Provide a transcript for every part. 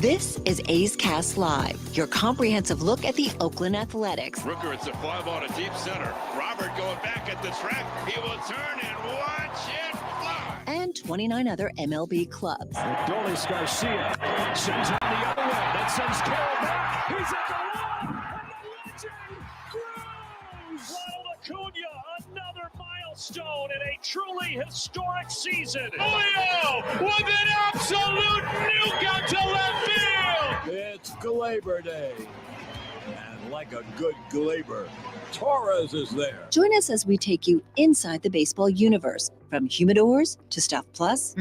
This is A's Cast Live, your comprehensive look at the Oakland Athletics. Rooker, it's a fly ball to deep center. Robert going back at the track. He will turn and watch it fly. And 29 other MLB clubs. Adolis Garcia sends him the other way. That sends Carroll back. He's at the wall. And the legend grows. Ronald Acuna, another milestone in a truly historic season. Julio with an absolute nuke out to left field. It's Glaber Day. And like a good Glaber, Torres is there. Join us as we take you inside the baseball universe. From humidors to Stuff Plus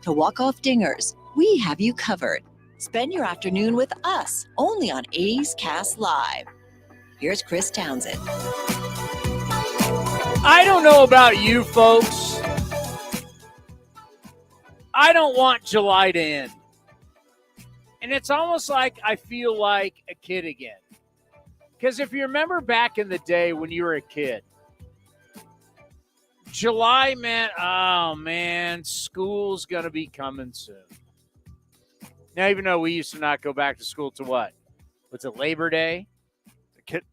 to walk-off dingers, we have you covered. Spend your afternoon with us, only on A's Cast Live. Here's Chris Townsend. I don't know about you folks. I don't want July to end. And it's almost like I feel like a kid again. Because if you remember back in the day when you were a kid, July meant, oh man, school's going to be coming soon. Now, even though we used to not go back to school to what? Was it Labor Day?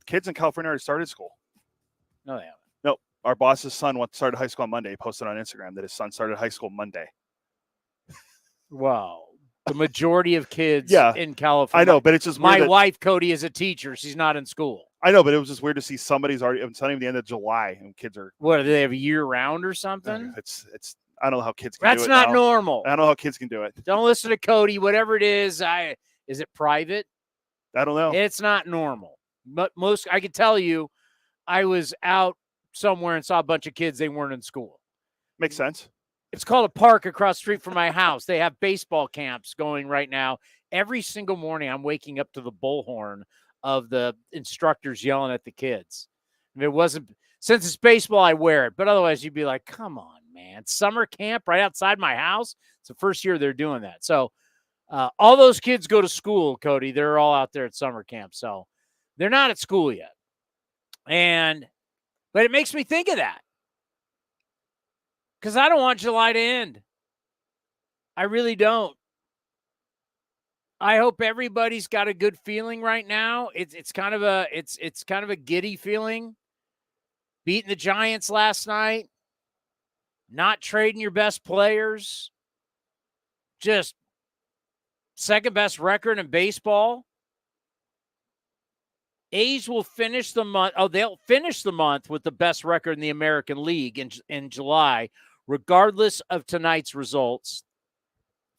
Kids in California already started school. No, they haven't. Nope. Our boss's son started high school on Monday. He posted on Instagram that his son started high school Monday. Wow. The majority of kids in California. I know, but it's just my weird wife, Cody, is a teacher. She's not in school. I know, but it was just weird to see somebody's already. It's not even the end of July, and kids are. What, do they have a year round or something? It's. I don't know how kids can do it. That's not normal. I don't know how kids can do it. Don't listen to Cody. Whatever it is, is it private? I don't know. It's not normal. But I can tell you, I was out somewhere and saw a bunch of kids. They weren't in school. Makes sense. It's called a park across the street from my house. They have baseball camps going right now. Every single morning, I'm waking up to the bullhorn of the instructors yelling at the kids. If it wasn't, since it's baseball, I wear it. But otherwise, you'd be like, come on, man. Summer camp right outside my house. It's the first year they're doing that. So all those kids go to school, Cody. They're all out there at summer camp. So they're not at school yet. But it makes me think of that. Because I don't want July to end. I really don't. I hope everybody's got a good feeling right now. It's kind of a giddy feeling. Beating the Giants last night, not trading your best players, just second best record in baseball. A's will finish the month. Oh, they'll finish the month with the best record in the American League in July, regardless of tonight's results.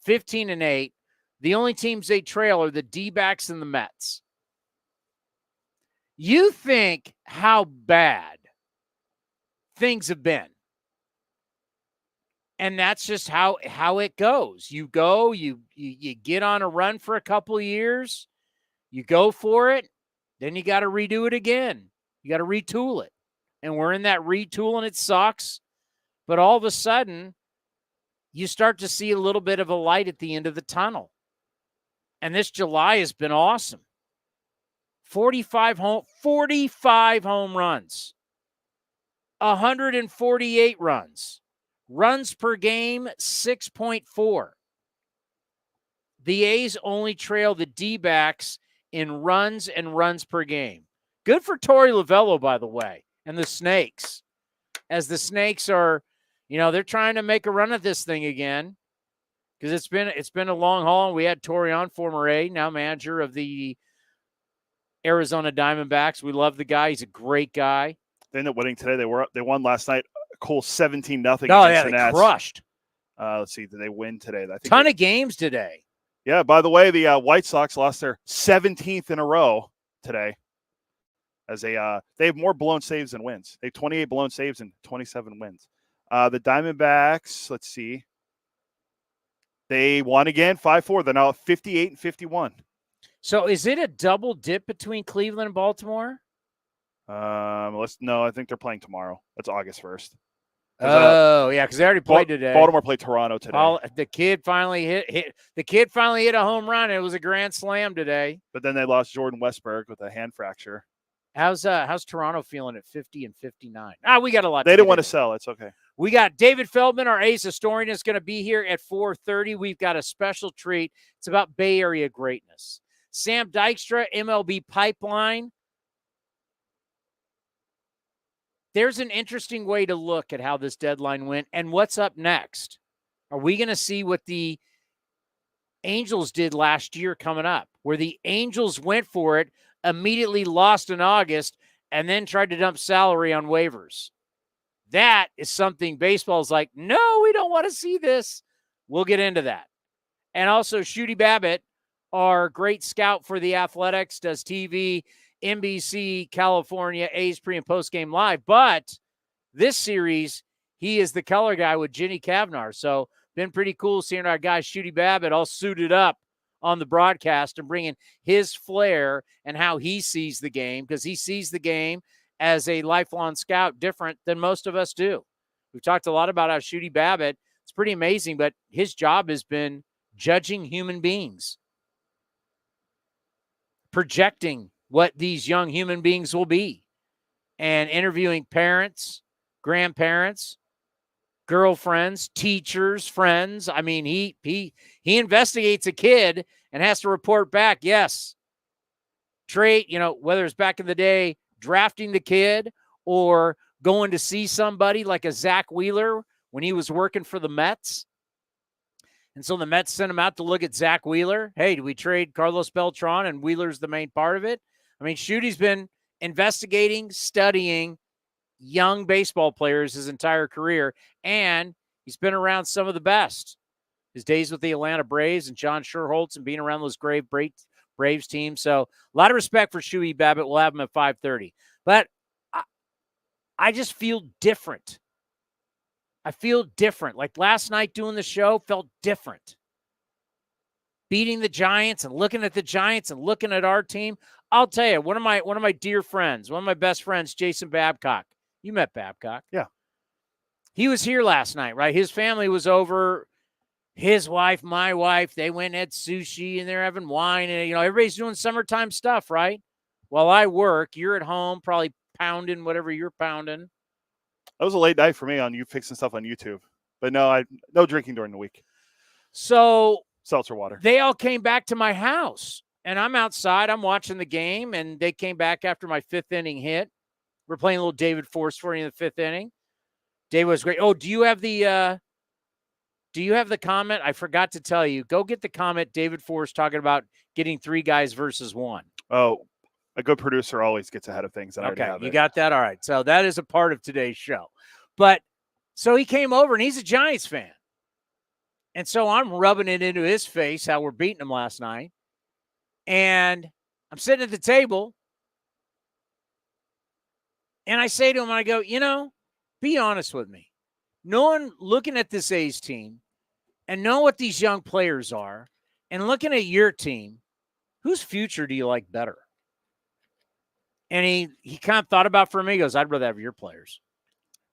15-8. The only teams they trail are the D-backs and the Mets. You think how bad things have been. And that's just how it goes. You go, you get on a run for a couple of years, you go for it, then you got to redo it again. You got to retool it. And we're in that retool and it sucks. But all of a sudden, you start to see a little bit of a light at the end of the tunnel. And this July has been awesome. 45 home runs. 148 runs. Runs per game, 6.4. The A's only trail the D-backs in runs and runs per game. Good for Torey Lovello, by the way, and the Snakes. As the Snakes are, they're trying to make a run at this thing again because it's been a long haul. And we had Torey on, former A, now manager of the Arizona Diamondbacks. We love the guy. He's a great guy. They ended up winning today. They won last night. A cool 17-0 against the Nats. They crushed. Let's see. Did they win today? I think ton of games today. Yeah, by the way, the White Sox lost their 17th in a row today. As they have more blown saves than wins. They have 28 blown saves and 27 wins. The Diamondbacks, let's see. They won again, 5-4. They're now at 58-51. So is it a double dip between Cleveland and Baltimore? I think they're playing tomorrow. That's August 1st. Yeah, because they already played today. Baltimore played Toronto today. The kid finally hit a home run. It was a grand slam today. But then they lost Jordan Westberg with a hand fracture. How's Toronto feeling at 50 and 59? We got a lot. They didn't want to sell. It's okay. We got David Feldman, our A's historian, is going to be here at 4:30. We've got a special treat. It's about Bay Area greatness. Sam Dykstra, MLB Pipeline. There's an interesting way to look at how this deadline went and what's up next. Are we going to see what the Angels did last year coming up, where the Angels went for it, immediately lost in August, and then tried to dump salary on waivers? That is something baseball's like, no, we don't want to see this. We'll get into that. And also, Shooty Babitt, our great scout for the Athletics, does TV, NBC, California, A's pre- and post-game live. But this series, he is the color guy with Jenny Kavnar. So been pretty cool seeing our guy Shooty Babitt all suited up on the broadcast and bringing his flair and how he sees the game, because he sees the game as a lifelong scout different than most of us do. We've talked a lot about how Shooty Babitt, it's pretty amazing, but his job has been judging human beings, projecting what these young human beings will be, and interviewing parents, grandparents, girlfriends, teachers, friends. I mean, he investigates a kid and has to report back. Yes. Trade, whether it's back in the day, drafting the kid or going to see somebody like a Zach Wheeler when he was working for the Mets. And so the Mets sent him out to look at Zach Wheeler. Hey, do we trade Carlos Beltran? And Wheeler's the main part of it. I mean, Shooty's been investigating, studying young baseball players his entire career, and he's been around some of the best. His days with the Atlanta Braves and John Sherholtz and being around those great Braves teams. So a lot of respect for Shooty Babitt. We'll have him at 5:30. But I just feel different. I feel different. Like last night doing the show felt different. Beating the Giants and looking at the Giants and looking at our team. I'll tell you, one of my dear friends, one of my best friends, Jason Babcock. You met Babcock. Yeah. He was here last night, right? His family was over. His wife, my wife, they went and had sushi and they're having wine and, everybody's doing summertime stuff, right? While I work, you're at home probably pounding whatever you're pounding. That was a late night for me on you fixing stuff on YouTube. But no drinking during the week. So seltzer water. They all came back to my house and I'm outside. I'm watching the game and they came back after my 5th inning hit. We're playing a little David Force for you in the 5th inning. Dave was great. Oh, do you have the comment? I forgot to tell you. Go get the comment. David Force talking about getting 3 guys versus 1. Oh, a good producer always gets ahead of things. Okay, you got that? All right. So that is a part of today's show. But so he came over and he's a Giants fan. And so I'm rubbing it into his face how we're beating him last night. And I'm sitting at the table. And I say to him, I go, be honest with me. No one looking at this A's team and know what these young players are and looking at your team, whose future do you like better? And he kind of thought about for me. He goes, I'd rather have your players.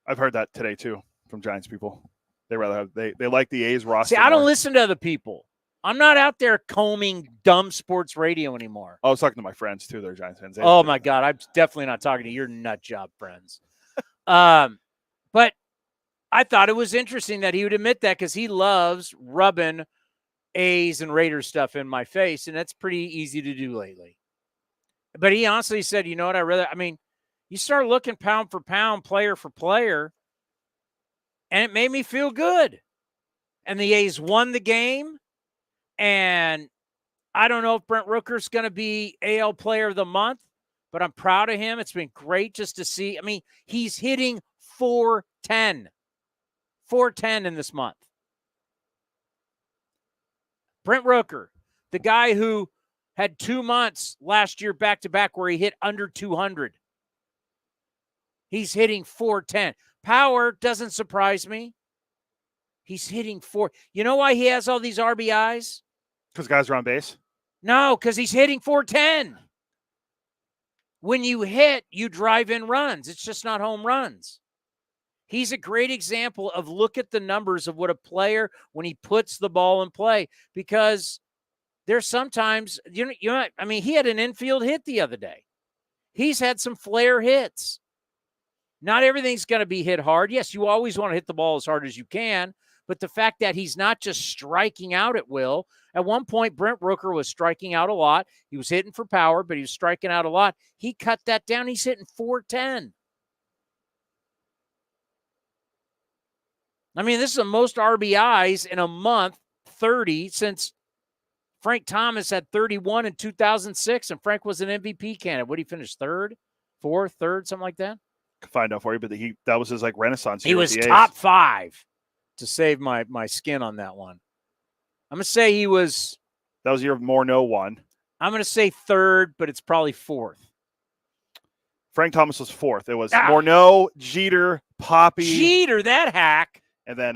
I've heard that today too from Giants people. They rather have they like the A's roster. See, I don't listen to other people. I'm not out there combing dumb sports radio anymore. I was talking to my friends too. They're Giants fans. Oh my God. I'm definitely not talking to your nut job friends. But I thought it was interesting that he would admit that because he loves rubbing A's and Raiders stuff in my face. And that's pretty easy to do lately. But he honestly said, you know what? You start looking pound for pound, player for player, and it made me feel good. And the A's won the game. And I don't know if Brent Rooker's going to be AL Player of the Month, but I'm proud of him. It's been great just to see. He's hitting 410. 410 in this month. Brent Rooker, the guy who had 2 months last year back-to-back where he hit under 200. He's hitting 410. Power doesn't surprise me. He's hitting 4. You know why he has all these RBIs? Because guys are on base? No, because he's hitting 410. When you hit, you drive in runs. It's just not home runs. He's a great example of look at the numbers of what a player, when he puts the ball in play, because there's sometimes, he had an infield hit the other day. He's had some flare hits. Not everything's going to be hit hard. Yes, you always want to hit the ball as hard as you can, but the fact that he's not just striking out at will. At one point, Brent Rooker was striking out a lot. He was hitting for power, but he was striking out a lot. He cut that down. He's hitting 410. I mean, this is the most RBIs in a month, 30, since Frank Thomas had 31 in 2006, and Frank was an MVP candidate. What did he finish, third, fourth, third, something like that? Could find out for you, but that was his like renaissance. He was top 5 to save my skin on that one. I'm going to say he was. That was your Morneau one. I'm going to say third, but it's probably fourth. Frank Thomas was fourth. It was Morneau, Jeter, Poppy. Jeter, that hack. And then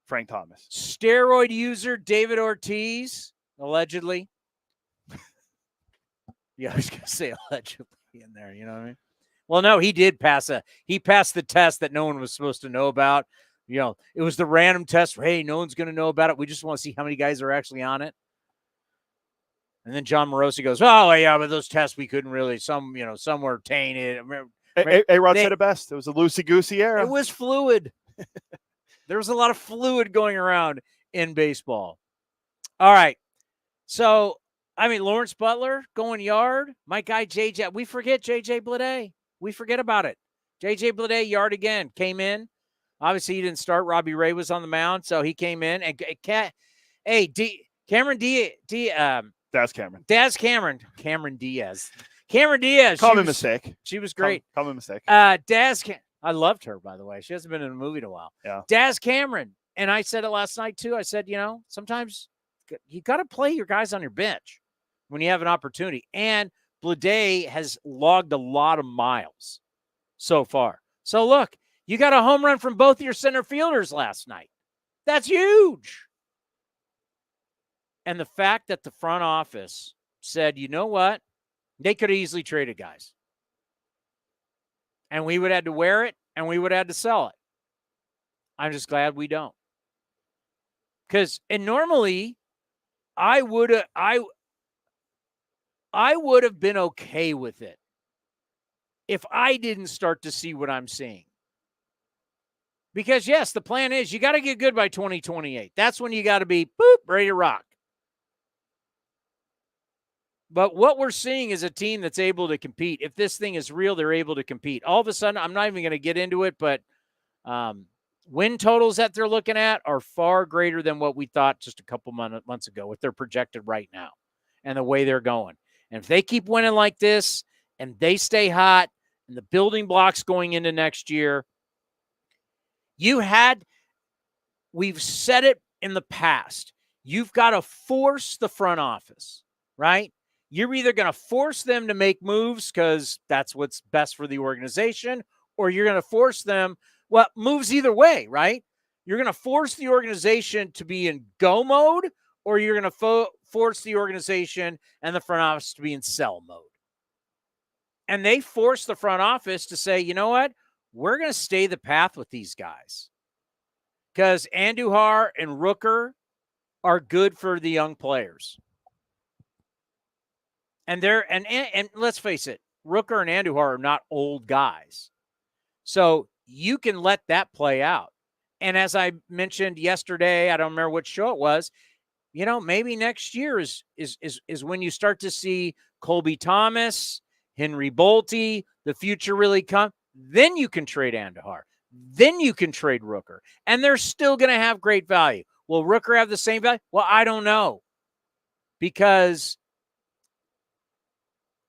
Frank Thomas. Steroid user David Ortiz, allegedly. Yeah, I was going to say allegedly in there, you know what I mean? Well, no, he did pass the test that no one was supposed to know about. You know, it was the random test. Hey, no one's going to know about it. We just want to see how many guys are actually on it. And then John Morosi goes, oh, yeah, but those tests we couldn't really, some were tainted. A-Rod said it best. It was a loosey-goosey era. It was fluid. There was a lot of fluid going around in baseball. All right. So, I mean, Lawrence Butler going yard. My guy, JJ. We forget JJ Bleday. We forget about it. JJ Bleday, yard again. Came in. Obviously, he didn't start. Robbie Ray was on the mound, so he came in. And Cameron Diaz. Common mistake. She was great. Common mistake. I loved her, by the way. She hasn't been in a movie in a while. Yeah. Daz Cameron. And I said it last night, too. I said, sometimes you got to play your guys on your bench when you have an opportunity. And Bleday has logged a lot of miles so far. So, look, you got a home run from both of your center fielders last night. That's huge. And the fact that the front office said, you know what? They could have easily traded guys. And we would have had to wear it, and we would have had to sell it. I'm just glad we don't. And normally, I would have been okay with it if I didn't start to see what I'm seeing. Because, yes, the plan is you got to get good by 2028. That's when you got to be, ready to rock. But what we're seeing is a team that's able to compete. If this thing is real, they're able to compete. All of a sudden, I'm not even going to get into it, but win totals that they're looking at are far greater than what we thought just a couple months ago, what they're projected right now and the way they're going. And if they keep winning like this and they stay hot and the building blocks going into next year, we've said it in the past, you've got to force the front office, right? You're either going to force them to make moves because that's what's best for the organization, or you're going to force them, moves either way, right? You're going to force the organization to be in go mode, or you're going to force the organization and the front office to be in sell mode. And they force the front office to say, you know what? We're going to stay the path with these guys because Andujar and Rooker are good for the young players. And and let's face it, Rooker and Andujar are not old guys. So you can let that play out. And as I mentioned yesterday, I don't remember what show it was, maybe next year is when you start to see Colby Thomas, Henry Bolte, the future really come. Then you can trade Andujar. Then you can trade Rooker. And they're still going to have great value. Will Rooker have the same value? Well, I don't know. Because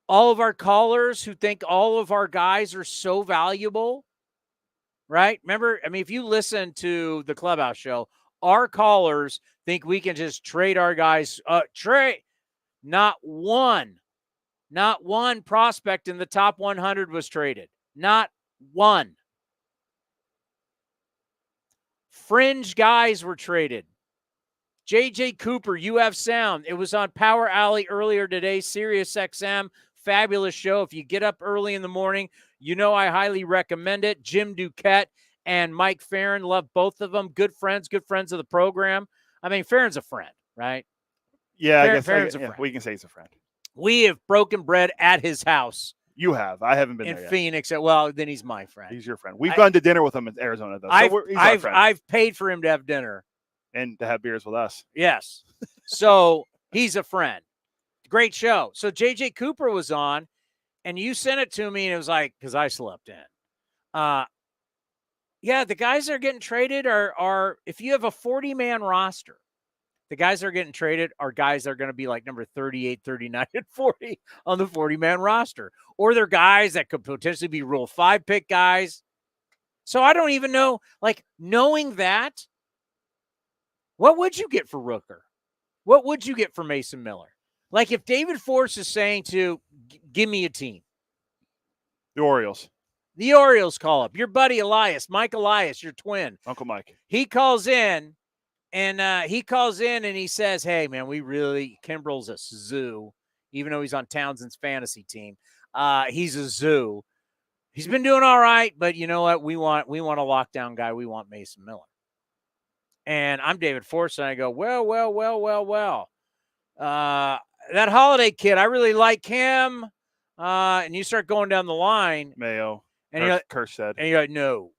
all of our callers who think all of our guys are so valuable, right? Remember, if you listen to the Clubhouse show, our callers think we can just trade our guys. Not one prospect in the top 100 was traded. Not one. Fringe guys were traded. J.J. Cooper, you have sound. It was on Power Alley earlier today, Sirius XM. Fabulous show. If you get up early in the morning, I highly recommend it. Jim Duquette and Mike Farron, love both of them. Good friends of the program. Farron's a friend, right? Yeah, Farron's a friend. We can say he's a friend. We have broken bread at his house You have. I haven't been in there yet. Phoenix. Well, then he's my friend. He's your friend. We've gone to dinner with him in Arizona, though. He's our friend. I've paid for him to have dinner. And to have beers with us. Yes. So he's a friend. Great show. So JJ Cooper was on, and you sent it to me, and it was like, because I slept in. Yeah, the guys that are getting traded are if you have a 40-man roster, the guys that are getting traded are guys that are going to be like number 38, 39, and 40 on the 40-man roster. Or they're guys that could potentially be Rule 5 pick guys. So I don't even know, like, knowing that, what would you get for Rooker? What would you get for Mason Miller? Like, if David Force is saying to, give me a team. The Orioles. The Orioles call up. Your buddy Elias, Mike Elias, your twin. Uncle Mike. He calls in, and he says, hey, man, Kimbrel's a zoo, even though he's on Townsend's fantasy team. He's a zoo. He's been doing all right, but you know what? We want a lockdown guy. We want Mason Miller. And I'm David Force, and I go, well. That Holiday kid, I really like him. And you start going down the line. Mayo. And Kerstead. And you're like, no.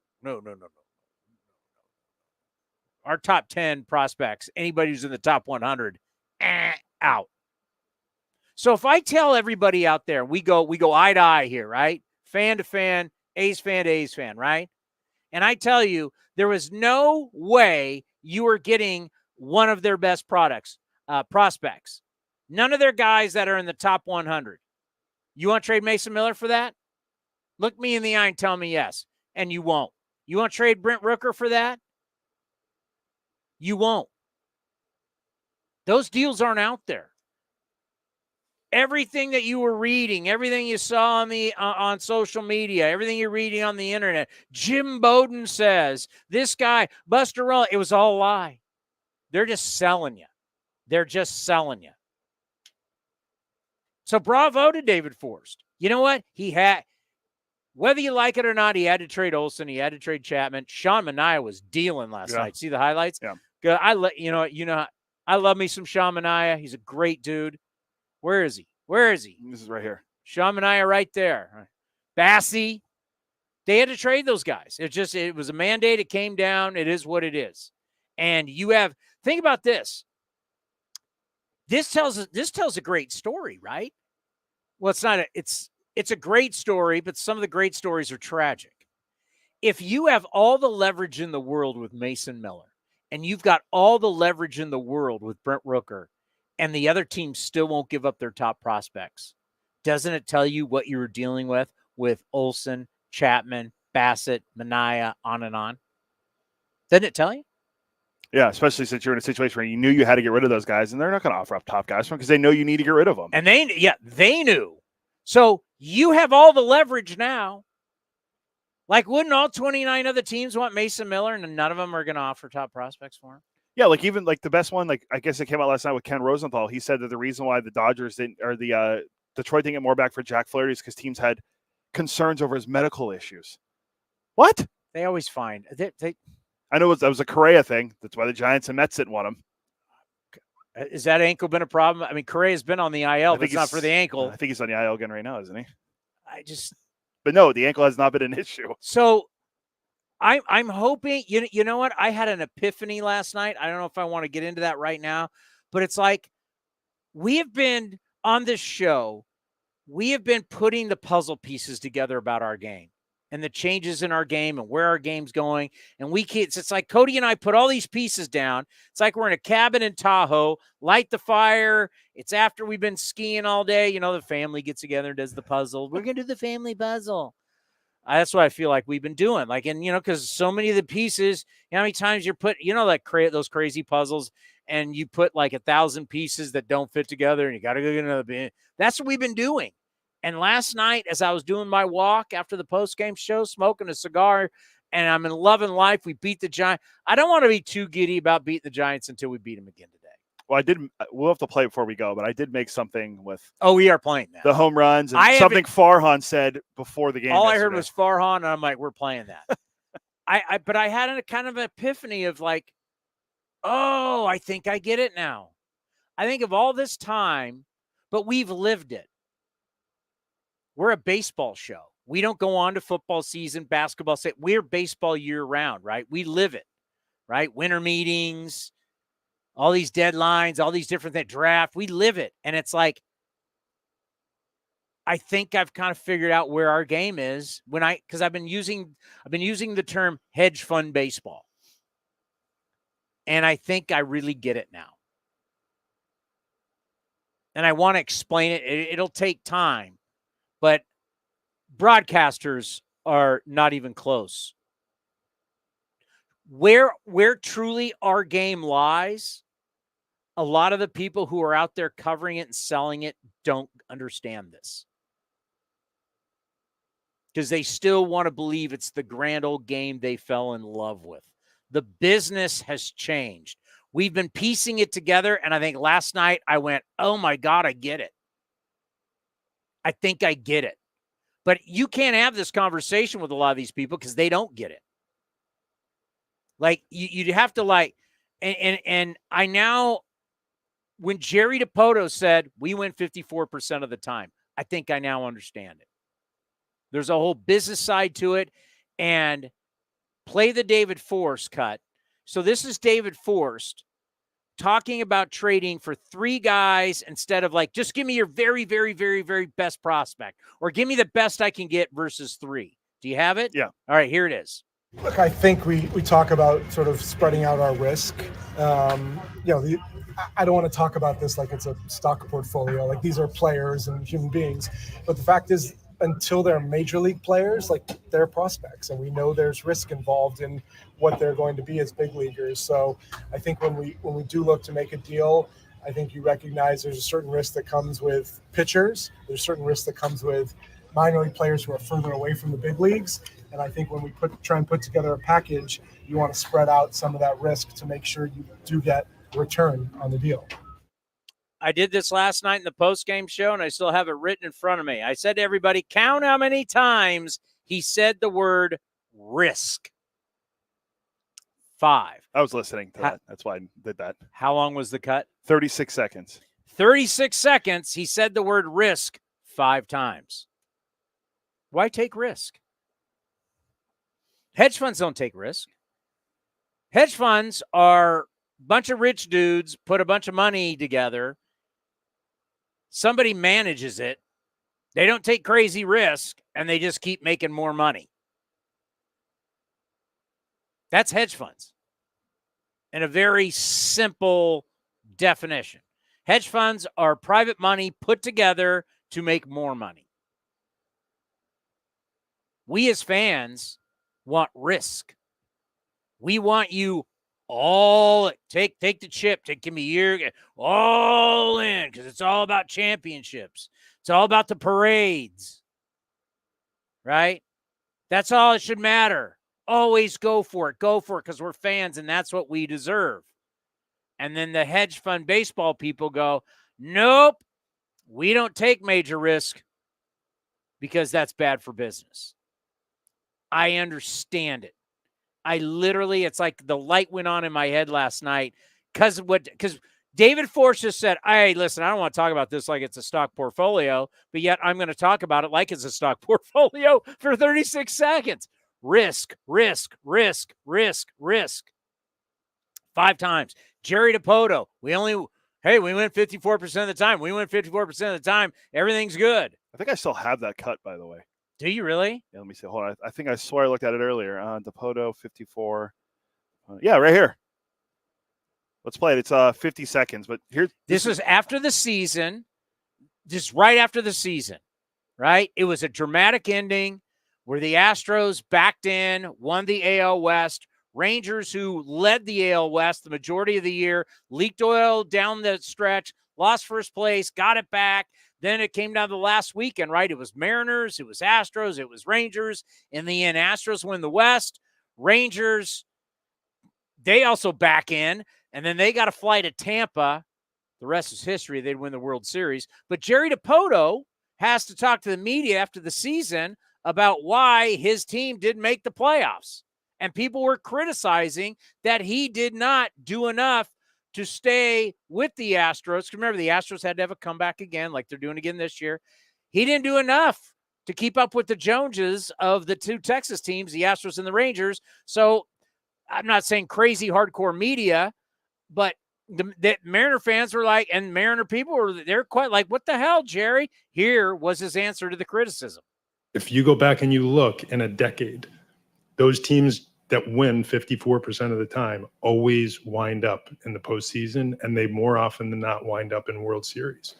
Our top 10 prospects, anybody who's in the top 100, out. So if I tell everybody out there, we go eye to eye here, right? Fan to fan, A's fan to A's fan, right? And I tell you, there was no way you were getting one of their best prospects. None of their guys that are in the top 100. You want to trade Mason Miller for that? Look me in the eye and tell me yes. And you won't. You want to trade Brent Rooker for that? You won't. Those deals aren't out there. Everything that you were reading, everything you saw on social media, everything you're reading on the internet, Jim Bowden says, this guy, Buster Rollins, it was all a lie. They're just selling you. So bravo to David Forst. You know what? Whether you like it or not, he had to trade Olsen. He had to trade Chapman. Sean Manaea was dealing last night. See the highlights? Yeah. Good. I love me some Sean Manaea. He's a great dude. Where is he? This is right here. Sean Manaea right there. Bassey. They had to trade those guys. It was a mandate. It came down. It is what it is. And think about this. This tells a great story, right? Well, it's a great story, but some of the great stories are tragic. If you have all the leverage in the world with Mason Miller, and you've got all the leverage in the world with Brent Rooker, and the other team still won't give up their top prospects, doesn't it tell you what you were dealing with Olsen, Chapman, Bassett, Manaea, on and on? Doesn't it tell you? Yeah, especially since you're in a situation where you knew you had to get rid of those guys, and they're not going to offer up top guys because they know you need to get rid of them. And they knew. So you have all the leverage now. Like, wouldn't all 29 other teams want Mason Miller, and none of them are going to offer top prospects for him? Yeah, like even like the best one, like I guess it came out last night with Ken Rosenthal. He said that the reason why the Dodgers didn't, or the Detroit didn't get more back for Jack Flaherty is because teams had concerns over his medical issues. What? They always find they I know that was a Correa thing. That's why the Giants and Mets didn't want him. Is that ankle been a problem? I mean, Correa's been on the IL, but it's not for the ankle. I think he's on the IL again right now, isn't he? But no, the ankle has not been an issue. So I'm hoping, you know what? I had an epiphany last night. I don't know if I want to get into that right now, but it's like we have been on this show. We have been putting the puzzle pieces together about our game and the changes in our game and where our game's going. And it's like Cody and I put all these pieces down. It's like we're in a cabin in Tahoe, light the fire. It's after we've been skiing all day. The family gets together and does the puzzle. We're going to do the family puzzle. That's what I feel like we've been doing. Like, and, because so many of the pieces, how many times you're put, those crazy puzzles, and you put like 1,000 pieces that don't fit together and you got to go get another bin. That's what we've been doing. And last night, as I was doing my walk after the post-game show, smoking a cigar, and I'm in loving life, we beat the Giants. I don't want to be too giddy about beating the Giants until we beat them again today. Well, we'll have to play before we go, but I did make something with. Oh, we are playing that. The home runs and something Farhan said before the game. All yesterday. I heard was Farhan, and I'm like, we're playing that. But I had a kind of epiphany of like, oh, I think I get it now. I think of all this time, but we've lived it. We're a baseball show. We don't go on to football season, basketball season. We're baseball year round, right? We live it, right? Winter meetings, all these deadlines, all these different things, draft. We live it. And it's like, I think I've kind of figured out where our game is because I've been using the term hedge fund baseball. And I think I really get it now. And I want to explain it. It'll take time, but broadcasters are not even close. Where truly our game lies, a lot of the people who are out there covering it and selling it don't understand this. Because they still want to believe it's the grand old game they fell in love with. The business has changed. We've been piecing it together, and I think last night I went, oh my God, I get it. I think I get it. But you can't have this conversation with a lot of these people because they don't get it. Like, you have to like, and I now, when Jerry DiPoto said, we win 54% of the time, I think I now understand it. There's a whole business side to it, and play the David Forst cut. So this is David Forst talking about trading for 3 guys instead of like, just give me your very, very, very, very best prospect, or give me the best I can get versus 3. Do you have it? Yeah. All right, here it is. Look, I think we talk about sort of spreading out our risk. I don't want to talk about this like it's a stock portfolio. Like, these are players and human beings. But the fact is, until they're major league players, like, they're prospects, and we know there's risk involved in what they're going to be as big leaguers. So I think when we do look to make a deal, I think you recognize there's a certain risk that comes with pitchers. There's a certain risk that comes with minor league players who are further away from the big leagues. And I think when we try and put together a package, you want to spread out some of that risk to make sure you do get return on the deal. I did this last night in the post-game show, and I still have it written in front of me. I said to everybody, count how many times he said the word risk. 5. I was listening to that. That's why I did that. How long was the cut? 36 seconds. 36 seconds. He said the word risk 5 times. Why take risk? Hedge funds don't take risk. Hedge funds are a bunch of rich dudes put a bunch of money together. Somebody manages it. They don't take crazy risk, and they just keep making more money. That's hedge funds in a very simple definition. Hedge funds are private money put together to make more money. We as fans want risk. We want you all take the chip, give me your all in, because it's all about championships. It's all about the parades, right? That's all it should matter. Always go for it because we're fans and that's what we deserve. And then the hedge fund baseball people go, nope, we don't take major risk because that's bad for business. I understand it. It's like the light went on in my head last night because David Forst just said, hey, listen, I don't want to talk about this like it's a stock portfolio, but yet I'm going to talk about it like it's a stock portfolio for 36 seconds. Risk. 5 times. Jerry DiPoto, we win 54% of the time. We win 54% of the time. Everything's good. I think I still have that cut, by the way. Do you really? Yeah, let me see. Hold on. I think I swear I looked at it earlier. DiPoto 54. Yeah, right here. Let's play it. It's 50 seconds. But here, this was after the season, just right after the season, right? It was a dramatic ending where the Astros backed in, won the AL West. Rangers, who led the AL West the majority of the year, leaked oil down the stretch, lost first place, got it back. Then it came down to the last weekend, right? It was Mariners, it was Astros, it was Rangers. In the end, Astros win the West. Rangers, they also back in, and then they got a flight to Tampa. The rest is history. They'd win the World Series. But Jerry DiPoto has to talk to the media after the season about why his team didn't make the playoffs. And people were criticizing that he did not do enough to stay with the Astros. Remember, the Astros had to have a comeback again, like they're doing again this year. He didn't do enough to keep up with the Joneses of the two Texas teams, the Astros and the Rangers. So I'm not saying crazy hardcore media, but the Mariner fans were like, and Mariner people they're quite like, what the hell, Jerry? Here was his answer to the criticism. If you go back and you look in a decade, those teams that win 54% of the time always wind up in the postseason, and they more often than not wind up in World Series.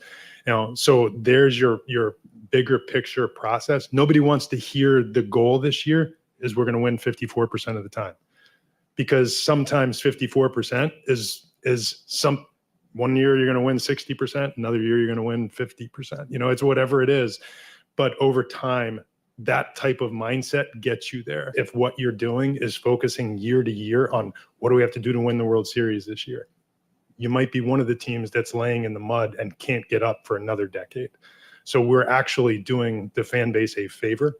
So there's your bigger picture process. Nobody wants to hear the goal this year is we're going to win 54% of the time, because sometimes 54% is some one year you're going to win 60%, another year you're going to win 50%. It's whatever it is. But over time, that type of mindset gets you there. If what you're doing is focusing year to year on what do we have to do to win the World Series this year, you might be one of the teams that's laying in the mud and can't get up for another decade. So we're actually doing the fan base a favor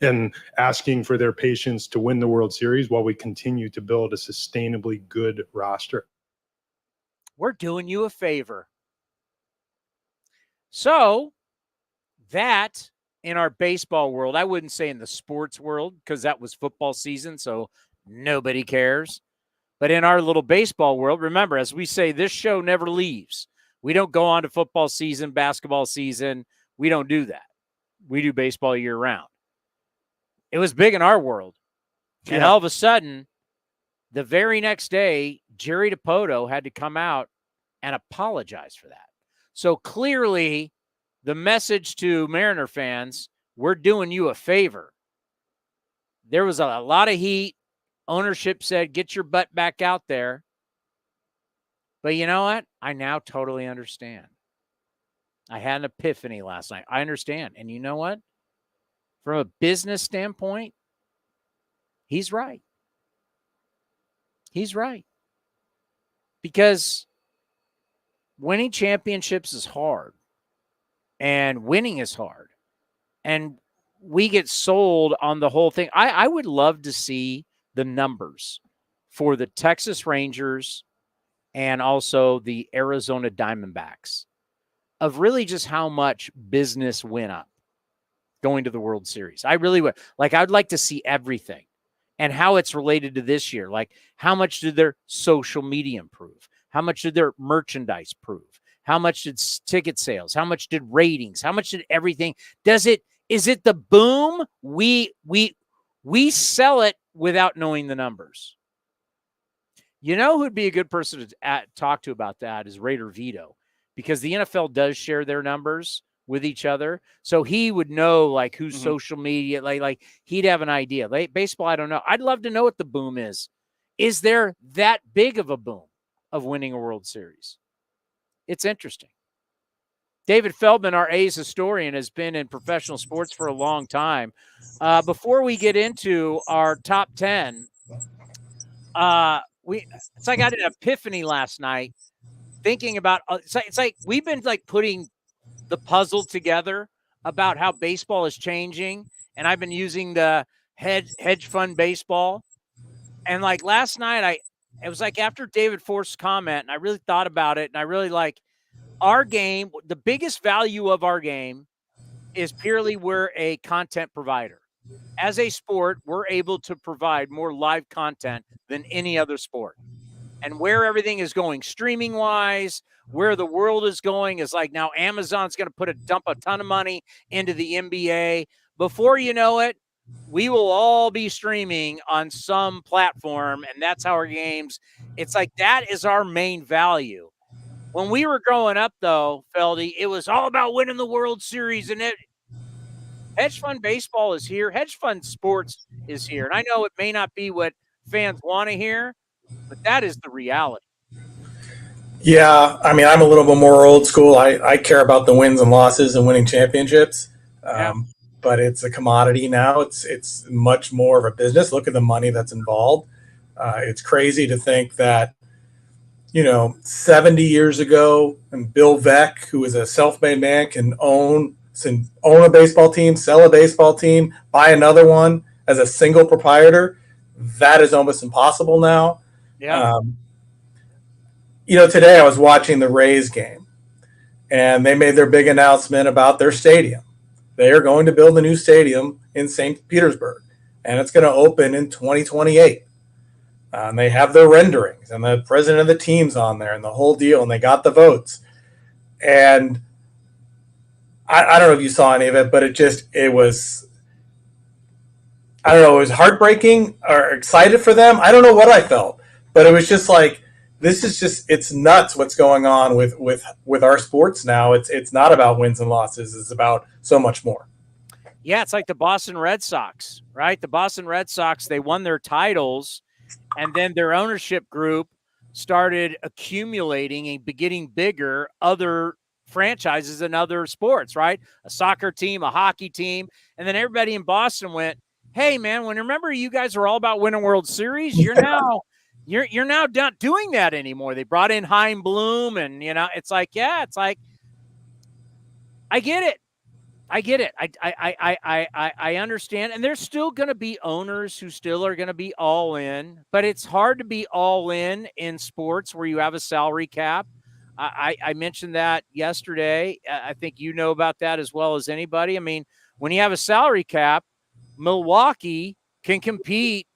and asking for their patience to win the World Series while we continue to build a sustainably good roster. We're doing you a favor. So that in our baseball world, I wouldn't say in the sports world, because that was football season, so nobody cares. But in our little baseball world, remember, as we say, this show never leaves. We don't go on to football season, basketball season. We don't do that. We do baseball year round. It was big in our world. Yeah. And all of a sudden, the very next day, Jerry DiPoto had to come out and apologize for that. So clearly, the message to Mariner fans, we're doing you a favor. There was a lot of heat. Ownership said, get your butt back out there. But you know what? I now totally understand. I had an epiphany last night. I understand. And you know what? From a business standpoint, he's right. He's right. Because winning championships is hard. And winning is hard. And we get sold on the whole thing. I would love to see the numbers for the Texas Rangers and also the Arizona Diamondbacks of really just how much business went up going to the World Series. I really would. I'd like to see everything and how it's related to this year. Like, how much did their social media improve? How much did their merchandise improve? How much did ticket sales? How much did ratings? How much did everything? Is it the boom? We sell it without knowing the numbers. You know who'd be a good person to talk to about that is Raider Vito, because the NFL does share their numbers with each other. So he would know who's social media, like he'd have an idea. Baseball, I don't know. I'd love to know what the boom is. Is there that big of a boom of winning a World Series? It's interesting. David Feldman, our A's historian, has been in professional sports for a long time. Before we get into our top 10, it's like I had an epiphany last night thinking about it's like we've been putting the puzzle together about how baseball is changing, and I've been using the hedge fund baseball. And last night, it was after David Forst's comment, and I really thought about it, and I really our game. The biggest value of our game is purely we're a content provider. As a sport, we're able to provide more live content than any other sport. And where everything is going streaming wise, where the world is going is now Amazon's going to dump a ton of money into the NBA. Before you know it, we will all be streaming on some platform, and that's how our games. It's that is our main value. When we were growing up, though, Feldy, it was all about winning the World Series, and hedge fund baseball is here. Hedge fund sports is here. And I know it may not be what fans want to hear, but that is the reality. Yeah, I mean, I'm a little bit more old school. I care about the wins and losses and winning championships. But it's a commodity now. It's much more of a business. Look at the money that's involved. It's crazy to think that, 70 years ago, and Bill Veeck, who was a self-made man, can own a baseball team, sell a baseball team, buy another one as a single proprietor. That is almost impossible now. Yeah. Today I was watching the Rays game, and they made their big announcement about their stadium. They are going to build a new stadium in St. Petersburg, and it's going to open in 2028. And they have their renderings, and the president of the team's on there, and the whole deal, and they got the votes. And I don't know if you saw any of it, but it was, I don't know, it was heartbreaking or excited for them. I don't know what I felt, but it was just like, this is just, it's nuts what's going on with our sports now. It's not about wins and losses. It's about so much more. Yeah, it's like the Boston Red Sox, right? The Boston Red Sox, they won their titles, and then their ownership group started accumulating and getting bigger other franchises in other sports, right? A soccer team, a hockey team. And then everybody in Boston went, hey, man, remember you guys are all about winning World Series? You're now not doing that anymore. They brought in Heim Bloom, and, it's like, yeah, it's like, I get it. I understand. And there's still going to be owners who still are going to be all in, but it's hard to be all in sports where you have a salary cap. I mentioned that yesterday. I think you know about that as well as anybody. I mean, when you have a salary cap, Milwaukee can compete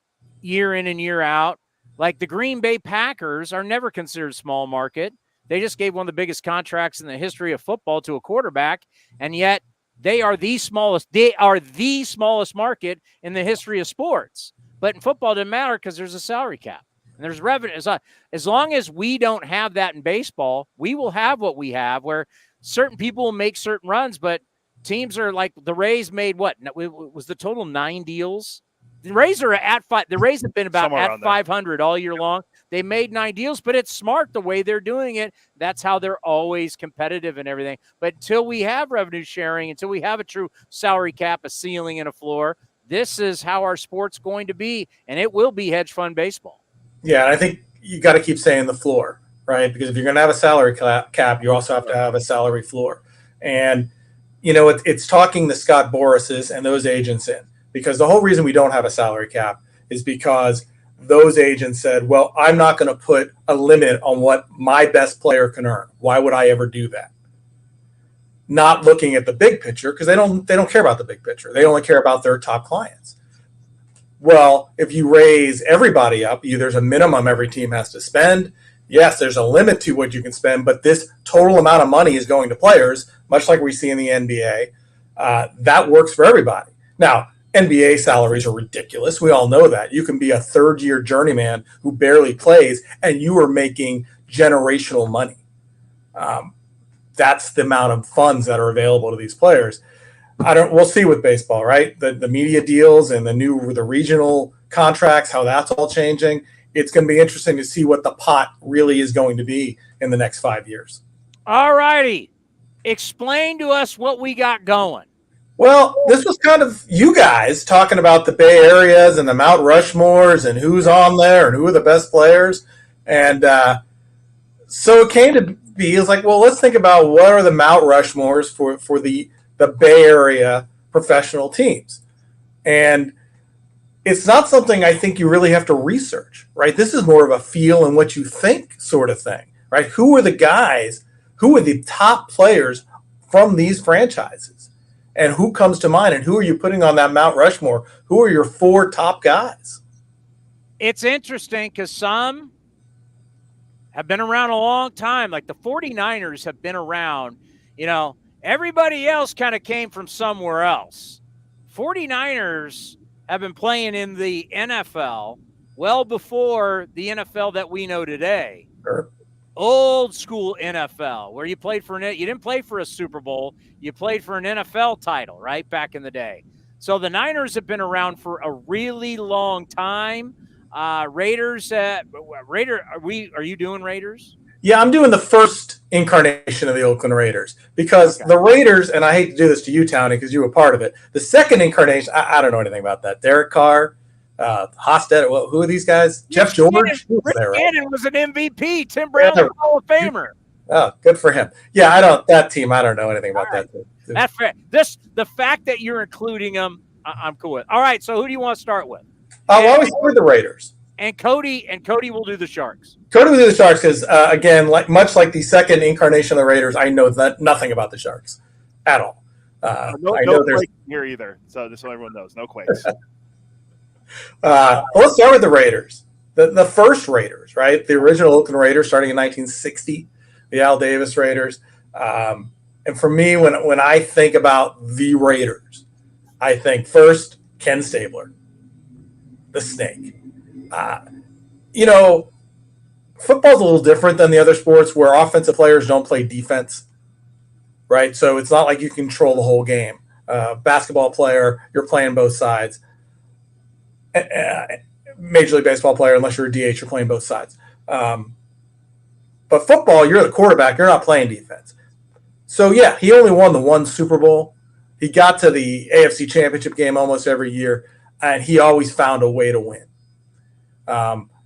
year in and year out. Like the Green Bay Packers are never considered small market. They just gave one of the biggest contracts in the history of football to a quarterback, and yet they are the smallest. They are the smallest market in the history of sports. But in football, it doesn't matter because there's a salary cap and there's revenue. As long as we don't have that in baseball, we will have what we have, where certain people will make certain runs, but teams are like the Rays made what? Was the total 9 deals? The Rays are at 5. The Rays have been about at 500 all year long. They made 9 deals, but it's smart the way they're doing it. That's how they're always competitive and everything. But until we have revenue sharing, until we have a true salary cap, a ceiling and a floor, this is how our sport's going to be, and it will be hedge fund baseball. Yeah, and I think you got to keep saying the floor, right? Because if you're going to have a salary cap, you also have to have a salary floor. And, it's talking the Scott Borases and those agents in. Because the whole reason we don't have a salary cap is because those agents said, well, I'm not going to put a limit on what my best player can earn. Why would I ever do that? Not looking at the big picture, because they don't care about the big picture. They only care about their top clients. Well, if you raise everybody up, there's a minimum every team has to spend. Yes, there's a limit to what you can spend, but this total amount of money is going to players, much like we see in the NBA. That works for everybody. Now, NBA salaries are ridiculous. We all know that. You can be a third-year journeyman who barely plays, and you are making generational money. That's the amount of funds that are available to these players. We'll see with baseball, right? The media deals and the regional contracts, how that's all changing. It's going to be interesting to see what the pot really is going to be in the next 5 years. All righty. Explain to us what we got going. Well, this was kind of you guys talking about the Bay Areas and the Mount Rushmores and who's on there and who are the best players. And so it came to be, it's like, well, let's think about what are the Mount Rushmores for the Bay Area professional teams. And it's not something I think you really have to research, right? This is more of a feel and what you think sort of thing, right? Who are the guys, who are the top players from these franchises? And who comes to mind, and who are you putting on that Mount Rushmore? Who are your 4 top guys? It's interesting because some have been around a long time. Like the 49ers have been around. Everybody else kind of came from somewhere else. 49ers have been playing in the NFL well before the NFL that we know today. Sure. Old school NFL, where you played you didn't play for a Super Bowl, you played for an NFL title, right, back in the day. So the Niners have been around for a really long time. Raiders, are you doing Raiders? Yeah, I'm doing the first incarnation of the Oakland Raiders because the Raiders, and I hate to do this to you, Towny, because you were part of it. The second incarnation, I don't know anything about that. Derek Carr, Hostet, who are these guys? Jeff George? Rick Gannon was an MVP. Tim Brown was a Hall of Famer. Oh, good for him. Yeah, I don't know anything about that. That's fair. The fact that you're including them, I'm cool with. All right, so who do you want to start with? Well, I always start the Raiders. And Cody will do the Sharks. Cody will do the Sharks because, again, much like the second incarnation of the Raiders, I know nothing about the Sharks at all. No quakes here either. So just so everyone knows, no quakes. Let's start with the Raiders. The first Raiders, right? The original Oakland Raiders starting in 1960, the Al Davis Raiders. And for me, when I think about the Raiders, I think first Ken Stabler, the Snake. Football's a little different than the other sports where offensive players don't play defense, right? So it's not like you control the whole game. Basketball player, you're playing both sides. Major League Baseball player, unless you're a DH, you're playing both sides. But football, you're the quarterback. You're not playing defense. So, yeah, he only won the one Super Bowl. He got to the AFC Championship game almost every year, and he always found a way to win.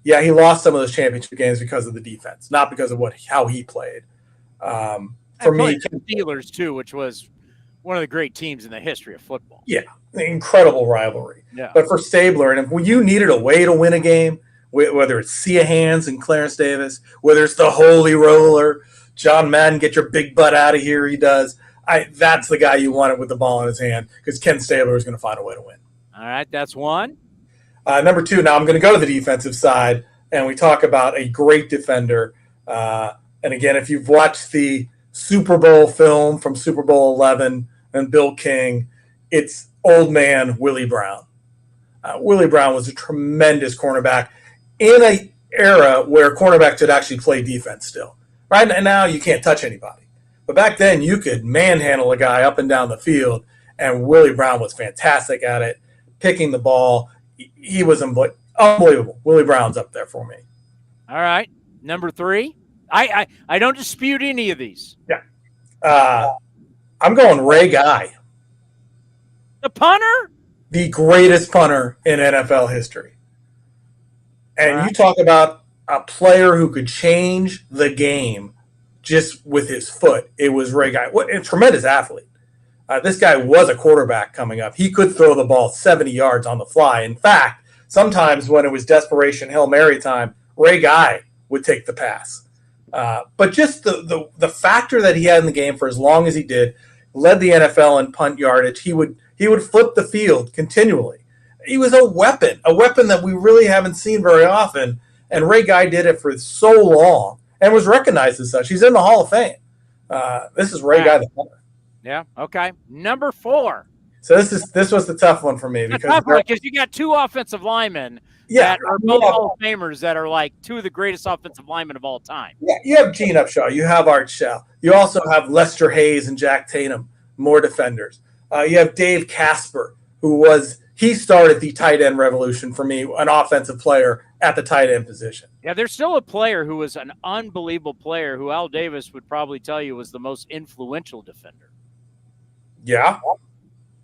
He lost some of those championship games because of the defense, not because of how he played. For me, the Steelers, too, which was one of the great teams in the history of football. Yeah, incredible rivalry. Yeah. But for Stabler, and if you needed a way to win a game, whether it's Sea Hands and Clarence Davis, whether it's the Holy Roller, John Madden, get your big butt out of here, he does. That's the guy you wanted with the ball in his hand because Ken Stabler is going to find a way to win. All right, that's one. Number two, now I'm going to go to the defensive side, and we talk about a great defender. And again, if you've watched the Super Bowl film from Super Bowl 11 and Bill King, it's old man Willie Brown. Willie Brown was a tremendous cornerback in an era where cornerbacks could actually play defense still. Right now, you can't touch anybody. But back then, you could manhandle a guy up and down the field, and Willie Brown was fantastic at it, picking the ball. He was unbelievable. Willie Brown's up there for me. All right. Number three. I don't dispute any of these. Yeah. I'm going Ray Guy. The punter? The greatest punter in NFL history. And you talk about a player who could change the game just with his foot. It was Ray Guy. What a tremendous athlete. This guy was a quarterback coming up. He could throw the ball 70 yards on the fly. In fact, sometimes when it was desperation Hail Mary time, Ray Guy would take the pass. But just the factor that he had in the game for as long as he did, led the NFL in punt yardage. He would flip the field continually. He was a weapon that we really haven't seen very often. And Ray Guy did it for so long and was recognized as such. He's in the Hall of Fame. This is Ray Guy the punter. Yeah. Okay. Number four. So this was the tough one for me because you got two offensive linemen that are both Hall of Famers that are like two of the greatest offensive linemen of all time. Yeah, you have Gene Upshaw, you have Art Shell, you also have Lester Hayes and Jack Tatum, more defenders. You have Dave Casper, he started the tight end revolution for me, an offensive player at the tight end position. Yeah, there's still a player who was an unbelievable player who Al Davis would probably tell you was the most influential defender. Yeah.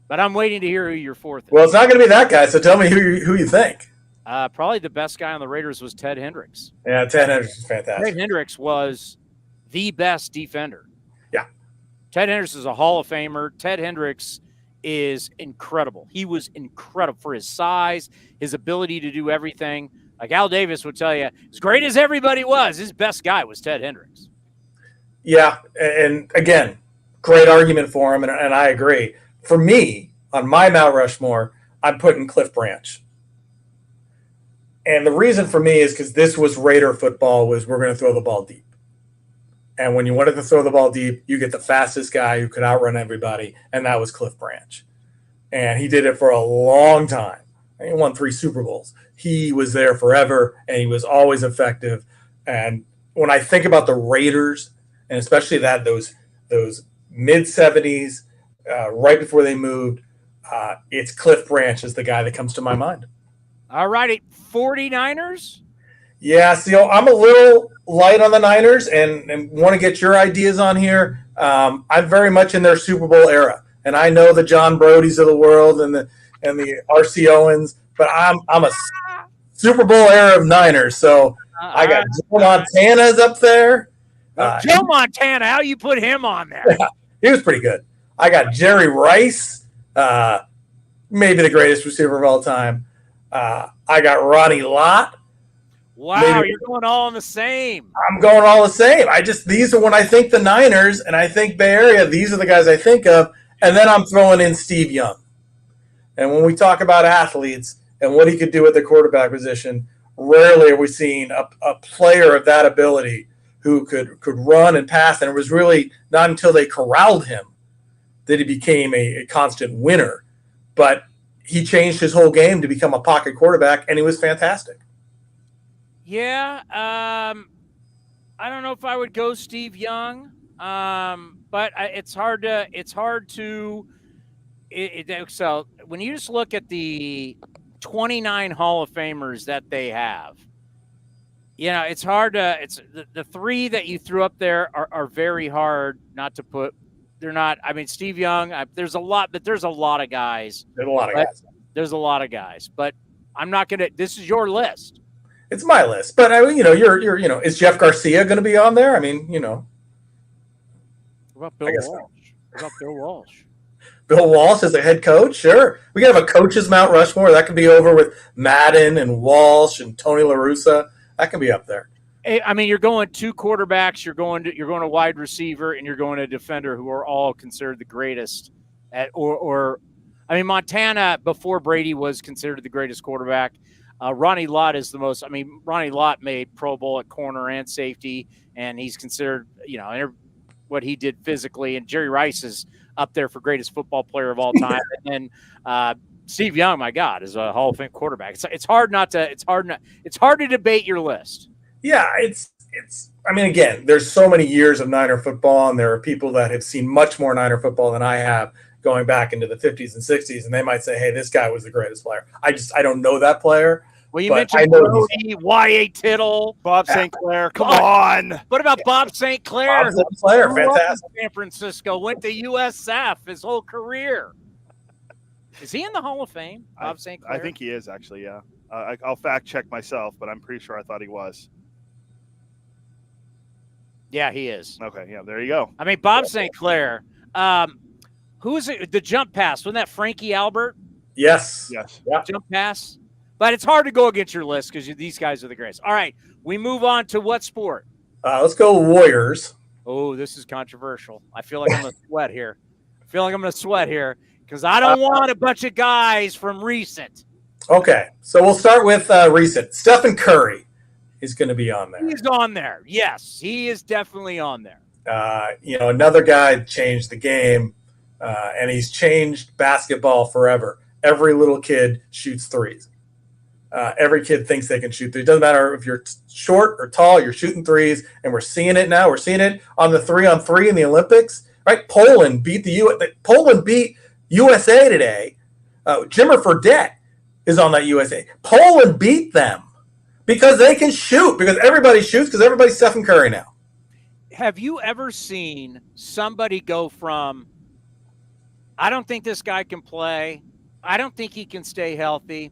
But I'm waiting to hear who your fourth is. Well, it's not going to be that guy, so tell me who you think. Probably the best guy on the Raiders was Ted Hendricks. Yeah, Ted Hendricks is fantastic. Ted Hendricks was the best defender. Yeah. Ted Hendricks is a Hall of Famer. Ted Hendricks is incredible. He was incredible for his size, his ability to do everything. Like Al Davis would tell you, as great as everybody was, his best guy was Ted Hendricks. Yeah, and again, great argument for him, and I agree. For me, on my Mount Rushmore, I'm putting Cliff Branch. And the reason for me is because this was Raider football, was we're going to throw the ball deep. And when you wanted to throw the ball deep, you get the fastest guy who could outrun everybody, and that was Cliff Branch. And he did it for a long time. He won 3 Super Bowls. He was there forever, and he was always effective. And when I think about the Raiders, and especially those mid-'70s, right before they moved, it's Cliff Branch is the guy that comes to my mind. All righty, 49ers? Yeah, see, I'm a little light on the Niners and want to get your ideas on here. I'm very much in their Super Bowl era, and I know the John Brodys of the world and the R.C. Owens, but I'm a Super Bowl era of Niners. So I got Joe Montana's up there. Joe Montana, how you put him on there? Yeah, he was pretty good. I got Jerry Rice, maybe the greatest receiver of all time. I got Ronnie Lott. Wow, you're going all in the same. I'm going all the same. These are when I think the Niners and I think Bay Area, these are the guys I think of. And then I'm throwing in Steve Young. And when we talk about athletes and what he could do at the quarterback position, rarely are we seeing a player of that ability who could run and pass. And it was really not until they corralled him that he became a constant winner. But he changed his whole game to become a pocket quarterback, and he was fantastic. Yeah, I don't know if I would go Steve Young, but it's hard to. So when you just look at the 29 Hall of Famers that they have, it's hard to. It's the three that you threw up there are very hard not to put. They're not. I mean, Steve Young. There's a lot, but there's a lot of guys. There's a lot of guys. There's a lot of guys, but I'm not gonna. This is your list. It's my list, but you're is Jeff Garcia going to be on there? I mean, What about Bill Walsh? What about Bill Walsh? Bill Walsh as a head coach? Sure. We could have a coach's Mount Rushmore. That could be over with Madden and Walsh and Tony La Russa. That can be up there. I mean, you're going two quarterbacks, you're going to wide receiver, and you're going to defender, who are all considered the greatest at I mean, Montana before Brady was considered the greatest quarterback. Ronnie Lott is the most. I mean, Ronnie Lott made Pro Bowl at corner and safety, and he's considered, what he did physically. And Jerry Rice is up there for greatest football player of all time. And then Steve Young, my God, is a Hall of Fame quarterback. It's hard to debate your list. Yeah, it's. I mean, again, there's so many years of Niner football, and there are people that have seen much more Niner football than I have, going back into the 50s and 60s, and they might say, hey, this guy was the greatest player. I don't know that player. Well, you mentioned Brody, Y.A. Tittle, Bob St. Clair. Come on. What about Bob St. Clair? Bob St. Clair, fantastic. San Francisco, went to USF his whole career. Is he in the Hall of Fame, Bob St. Clair? I think he is, actually, yeah. I'll fact check myself, but I'm pretty sure I thought he was. Yeah, he is. Okay, yeah, there you go. I mean, Bob St. Clair. Who is it? The jump pass. Wasn't that Frankie Albert? Yes. Yeah. Jump pass. But it's hard to go against your list because these guys are the greatest. All right, we move on to what sport? Let's go Warriors. Oh, this is controversial. I feel like I'm going to sweat here. Because I don't want a bunch of guys from recent. Okay, so we'll start with recent. Stephen Curry is going to be on there. He's on there. Yes, he is definitely on there. Another guy changed the game, and he's changed basketball forever. Every little kid shoots threes. Every kid thinks they can shoot threes. It doesn't matter if you're short or tall, you're shooting threes, and we're seeing it now. We're seeing it on the 3-on-3 in the Olympics, right? Poland beat USA today. Jimmer Fredette is on that USA. Poland beat them because they can shoot, because everybody shoots, because everybody's Stephen Curry now. Have you ever seen somebody go from, I don't think this guy can play, I don't think he can stay healthy,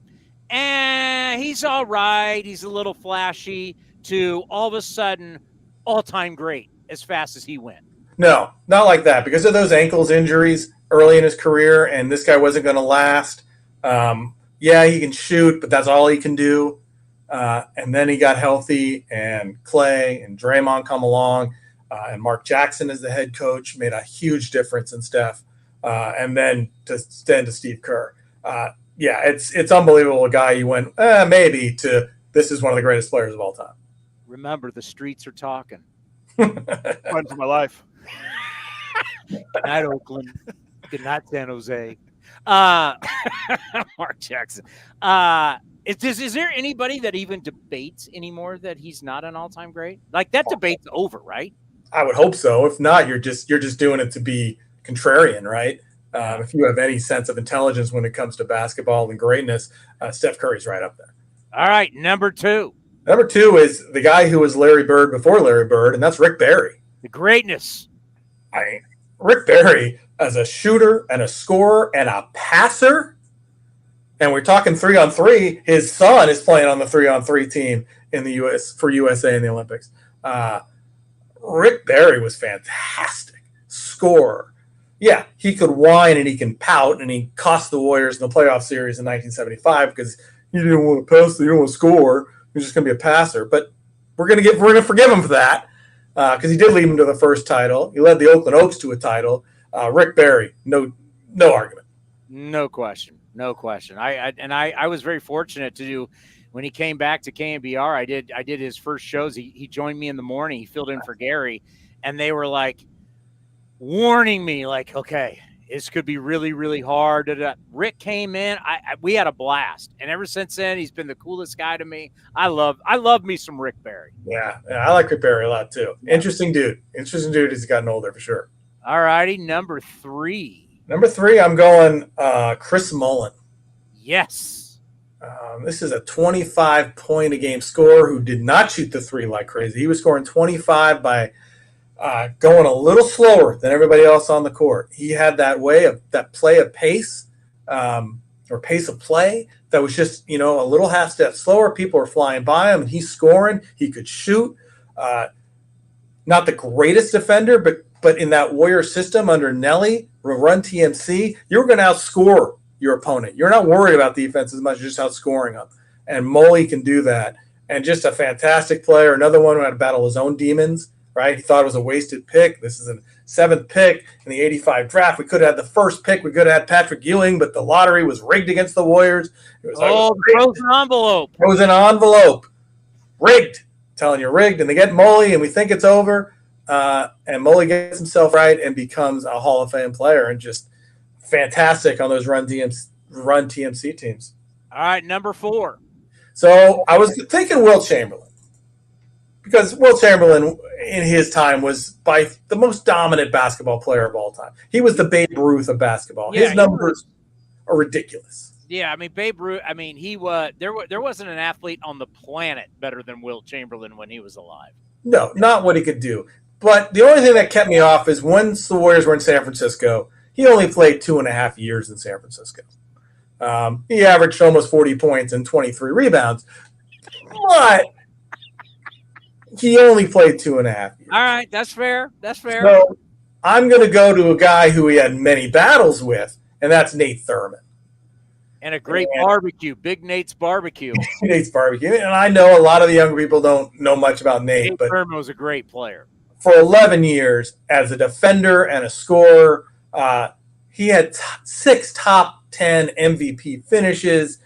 and he's all right, he's a little flashy, to all of a sudden all-time great as fast as he went? No, not like that, because of those ankles injuries early in his career, and this guy wasn't going to last. Yeah, he can shoot, but that's all he can do. And then he got healthy, and Clay and Draymond come along, and Mark Jackson as the head coach made a huge difference in Steph. And then to Steve Kerr. Yeah, it's unbelievable. A guy you went, maybe, to this is one of the greatest players of all time. Remember, the streets are talking. Fun for my life. Good night, Oakland. Good night, San Jose. Mark Jackson. Is there anybody that even debates anymore that he's not an all-time great? Like, that debate's over, right? I would hope so. If not, you're just doing it to be contrarian, right? If you have any sense of intelligence when it comes to basketball and greatness, Steph Curry's right up there. All right, number two. Number two is the guy who was Larry Bird before Larry Bird, and that's Rick Barry. The greatness. Rick Barry as a shooter and a scorer and a passer. And we're talking 3-on-3. His son is playing on the 3-on-3 team in the for USA in the Olympics. Rick Barry was fantastic. Scorer. Yeah, he could whine and he can pout, and he cost the Warriors in the playoff series in 1975 because he didn't want to pass, he didn't want to score. He was just going to be a passer. But we're going to forgive him for that because he did lead him to the first title. He led the Oakland Oaks to a title. Rick Barry, no No argument. No question. No question. I was very fortunate to do when he came back to KNBR. I did his first shows. He joined me in the morning. He filled in for Gary, and they were like warning me, like, okay, this could be really, really hard. Rick came in. We had a blast, and ever since then, he's been the coolest guy to me. I love me some Rick Barry. Yeah, I like Rick Barry a lot too. Interesting dude. Interesting dude. He's gotten older for sure. All righty, number 3. Number 3, I'm going Chris Mullen. Yes. This is a 25-point-a-game scorer who did not shoot the 3 like crazy. He was scoring 25 by going a little slower than everybody else on the court. He had that play of pace or pace of play that was just, a little half step slower. People were flying by him, and he's scoring. He could shoot. Not the greatest defender, but in that Warrior system under Nelly, run TMC, you're going to outscore your opponent. You're not worried about defense as much as just outscoring them. And Molly can do that. And just a fantastic player. Another one who had to battle his own demons, right? He thought it was a wasted pick. This is a 7th pick in the 85 draft. We could have had the first pick. We could have had Patrick Ewing, but the lottery was rigged against the Warriors. It was frozen envelope. Frozen envelope. Rigged. I'm telling you, rigged. And they get Molly, and we think it's over. And Molly gets himself right and becomes a Hall of Fame player, and just fantastic on those run TMC teams. All right, number 4. So I was thinking Wilt Chamberlain, because Wilt Chamberlain in his time was by the most dominant basketball player of all time. He was the Babe Ruth of basketball. Yeah, his numbers are ridiculous. Yeah, I mean, Babe Ruth, he was there wasn't an athlete on the planet better than Wilt Chamberlain when he was alive. No, not what he could do. But the only thing that kept me off is when the Warriors were in San Francisco, he only played 2.5 years in San Francisco. He averaged almost 40 points and 23 rebounds, but he only played 2.5 years. All right, that's fair. That's fair. So I'm going to go to a guy who he had many battles with, and that's Nate Thurman. And a great barbecue, Big Nate's Barbecue. Nate's Barbecue. And I know a lot of the younger people don't know much about Nate, but Thurman was a great player. For 11 years as a defender and a scorer, he had 6 top 10 MVP finishes.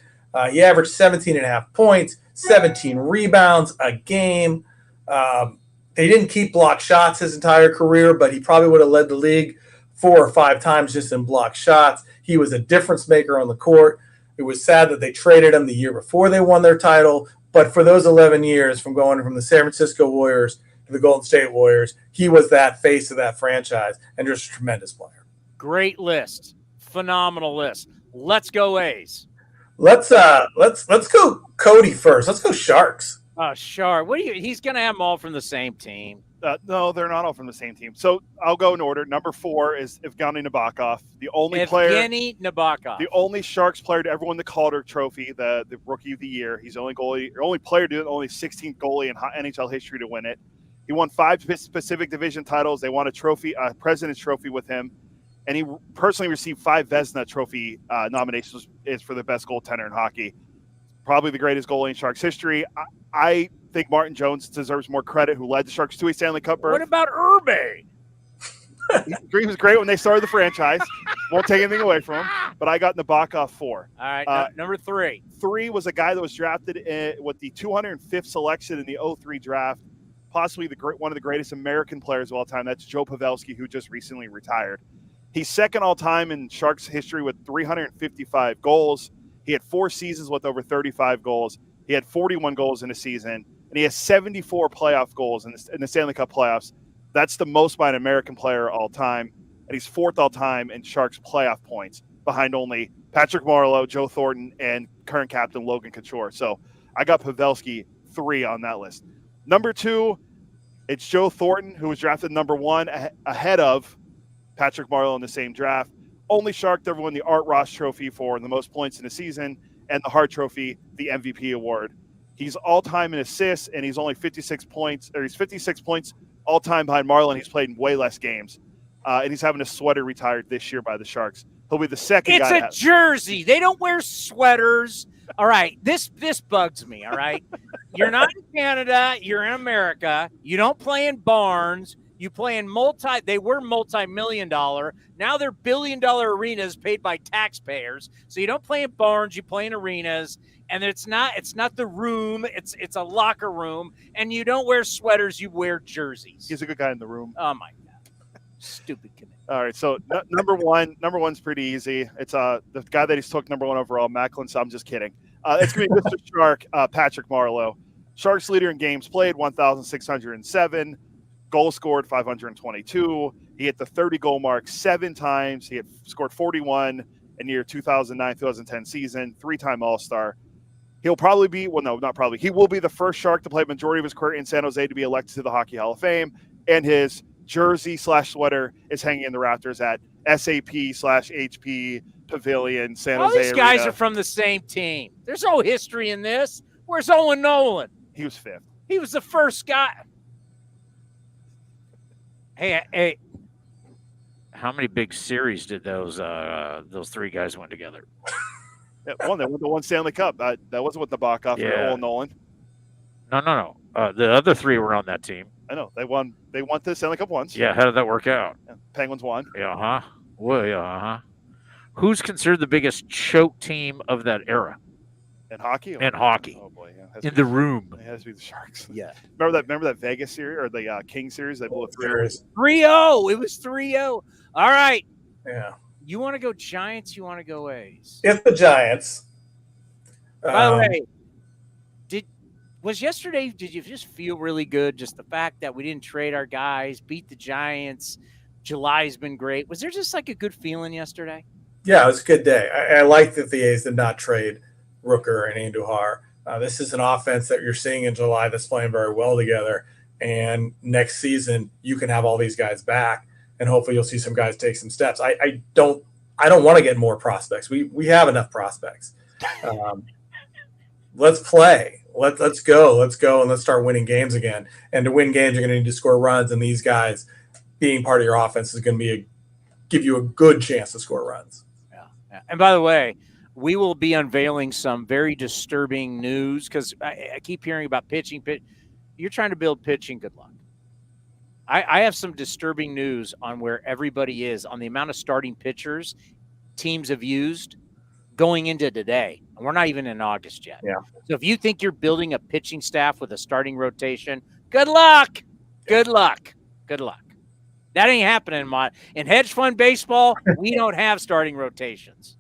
He averaged 17.5 points, 17 rebounds a game. They didn't keep block shots his entire career, but he probably would have led the league 4 or 5 times just in block shots. He was a difference maker on the court. It was sad that they traded him the year before they won their title, but for those 11 years, from going from the San Francisco Warriors to the Golden State Warriors, he was that face of that franchise and just a tremendous player. Great list. Phenomenal list. Let's go A's. Let's go Cody first. Let's go Sharks. Shark. He's going to have them all from the same team. No, they're not all from the same team. So I'll go in order. Number 4 is Evgeny Nabokov, the only Sharks player to ever win the Calder Trophy, the Rookie of the Year. He's the only player to only 16th goalie in NHL history to win it. He won 5 Pacific Division titles. They won a President's Trophy with him, and he personally received 5 Vezina Trophy nominations for the best goaltender in hockey. Probably the greatest goalie in Sharks history. I think Martin Jones deserves more credit, who led the Sharks to a Stanley Cup berth. What about Irbe? He was great when they started the franchise. Won't take anything away from him. But I got Nabokov 4. All right, number 3. 3 was a guy that was drafted with the 205th selection in the 2003 draft, possibly one of the greatest American players of all time. That's Joe Pavelski, who just recently retired. He's second all-time in Sharks history with 355 goals. He had 4 seasons with over 35 goals. He had 41 goals in a season, and he has 74 playoff goals in the Stanley Cup playoffs. That's the most by an American player all time, and he's 4th all time in Sharks playoff points, behind only Patrick Marleau, Joe Thornton, and current captain Logan Couture. So I got Pavelski 3 on that list. Number 2, it's Joe Thornton, who was drafted number 1 ahead of Patrick Marleau in the same draft. Only Shark to ever win the Art Ross Trophy for the most points in a season, and the Hart Trophy, the MVP award. He's all-time in assists, and he's only 56 points all-time behind Marlon. He's played in way less games, and he's having a sweater retired this year by the Sharks. He'll be the second guy. It's a jersey. They don't wear sweaters. All right, this bugs me, all right? You're not in Canada. You're in America. You don't play in barns. You play in they were multi-million-dollar. Now they're billion-dollar arenas paid by taxpayers. So you don't play in barns, you play in arenas. And it's not the room, it's a locker room. And you don't wear sweaters, you wear jerseys. He's a good guy in the room. Oh my God. Stupid committee. All right, so number one's pretty easy. It's the guy that he's took number one overall, Macklin. So I'm just kidding. It's going to be Mr. Shark, Patrick Marleau. Sharks leader in games played, 1,607. Goals scored, 522. He hit the 30-goal mark 7 times. He had scored 41 in the year 2009-2010 season, 3-time All-Star. He'll probably be, well, no, not probably. He will be the first Shark to play a majority of his career in San Jose to be elected to the Hockey Hall of Fame. And his jersey/sweater is hanging in the rafters at SAP/HP Pavilion, San Jose. All these guys Arena. are from the same team. There's no history in this. Where's Owen Nolan? He was 5th. He was the first guy. Hey, how many big series did those 3 guys win together? They won the one Stanley Cup. That wasn't with the Backoff or Owen Nolan. No. The other 3 were on that team. I know they won the Stanley Cup once. Yeah, how did that work out? Yeah. Penguins won. Yeah, Well, yeah, Who's considered the biggest choke team of that era? In hockey? Oh boy, yeah. In the room. It has to be the Sharks. Yeah. Remember that Vegas series or the King series? They blew a 3-0. 3-0. It was 3-0. All right. Yeah. You want to go Giants? You want to go A's? It's the Giants. By the way, did you just feel really good? Just the fact that we didn't trade our guys, beat the Giants. July's been great. Was there just like a good feeling yesterday? Yeah, it was a good day. I like that the A's did not trade Rooker and Andujar. This is an offense that you're seeing in July that's playing very well together. And next season, you can have all these guys back, and hopefully you'll see some guys take some steps. I don't want to get more prospects. We have enough prospects. Let's play. Let's go, and let's start winning games again. And to win games, you're going to need to score runs, and these guys being part of your offense is going to give you a good chance to score runs. Yeah. And by the way, we will be unveiling some very disturbing news because I keep hearing about pitching. You're trying to build pitching. Good luck. I have some disturbing news on where everybody is on the amount of starting pitchers teams have used going into today. And we're not even in August yet. Yeah. So if you think you're building a pitching staff with a starting rotation, good luck. Good luck. Good luck. That ain't happening in hedge fund baseball. We don't have starting rotations.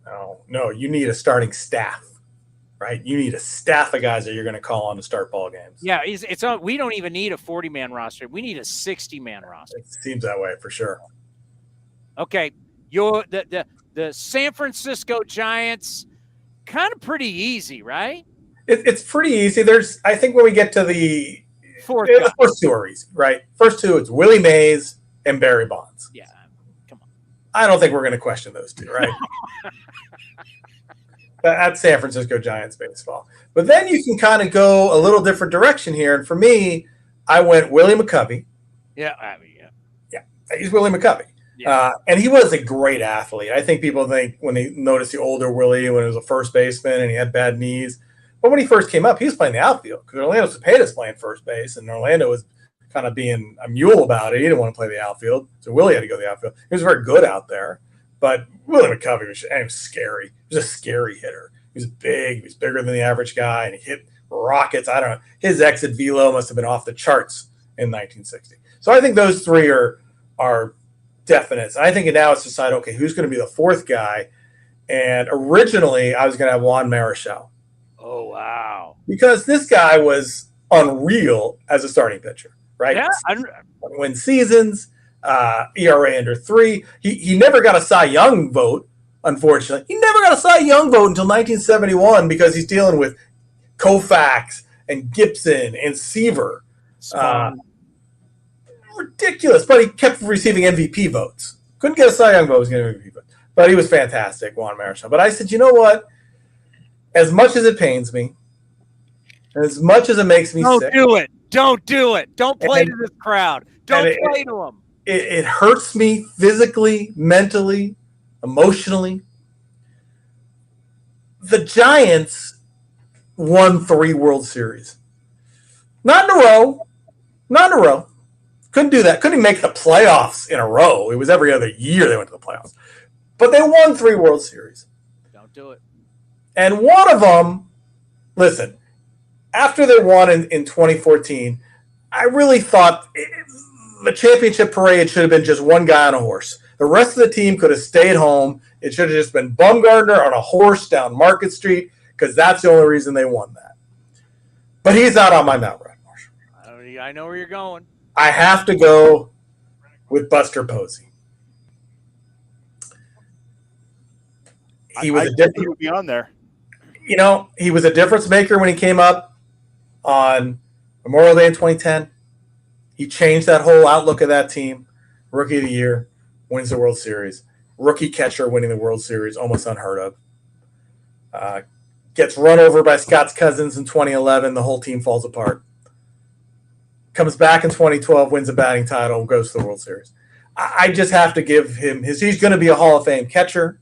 No, you need a starting staff, right? You need a staff of guys that you're going to call on to start ball games. Yeah, we don't even need a 40-man roster. We need a 60-man roster. It seems that way for sure. Okay, the San Francisco Giants, kind of pretty easy, right? It's pretty easy. I think when we get to the first 2 are easy, right? First 2, it's Willie Mays and Barry Bonds. Yeah, come on. I don't think we're going to question those 2, right? That's San Francisco Giants baseball. But then you can kind of go a little different direction here. And for me, I went Willie McCovey. Yeah. He's Willie McCovey. Yeah. And he was a great athlete. I think people think when they notice the older Willie, when he was a first baseman and he had bad knees. But when he first came up, he was playing the outfield because Orlando Cepeda's playing first base, and Orlando was kind of being a mule about it. He didn't want to play the outfield, so Willie had to go to the outfield. He was very good out there, but Willie McCovey was scary. He was a scary hitter. He was big. He was bigger than the average guy, and he hit rockets. I don't know. His exit velo must have been off the charts in 1960. So I think those 3 are definite. I think now it's decided, okay, who's going to be the 4th guy? And originally I was going to have Juan Marichal. Oh, wow. Because this guy was unreal as a starting pitcher, right? Yeah. Win seasons, ERA under 3. He never got a Cy Young vote, unfortunately. He never got a Cy Young vote until 1971 because he's dealing with Koufax and Gibson and Seaver. Ridiculous, but he kept receiving MVP votes. Couldn't get a Cy Young vote, was getting MVP votes. But he was fantastic, Juan Marichal. But I said, you know what? As much as it pains me, as much as it makes me sick. Don't do it. Don't play to this crowd. Don't play to them. It hurts me physically, mentally, emotionally. The Giants won 3 World Series. Not in a row. Couldn't do that. Couldn't even make the playoffs in a row. It was every other year they went to the playoffs. But they won 3 World Series. Don't do it. And one of them, listen, after they won in 2014, I really thought the championship parade should have been just one guy on a horse. The rest of the team could have stayed home. It should have just been Bumgarner on a horse down Market Street because that's the only reason they won that. But he's not on my Mount Rushmore. I know where you're going. I have to go with Buster Posey. He was he would be on there. You know, he was a difference maker when he came up on Memorial Day in 2010. He changed that whole outlook of that team. Rookie of the year, wins the World Series. Rookie catcher winning the World Series, almost unheard of. Gets run over by Scott's Cousins in 2011. The whole team falls apart. Comes back in 2012, wins a batting title, goes to the World Series. I just have to give him he's going to be a Hall of Fame catcher.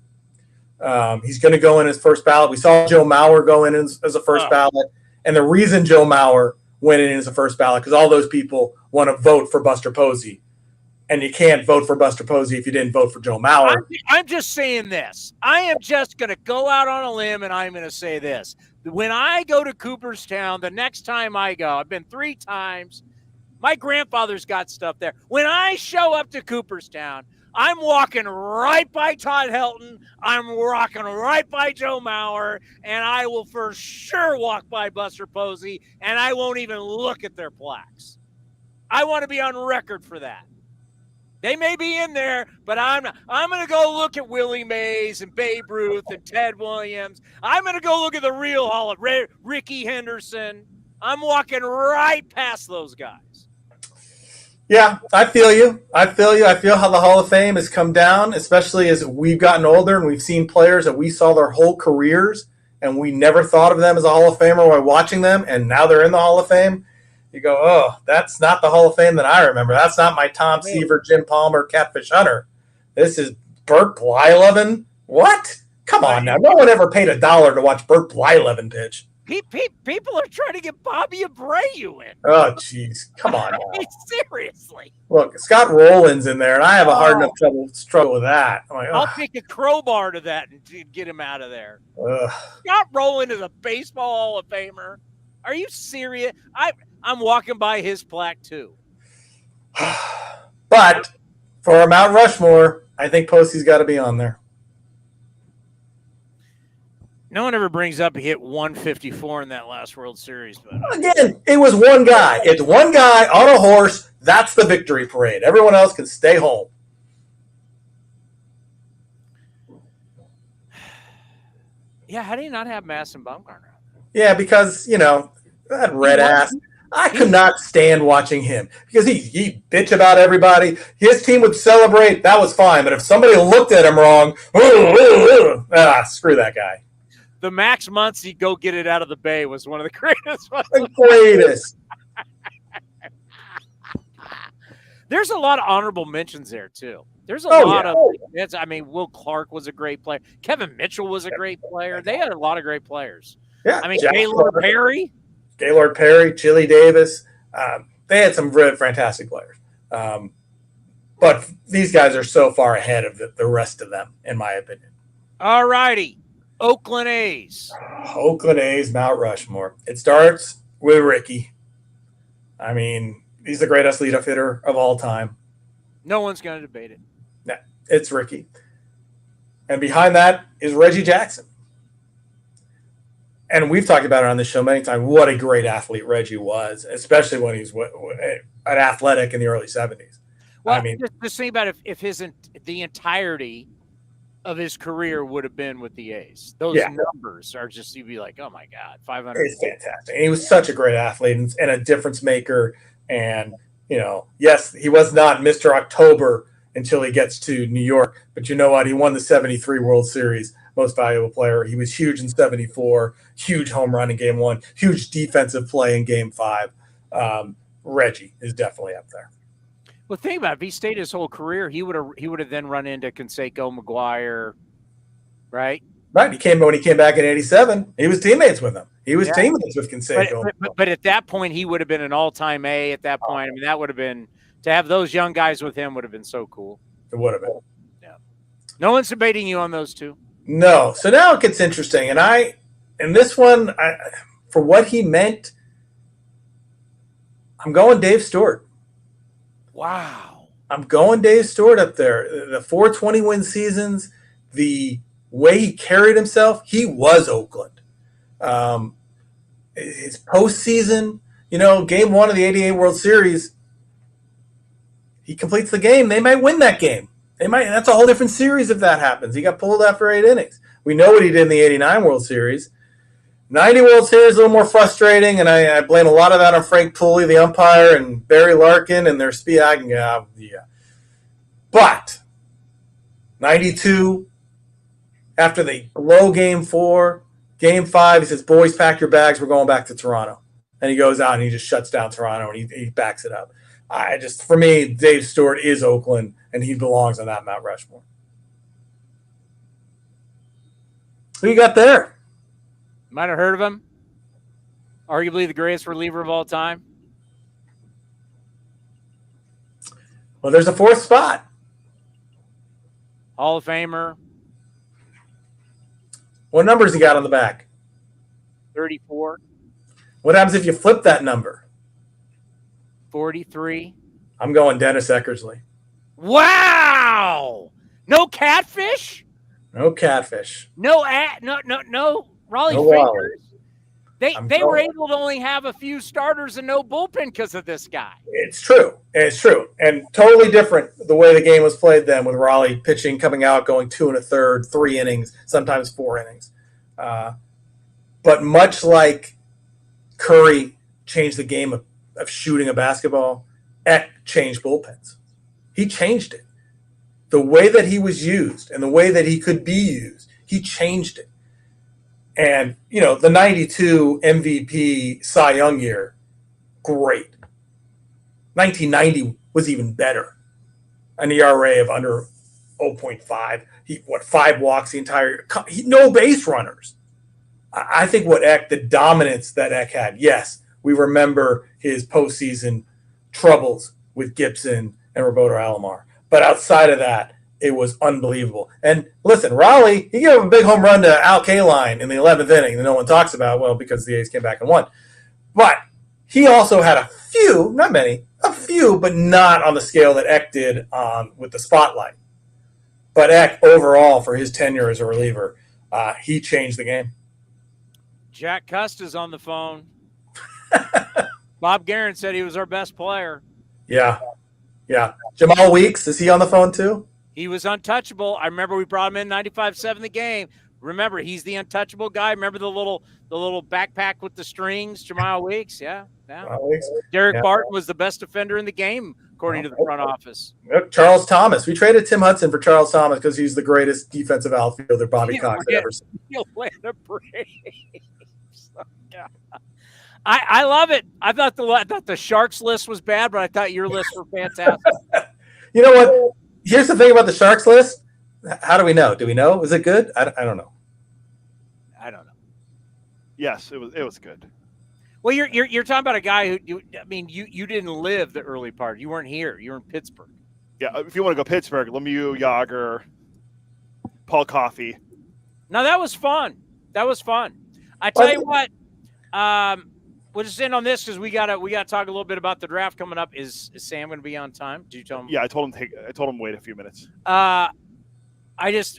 He's going to go in his first ballot. We saw Joe Mauer go in as a first ballot. And the reason Joe Mauer went in as a first ballot, because all those people want to vote for Buster Posey. And you can't vote for Buster Posey if you didn't vote for Joe Mauer. I'm just saying this. I am just going to go out on a limb, and I'm going to say this. When I go to Cooperstown, the next time I go, I've been 3 times. My grandfather's got stuff there. When I show up to Cooperstown, I'm walking right by Todd Helton. I'm walking right by Joe Mauer, and I will for sure walk by Buster Posey, and I won't even look at their plaques. I want to be on record for that. They may be in there, but I'm going to go look at Willie Mays and Babe Ruth and Ted Williams. I'm going to go look at the real Hall of Ricky Henderson. I'm walking right past those guys. Yeah, I feel you. I feel how the Hall of Fame has come down, especially as we've gotten older and we've seen players that we saw their whole careers and we never thought of them as a Hall of Famer while watching them, and now they're in the Hall of Fame. You go, oh, that's not the Hall of Fame that I remember. That's not my Tom Seaver, Jim Palmer, Catfish Hunter. This is Burt Blyleven. What? Come on now. No one ever paid $1 to watch Burt Blyleven pitch. People are trying to get Bobby Abreu in. Oh, jeez. Come on now. Seriously. Look, Scott Rowland's in there, and I have a hard enough struggle with that. I'm like, I'll take a crowbar to that and get him out of there. Ugh. Scott Rowland is a baseball Hall of Famer. Are you serious? I'm walking by his plaque, too. But for a Mount Rushmore, I think Posey's got to be on there. No one ever brings up he hit 154 in that last World Series. But again, it was one guy. It's one guy on a horse. That's the victory parade. Everyone else can stay home. Yeah, how do you not have Mass and Bumgarner? Yeah, because, that red ass. I could not stand watching him because he bitch about everybody. His team would celebrate. That was fine. But if somebody looked at him wrong, screw that guy. The Max Muncy go get it out of the bay was one of the greatest ones. The greatest. There's a lot of honorable mentions there, too. There's a lot of – Will Clark was a great player. Kevin Mitchell was a great player. They had a lot of great players. Yeah, Gaylord Perry, Chili Davis. They had some really fantastic players. But these guys are so far ahead of the rest of them, in my opinion. All righty. Oakland A's, Mount Rushmore. It starts with Ricky. He's the greatest leadoff hitter of all time. No one's going to debate it. No, it's Ricky. And behind that is Reggie Jackson. And we've talked about it on this show many times, what a great athlete Reggie was, especially when he's an athletic in the early 70s. Well, just think about if the entirety of his career would have been with the A's. Those numbers are just, you'd be like, oh my God, 500. It's fantastic. And he was such a great athlete and a difference maker. And, yes, he was not Mr. October until he gets to New York. But you know what? He won the 73 World Series, most valuable player. He was huge in 74, huge home run in Game 1, huge defensive play in Game 5. Reggie is definitely up there. Well, think about it. If he stayed his whole career, he would have then run into Canseco, McGuire, right? Right. When he came back in '87, he was teammates with him. He was teammates with Canseco. But at that point, he would have been an all-time A. At that point, that would have been To have those young guys with him would have been so cool. It would have been. Yeah. No one's debating you on those two. No. So now it gets interesting. And this one, for what he meant, I'm going Dave Stewart. Wow. I'm going Dave Stewart up there. The 420 win seasons, the way he carried himself, he was Oakland. His postseason, game 1 of the '88 World Series, he completes the game. They might win that game. That's a whole different series if that happens. He got pulled after 8 innings. We know what he did in the '89 World Series. 90 World Series, a little more frustrating, and I blame a lot of that on Frank Pooley, the umpire, and Barry Larkin and their speed. But 92, after they blow Game 4, Game 5, he says, boys, pack your bags. We're going back to Toronto. And he goes out and he just shuts down Toronto and he backs it up. For me, Dave Stewart is Oakland, and he belongs on that Mount Rushmore. Who you got there? Might have heard of him. Arguably the greatest reliever of all time. Well, there's a 4th spot. Hall of Famer. What numbers he got on the back? 34. What happens if you flip that number? 43. I'm going Dennis Eckersley. Wow! No catfish? No catfish. No Raleigh No Fingers. Wally. They were able to only have a few starters and no bullpen because of this guy. It's true. And totally different the way the game was played then, with Raleigh pitching, coming out, going 2 1/3, 3 innings, sometimes 4 innings. But much like Curry changed the game of shooting a basketball, Eck changed bullpens. He changed it. The way that he was used and the way that he could be used, he changed it. And, the 92 MVP Cy Young year, great. 1990 was even better. An ERA of under 0.5. 5 walks the entire – no base runners. I think the dominance that Eck had, yes, we remember his postseason troubles with Gibson and Roberto Alomar. But outside of that, it was unbelievable. And listen, Raleigh, he gave a big home run to Al Kaline in the 11th inning that no one talks about, well, because the A's came back and won. But he also had a few, not many, a few, but not on the scale that Eck did with the spotlight. But Eck, overall, for his tenure as a reliever, he changed the game. Jack Custa's on the phone. Bob Guerin said he was our best player. Yeah. Jamal Weeks, is he on the phone too? He was untouchable. I remember we brought him in 95-7 the game. Remember, he's the untouchable guy. Remember the little backpack with the strings, Jamal Weeks? Yeah. Derek Barton was the best defender in the game, according to the front office. Charles Thomas. We traded Tim Hudson for Charles Thomas because he's the greatest defensive outfielder Bobby Cox had ever seen. Atlanta Braves. I love it. I thought the Sharks list was bad, but I thought your lists were fantastic. You know what? Here's the thing about the Sharks list. How do we know? Do we know? Is it good? I don't know. I don't know. Yes, it was good. Well, you're talking about a guy who you didn't live the early part. You weren't here. You were in Pittsburgh. Yeah, if you want to go Pittsburgh, Lemieux, Yager, Paul Coffey. No, that was fun. I tell you what. We'll just end on this because we gotta talk a little bit about the draft coming up. Is Sam going to be on time? Did you tell him? Yeah, I told him wait a few minutes. I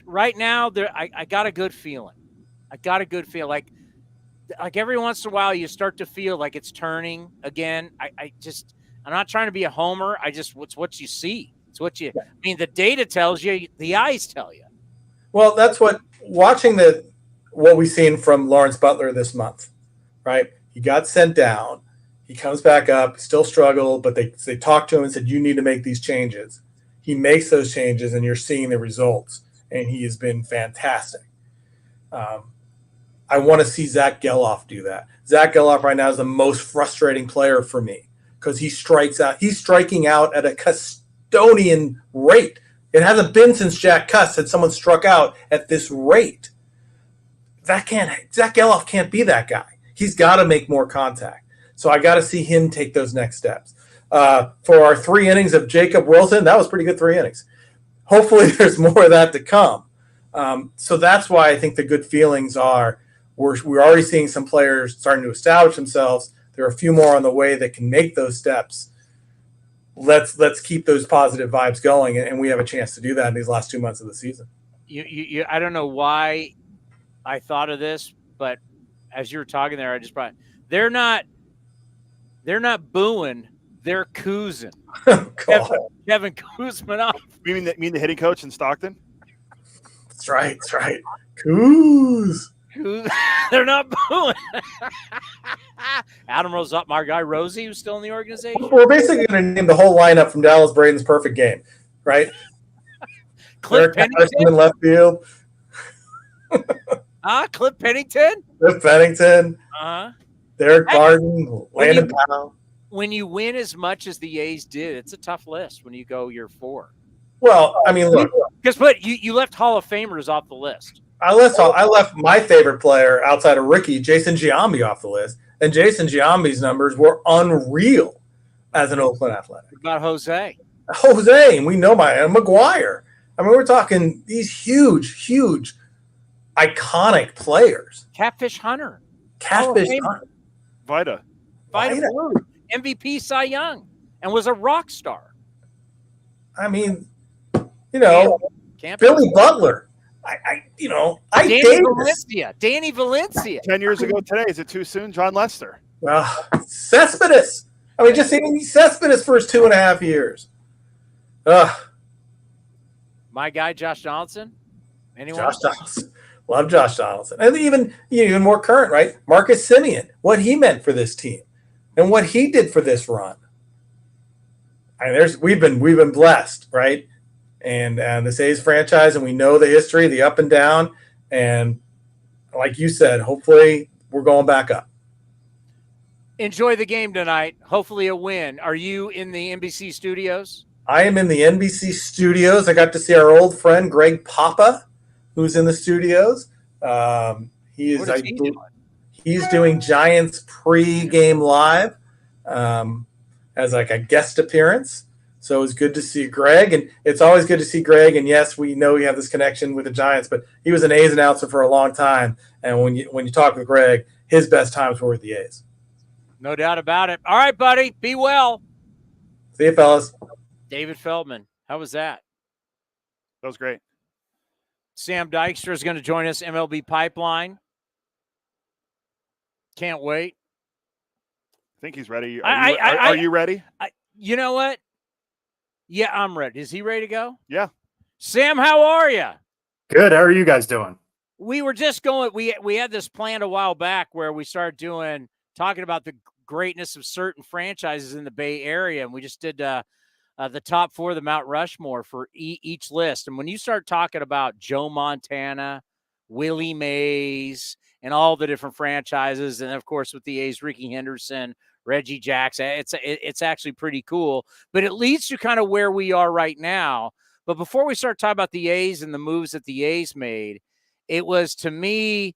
right now I got a good feeling. Like every once in a while you start to feel like it's turning again. I'm not trying to be a homer. It's what you see. It's what you. I mean, the data tells you. The eyes tell you. Well, that's what watching what we've seen from Lawrence Butler this month, right? He got sent down. He comes back up, still struggled, but they talked to him and said, you need to make these changes. He makes those changes, and you're seeing the results, and he has been fantastic. I want to see Zach Geloff do that. Zach Geloff right now is the most frustrating player for me because he strikes out. He's striking out at a custodian rate. It hasn't been since Jack Cuss had someone struck out at this rate. Zach Geloff can't be that guy. He's got to make more contact. So I got to see him take those next steps. For our 3 innings of Jacob Wilson, that was pretty good 3 innings. Hopefully there's more of that to come. So that's why I think the good feelings are we're already seeing some players starting to establish themselves. There are a few more on the way that can make those steps. Let's keep those positive vibes going, and we have a chance to do that in these last 2 months of the season. I don't know why I thought of this, but as you were talking there, I just brought they're not booing, they're coozing. Kevin Kuzmanoff. You mean the hitting coach in Stockton? That's right. Coos. They're not booing. Adam Rose up, my guy Rosie, who's still in the organization. We're basically going to name the whole lineup from Dallas Braden's perfect game, right? Cliff Pennington in left field. Cliff Pennington. Cliff Pennington. Derek Garden. Landon Powell. When you win as much as the A's did, it's a tough list when you go year 4. Well, I mean, look. But you left Hall of Famers off the list. I left my favorite player outside of Ricky, Jason Giambi, off the list. And Jason Giambi's numbers were unreal as an Oakland Athletic. What about Jose? And we know McGuire. I mean, we're talking these huge, iconic players. Catfish Hunter. Vida Blue, MVP Cy Young, and was a rock star. I mean, Billy Butler. Danny Valencia. 10 years ago today. Is it too soon? John Lester. Cespedes. I mean, just even Cespedes for his 2.5 years. My guy, Josh Donaldson. Anyone? Josh Donaldson. Love Josh Donaldson. And even more current, right? Marcus Simeon, what he meant for this team and what he did for this run. I mean, we've been blessed, right? And this A's franchise, and we know the history, the up and down. And like you said, hopefully we're going back up. Enjoy the game tonight. Hopefully a win. Are you in the NBC studios? I am in the NBC studios. I got to see our old friend Greg Papa, who's in the studios. He's doing Giants pre-game live as like a guest appearance. So it was good to see Greg, and it's always good to see Greg. And yes, we know we have this connection with the Giants, but he was an A's announcer for a long time. And when you talk with Greg, his best times were with the A's. No doubt about it. All right, buddy. Be well. See you, fellas. David Feldman. How was that? That was great. Sam Dykstra is going to join us, MLB Pipeline. Can't wait. I think he's ready. Are you ready? You know what? Yeah, I'm ready. Is he ready to go? Yeah. Sam, how are you? Good. How are you guys doing? We were just going. We had this planned a while back where we started talking about the greatness of certain franchises in the Bay Area, and we just did the top 4 of the Mount Rushmore for each list. And when you start talking about Joe Montana, Willie Mays, and all the different franchises, and of course with the A's, Ricky Henderson, Reggie Jackson, it's actually pretty cool. But it leads to kind of where we are right now. But before we start talking about the A's and the moves that the A's made, it was, to me,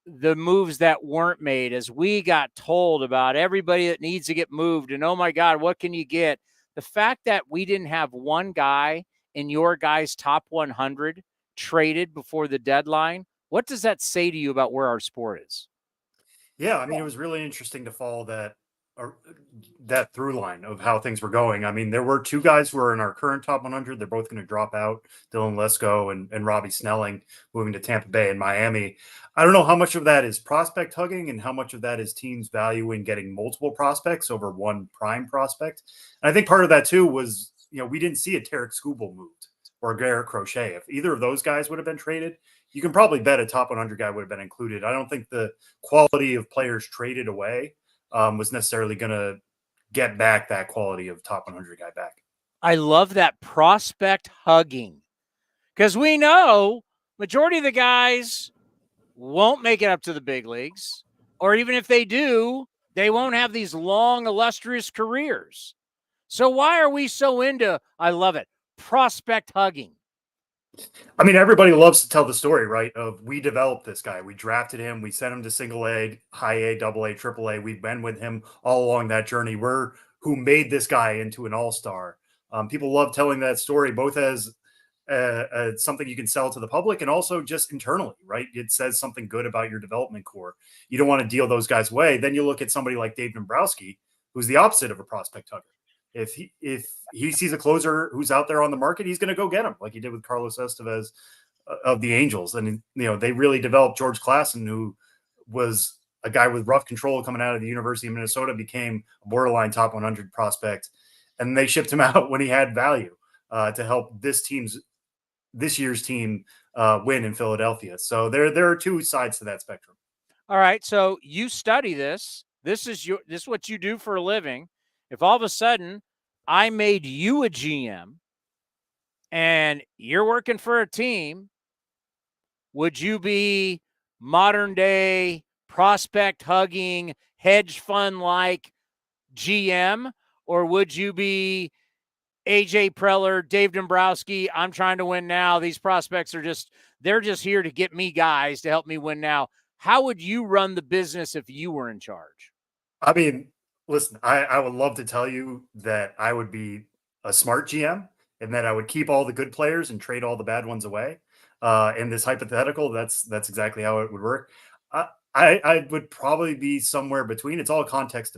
the moves that weren't made, as we got told about everybody that needs to get moved. And, oh, my God, what can you get? The fact that we didn't have one guy in your guys' top 100 traded before the deadline, what does that say to you about where our sport is? Yeah, I mean, it was really interesting to follow that through line of how things were going. I mean, there were 2 guys who are in our current top 100. They're both going to drop out, Dylan Lesko and Robbie Snelling, moving to Tampa Bay and Miami. I don't know how much of that is prospect hugging and how much of that is teams valuing getting multiple prospects over one prime prospect. And I think part of that too was, we didn't see a Tarek Skubal moved or Garrett Crochet. If either of those guys would have been traded, you can probably bet a top 100 guy would have been included. I don't think the quality of players traded away was necessarily going to get back that quality of top 100 guy back. I love that prospect hugging, because we know majority of the guys won't make it up to the big leagues, or even if they do, they won't have these long, illustrious careers. So why are we so into, I love it, prospect hugging? I mean, everybody loves to tell the story, right? Of we developed this guy. We drafted him. We sent him to single A, high A, double A, triple A. We've been with him all along that journey. We're who made this guy into an all-star. People love telling that story, both as something you can sell to the public and also just internally, right? It says something good about your development core. You don't want to deal those guys away. Then you look at somebody like Dave Dombrowski, who's the opposite of a prospect hugger. If he sees a closer who's out there on the market, he's going to go get him, like he did with Carlos Estevez of the Angels. And, they really developed George Klassen, who was a guy with rough control coming out of the University of Minnesota, became a borderline top 100 prospect. And they shipped him out when he had value to help this year's team win in Philadelphia. So there are two sides to that spectrum. All right. So you study this. This is what you do for a living. If all of a sudden I made you a GM and you're working for a team, would you be modern day prospect hugging, hedge fund like GM, or would you be AJ Preller, Dave Dombrowski? I'm trying to win now. These prospects they're just here to get me guys to help me win now. How would you run the business if you were in charge? I mean, listen, I would love to tell you that I would be a smart GM and that I would keep all the good players and trade all the bad ones away. In this hypothetical, that's exactly how it would work. I would probably be somewhere between. It's all context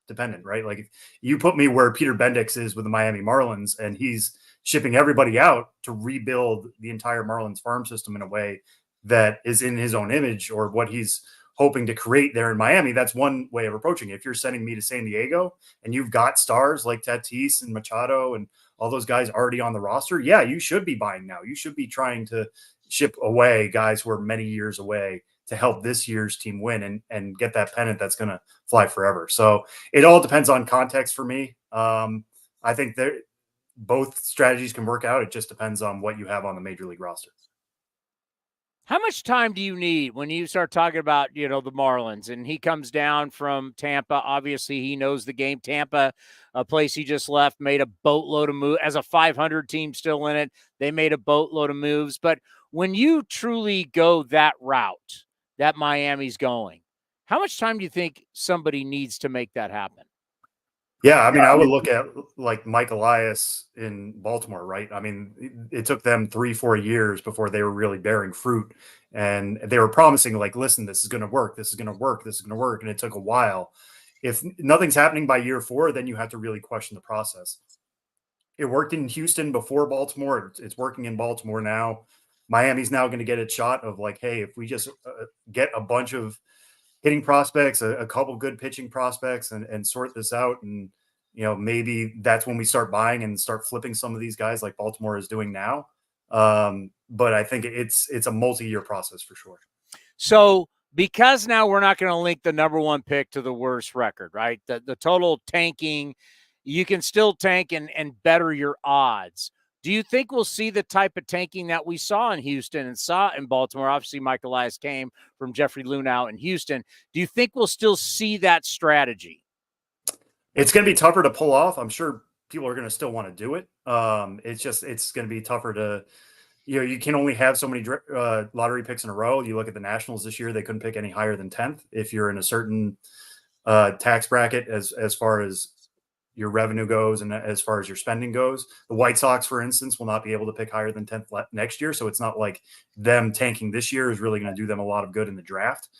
dependent, right? Like if you put me where Peter Bendix is with the Miami Marlins and he's shipping everybody out to rebuild the entire Marlins farm system in a way that is in his own image or what he's hoping to create there in Miami, that's one way of approaching it. If you're sending me to San Diego and you've got stars like Tatis and Machado and all those guys already on the roster, yeah, you should be buying now. You should be trying to ship away guys who are many years away to help this year's team win and get that pennant that's going to fly forever. So it all depends on context for me. I think both strategies can work out. It just depends on what you have on the major league roster. How much time do you need when you start talking about, the Marlins and he comes down from Tampa? Obviously, he knows the game. Tampa, a place he just left, made a boatload of moves. As a 500 team still in it, they made a boatload of moves. But when you truly go that route that Miami's going, how much time do you think somebody needs to make that happen? Yeah, I mean, I would look at like Mike Elias in Baltimore, right? I mean, it took them 3-4 years before they were really bearing fruit. And they were promising, like, listen, this is going to work. This is going to work. This is going to work. And it took a while. If nothing's happening by year 4, then you have to really question the process. It worked in Houston before Baltimore. It's working in Baltimore now. Miami's now going to get a shot of like, hey, if we just get a bunch of hitting prospects, a couple good pitching prospects and sort this out. And, maybe that's when we start buying and start flipping some of these guys like Baltimore is doing now. But I think it's a multi-year process for sure. So because now we're not going to link the number 1 pick to the worst record, right? The total tanking, you can still tank and better your odds. Do you think we'll see the type of tanking that we saw in Houston and saw in Baltimore? Obviously, Mike Elias came from Jeffrey Lunau in Houston. Do you think we'll still see that strategy? It's going to be tougher to pull off. I'm sure people are going to still want to do it. It's going to be tougher to, you can only have so many lottery picks in a row. You look at the Nationals this year, they couldn't pick any higher than 10th. If you're in a certain tax bracket as far as your revenue goes and as far as your spending goes. The White Sox, for instance, will not be able to pick higher than 10th next year. So it's not like them tanking this year is really going to do them a lot of good in the draft.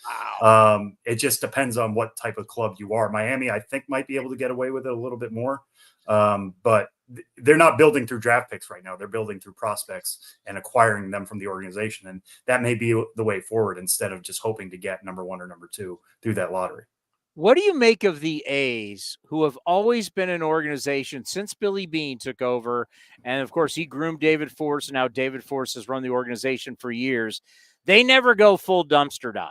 Wow. It just depends on what type of club you are. Miami, I think, might be able to get away with it a little bit more. But they're not building through draft picks right now. They're building through prospects and acquiring them from the organization. And that may be the way forward instead of just hoping to get number 1 or number 2 through that lottery. What do you make of the A's, who have always been an organization since Billy Beane took over? And, of course, he groomed David Force, and now David Force has run the organization for years. They never go full dumpster dive.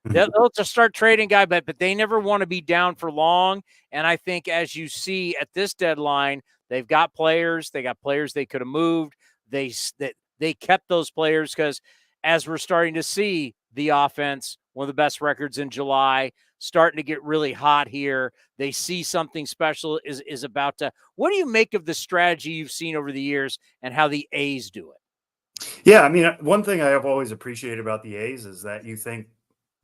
They'll just start trading guy, but they never want to be down for long. And I think as you see at this deadline, they've got players. They got players they could have moved. They kept those players because as we're starting to see the offense, one of the best records in July, starting to get really hot here. They see something special is about to. What do you make of the strategy you've seen over the years and how the A's do it? Yeah, I mean, one thing I have always appreciated about the A's is that you think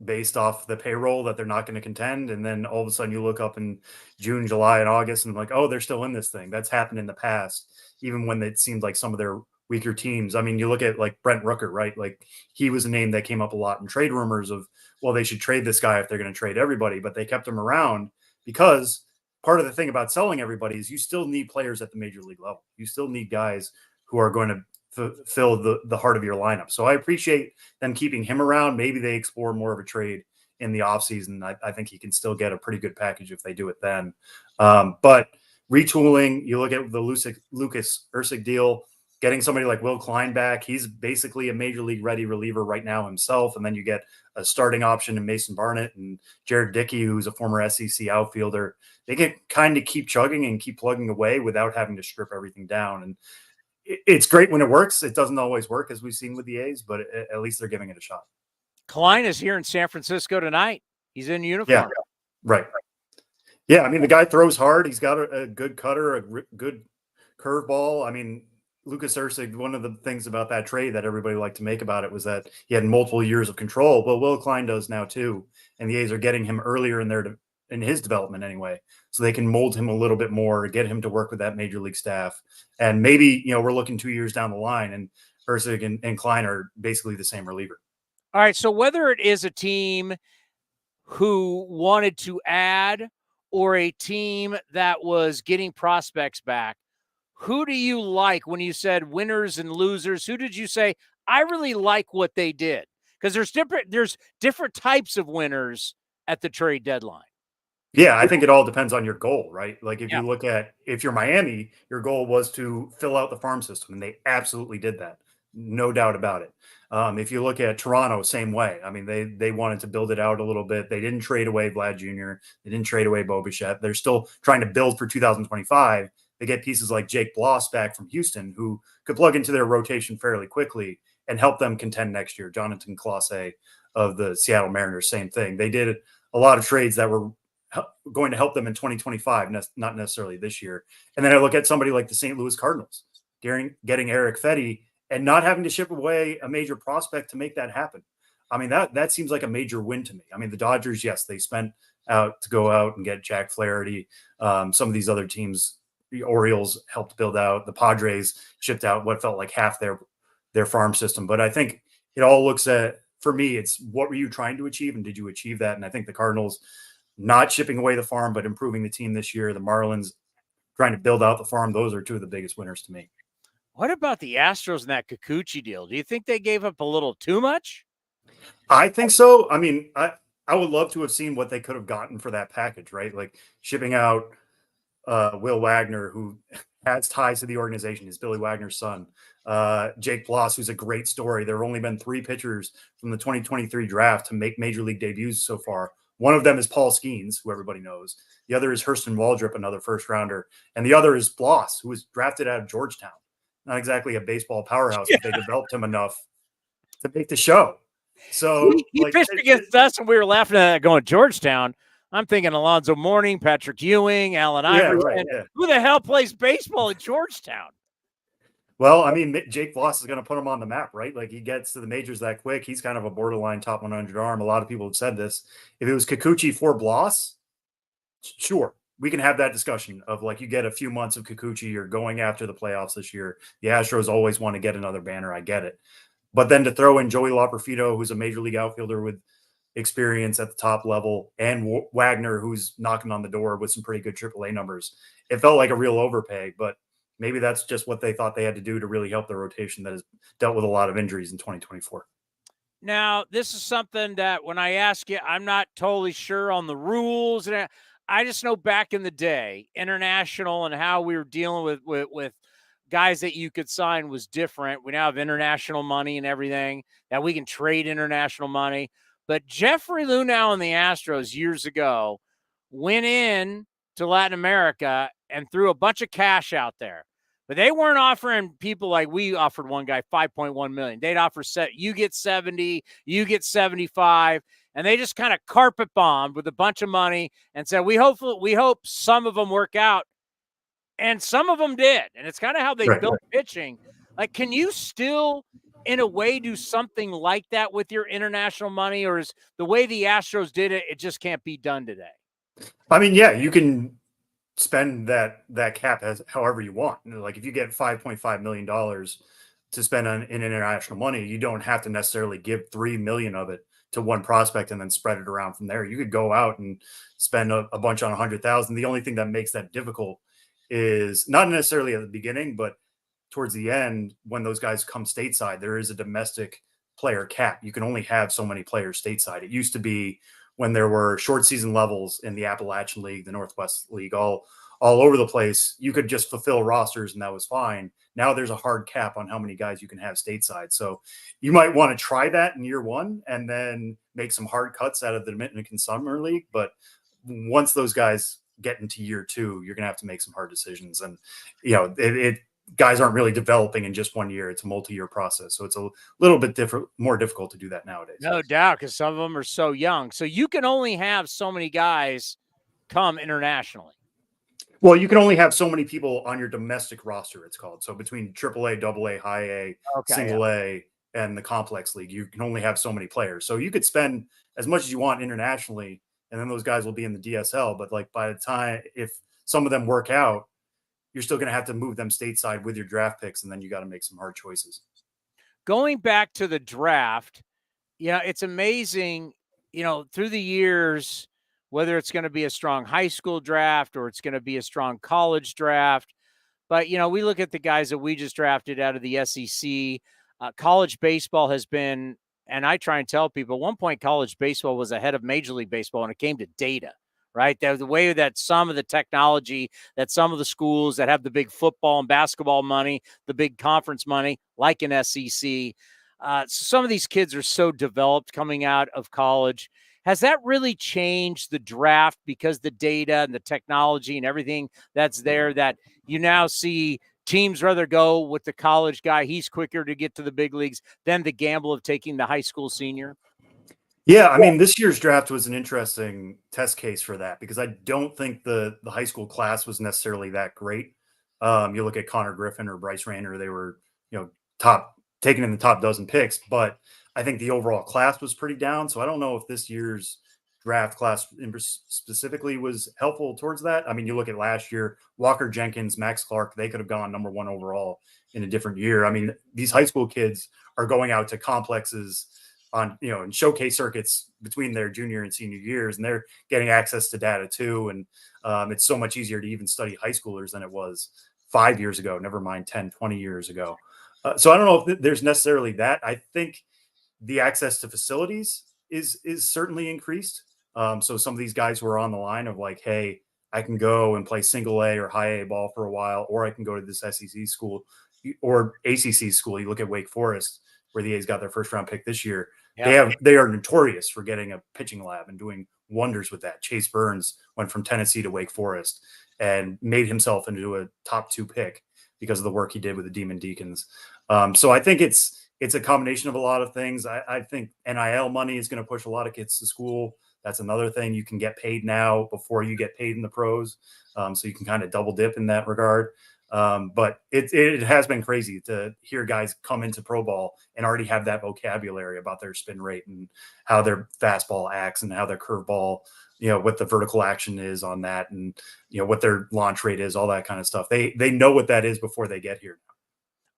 based off the payroll that they're not going to contend. And then all of a sudden you look up in June, July, and August and like, oh, they're still in this thing. That's happened in the past, even when it seemed like some of their weaker teams. I mean, you look at like Brent Rooker, right? Like he was a name that came up a lot in trade rumors of, well, they should trade this guy if they're going to trade everybody, but they kept him around because part of the thing about selling everybody is you still need players at the major league level. You still need guys who are going to fill the heart of your lineup. So I appreciate them keeping him around. Maybe they explore more of a trade in the offseason. I think he can still get a pretty good package if they do it then. But retooling, you look at the Lucas Erceg deal, getting somebody like Will Klein back. He's basically a major league ready reliever right now himself. And then you get a starting option in Mason Barnett and Jared Dickey, who's a former SEC outfielder. They can kind of keep chugging and keep plugging away without having to strip everything down. And it's great when it works. It doesn't always work, as we've seen with the A's, but at least they're giving it a shot. Klein is here in San Francisco tonight. He's in uniform. Yeah, right. Yeah, I mean, the guy throws hard. He's got a good cutter, a good curveball. I mean, Lucas Erceg, one of the things about that trade that everybody liked to make about it was that he had multiple years of control. But Will Klein does now too, and the A's are getting him earlier in his development anyway, so they can mold him a little bit more, get him to work with that major league staff. And maybe, we're looking 2 years down the line and Erceg and Klein are basically the same reliever. All right. So whether it is a team who wanted to add or a team that was getting prospects back, who do you like when you said winners and losers? Who did you say, I really like what they did? Because there's different types of winners at the trade deadline. Yeah, I think it all depends on your goal, right? Like if you look at, if you're Miami, your goal was to fill out the farm system, and they absolutely did that. No doubt about it. If you look at Toronto, same way. I mean, they wanted to build it out a little bit. They didn't trade away Vlad Jr. They didn't trade away Bo Bichette. They're still trying to build for 2025. They get pieces like Jake Bloss back from Houston, who could plug into their rotation fairly quickly and help them contend next year. Jonathan Clase of the Seattle Mariners, same thing. They did a lot of trades that were going to help them in 2025, not necessarily this year. And then I look at somebody like the St. Louis Cardinals, getting Eric Fetty and not having to ship away a major prospect to make that happen. I mean, that seems like a major win to me. I mean, the Dodgers, yes, they spent out to go out and get Jack Flaherty. Some of these other teams, the Orioles helped build out. The Padres shipped out what felt like half their farm system. But I think it all looks at, for me, it's what were you trying to achieve and did you achieve that? And I think the Cardinals not shipping away the farm, but improving the team this year. The Marlins trying to build out the farm. Those are two of the biggest winners to me. What about the Astros and that Kikuchi deal? Do you think they gave up a little too much? I think so. I mean, I would love to have seen what they could have gotten for that package, right? Like shipping out Will Wagner, who has ties to the organization, is Billy Wagner's son. Jake Bloss, who's a great story. There have only been 3 pitchers from the 2023 draft to make major league debuts so far. One of them is Paul Skeens, who everybody knows. The other is Hurston Waldrop, another first rounder. And the other is Bloss, who was drafted out of Georgetown. Not exactly a baseball powerhouse, but they developed him enough to make the show. So he pitched against us, and we were laughing at that going, Georgetown. I'm thinking Alonzo Mourning, Patrick Ewing, Allen Iverson. Right, yeah. Who the hell plays baseball in Georgetown? Well, I mean, Jake Bloss is going to put him on the map, right? Like he gets to the majors that quick. He's kind of a borderline top 100 arm. A lot of people have said this. If it was Kikuchi for Bloss, sure, we can have that discussion of like you get a few months of Kikuchi. You're going after the playoffs this year. The Astros always want to get another banner. I get it. But then to throw in Joey Loperfido, who's a major league outfielder with experience at the top level, and Wagner, who's knocking on the door with some pretty good AAA numbers, it felt like a real overpay, but maybe that's just what they thought they had to do to really help the rotation that has dealt with a lot of injuries in 2024. Now, this is something that when I ask you, I'm not totally sure on the rules. And I just know back in the day, international and how we were dealing with guys that you could sign was different. We now have international money and everything that we can trade international money. But Jeffrey Lunau and the Astros years ago went in to Latin America and threw a bunch of cash out there. But they weren't offering people like we offered one guy $5.1 million. They'd offer you get 70, you get 75, and they just kind of carpet bombed with a bunch of money and said we hope some of them work out, and some of them did. And it's kind of how they built pitching. Like, can you still in a way, do something like that with your international money, or is the way the Astros did it, it just can't be done today? I mean, yeah, you can spend that cap as however you want. Like if you get $5.5 million to spend in international money, you don't have to necessarily give 3 million of it to one prospect and then spread it around from there. You could go out and spend a bunch on 100,000. The only thing that makes that difficult is not necessarily at the beginning, but towards the end, when those guys come stateside, there is a domestic player cap. You can only have so many players stateside. It used to be when there were short season levels in the Appalachian League, the Northwest League, all over the place, you could just fulfill rosters and that was fine. Now there's a hard cap on how many guys you can have stateside. So you might want to try that in year one and then make some hard cuts out of the Dominican Summer League. But once those guys get into year two, you're going to have to make some hard decisions. And, guys aren't really developing in just 1 year. It's a multi-year process. So it's a little bit more difficult to do that nowadays. No doubt, because some of them are so young. So you can only have so many guys come internationally. Well, you can only have so many people on your domestic roster, it's called. So between AAA, AA, high A, single A, and the complex league, you can only have so many players. So you could spend as much as you want internationally, and then those guys will be in the DSL. But like by the time, if some of them work out, you're still going to have to move them stateside with your draft picks, and then you got to make some hard choices. Going back to the draft, it's amazing, through the years, whether it's going to be a strong high school draft or it's going to be a strong college draft. But, we look at the guys that we just drafted out of the SEC. College baseball has been, and I try and tell people, at one point college baseball was ahead of Major League Baseball when it came to data. Right. The way that some of the technology that some of the schools that have the big football and basketball money, the big conference money, like an SEC, some of these kids are so developed coming out of college. Has that really changed the draft because the data and the technology and everything that's there, that you now see teams rather go with the college guy? He's quicker to get to the big leagues than the gamble of taking the high school senior. Yeah, I mean, this year's draft was an interesting test case for that because I don't think the high school class was necessarily that great. You look at Connor Griffin or Bryce Rayner, they were, taken in the top dozen picks, but I think the overall class was pretty down. So I don't know if this year's draft class specifically was helpful towards that. I mean, you look at last year, Walker Jenkins, Max Clark, they could have gone number one overall in a different year. I mean, these high school kids are going out to complexes on, and showcase circuits between their junior and senior years, and they're getting access to data too. And it's so much easier to even study high schoolers than it was 5 years ago, never mind 10, 20 years ago. So I don't know if there's necessarily that. I think the access to facilities is certainly increased. So some of these guys who are on the line of like, hey, I can go and play single A or high A ball for a while, or I can go to this SEC school or ACC school. You look at Wake Forest, where the A's got their first round pick this year. Yeah. They are notorious for getting a pitching lab and doing wonders with that. Chase Burns went from Tennessee to Wake Forest and made himself into a top 2 pick because of the work he did with the Demon Deacons. So I think it's a combination of a lot of things. I think NIL money is going to push a lot of kids to school. That's another thing. You can get paid now before you get paid in the pros. So you can kind of double dip in that regard. But it has been crazy to hear guys come into pro ball and already have that vocabulary about their spin rate and how their fastball acts and how their curveball, what the vertical action is on that and, what their launch rate is, all that kind of stuff. They know what that is before they get here.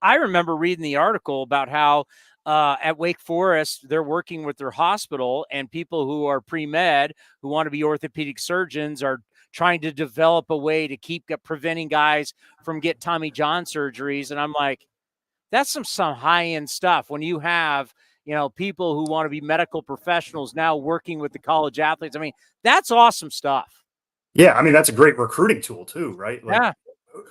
I remember reading the article about how at Wake Forest, they're working with their hospital, and people who are pre-med who want to be orthopedic surgeons are trying to develop a way to keep preventing guys from get Tommy John surgeries. And I'm like, that's some high-end stuff. When you have, people who want to be medical professionals now working with the college athletes. I mean, that's awesome stuff. Yeah. I mean, that's a great recruiting tool too, right? Yeah.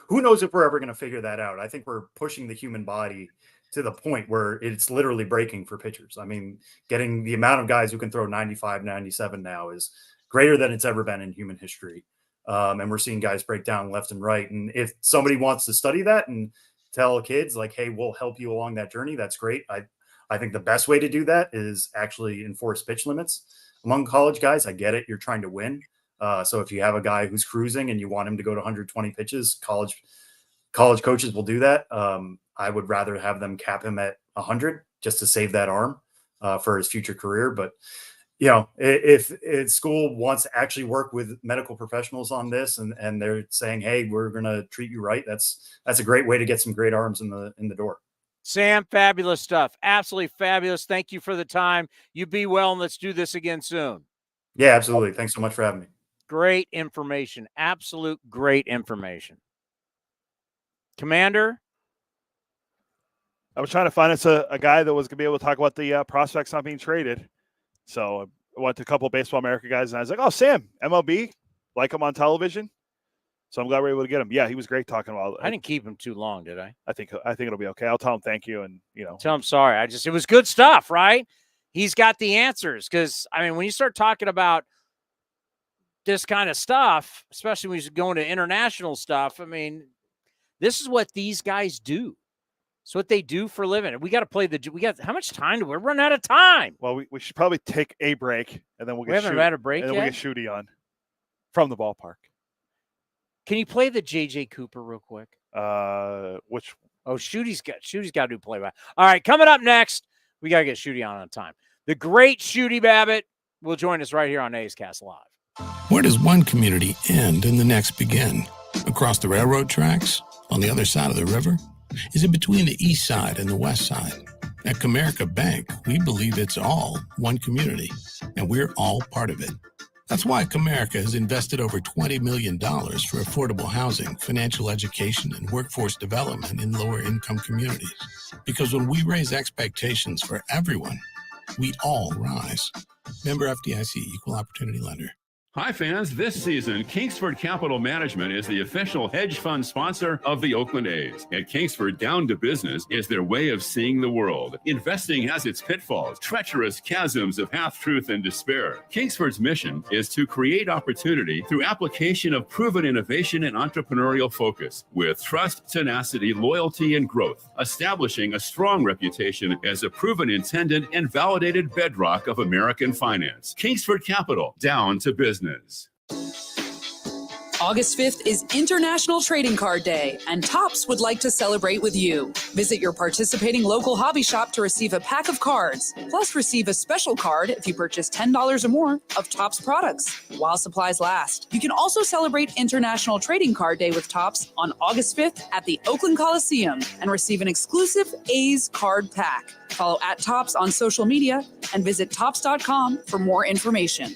Who knows if we're ever going to figure that out? I think we're pushing the human body to the point where it's literally breaking for pitchers. I mean, getting the amount of guys who can throw 95, 97 now is greater than it's ever been in human history. And we're seeing guys break down left and right. And if somebody wants to study that and tell kids like, hey, we'll help you along that journey, that's great. I think the best way to do that is actually enforce pitch limits among college guys. I get it. You're trying to win. So if you have a guy who's cruising and you want him to go to 120 pitches, college college coaches will do that. I would rather have them cap him at 100 just to save that arm for his future career. But, you know, if school wants to actually work with medical professionals on this and they're saying, hey, we're going to treat you right, that's a great way to get some great arms in the door. Sam, fabulous stuff. Absolutely fabulous. Thank you for the time. You be well, and let's do this again soon. Yeah, absolutely. Thanks so much for having me. Great information. Absolute great information. Commander? I was trying to find us a guy that was going to be able to talk about the prospects not being traded. So I went to a couple of Baseball America guys, and I was like, oh, Sam, MLB, like him on television. So I'm glad we were able to get him. Yeah, he was great talking about it. I didn't keep him too long, did I? I think it'll be okay. I'll tell him thank you, and tell him sorry. It was good stuff, right? He's got the answers because when you start talking about this kind of stuff, especially when you're going to international stuff, this is what these guys do. It's what they do for a living. We got to play how much time do we run out of time? Well, we should probably take a break, and then we haven't had a break and then yet? we'll get Shooty on from the ballpark. Can you play the JJ Cooper real quick? Which? Oh, Shooty's got to do play by. All right, coming up next, we got to get Shooty on time. The great Shooty Babitt will join us right here on A's Cast Live. Where does one community end and the next begin? Across the railroad tracks? On the other side of the river? Is it between the east side and the west side? At Comerica Bank, we believe it's all one community, and we're all part of it. That's why Comerica has invested over $20 million for affordable housing, financial education, and workforce development in lower-income communities. Because when we raise expectations for everyone, we all rise. Member FDIC, Equal Opportunity Lender. Hi fans, this season, Kingsford Capital Management is the official hedge fund sponsor of the Oakland A's. At Kingsford, down to business is their way of seeing the world. Investing has its pitfalls, treacherous chasms of half-truth and despair. Kingsford's mission is to create opportunity through application of proven innovation and entrepreneurial focus with trust, tenacity, loyalty, and growth, establishing a strong reputation as a proven intendant and validated bedrock of American finance. Kingsford Capital, down to business. August 5th is International Trading Card Day, and Topps would like to celebrate with you. Visit your participating local hobby shop to receive a pack of cards, plus receive a special card if you purchase $10 or more of Topps products while supplies last. You can also celebrate International Trading Card Day with Topps on August 5th at the Oakland Coliseum and receive an exclusive A's card pack. Follow @Topps on social media and visit Topps.com for more information.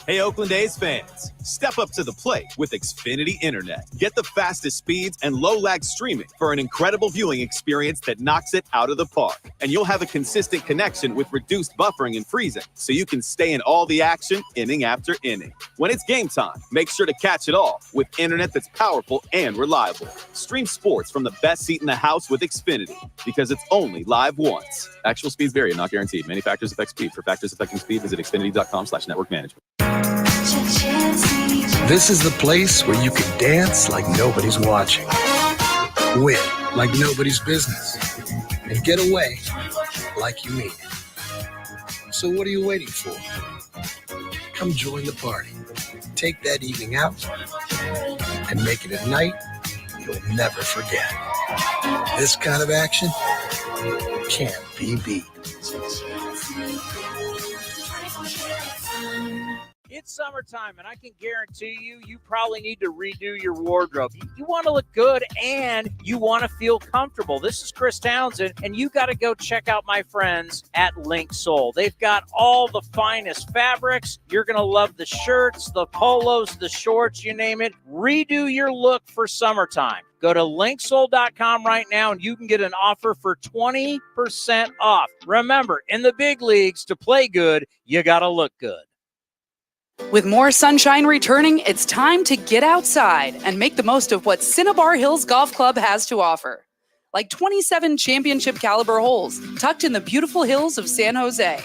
Hey, Oakland A's fans, step up to the plate with Xfinity Internet. Get the fastest speeds and low-lag streaming for an incredible viewing experience that knocks it out of the park. And you'll have a consistent connection with reduced buffering and freezing, so you can stay in all the action inning after inning. When it's game time, make sure to catch it all with internet that's powerful and reliable. Stream sports from the best seat in the house with Xfinity, because it's only live once. Actual speeds vary and not guaranteed. Many factors affect speed. For factors affecting speed, visit Xfinity.com/network management. This is the place where you can dance like nobody's watching, win like nobody's business, and get away like you mean it. So what are you waiting for? Come join the party. Take that evening out and make it a night you'll never forget. This kind of action can't be beat. It's summertime, and I can guarantee you probably need to redo your wardrobe. You want to look good, and you want to feel comfortable. This is Chris Townsend, and you got to go check out my friends at Link Soul. They've got all the finest fabrics. You're going to love the shirts, the polos, the shorts, you name it. Redo your look for summertime. Go to linksoul.com right now, and you can get an offer for 20% off. Remember, in the big leagues, to play good, you got to look good. With more sunshine returning, it's time to get outside and make the most of what Cinnabar Hills Golf Club has to offer. Like 27 championship caliber holes tucked in the beautiful hills of San Jose.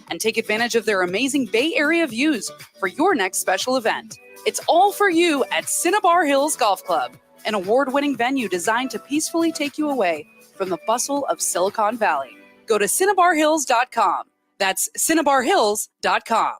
And take advantage of their amazing Bay Area views for your next special event. It's all for you at Cinnabar Hills Golf Club, an award-winning venue designed to peacefully take you away from the bustle of Silicon Valley. Go to CinnabarHills.com. That's CinnabarHills.com.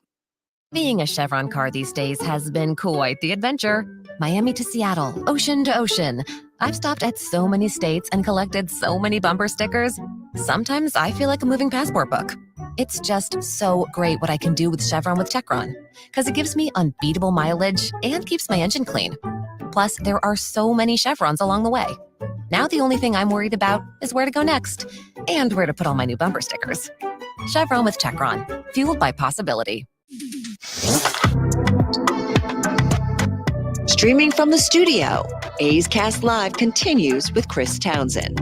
Being a Chevron car these days has been quite the adventure. Miami to Seattle, ocean to ocean. I've stopped at so many states and collected so many bumper stickers. Sometimes I feel like a moving passport book. It's just so great what I can do with Chevron with Techron, because it gives me unbeatable mileage and keeps my engine clean. Plus, there are so many chevrons along the way. Now the only thing I'm worried about is where to go next and where to put all my new bumper stickers. Chevron with Techron, fueled by possibility. Streaming from the studio, A's Cast Live continues with Chris Townsend.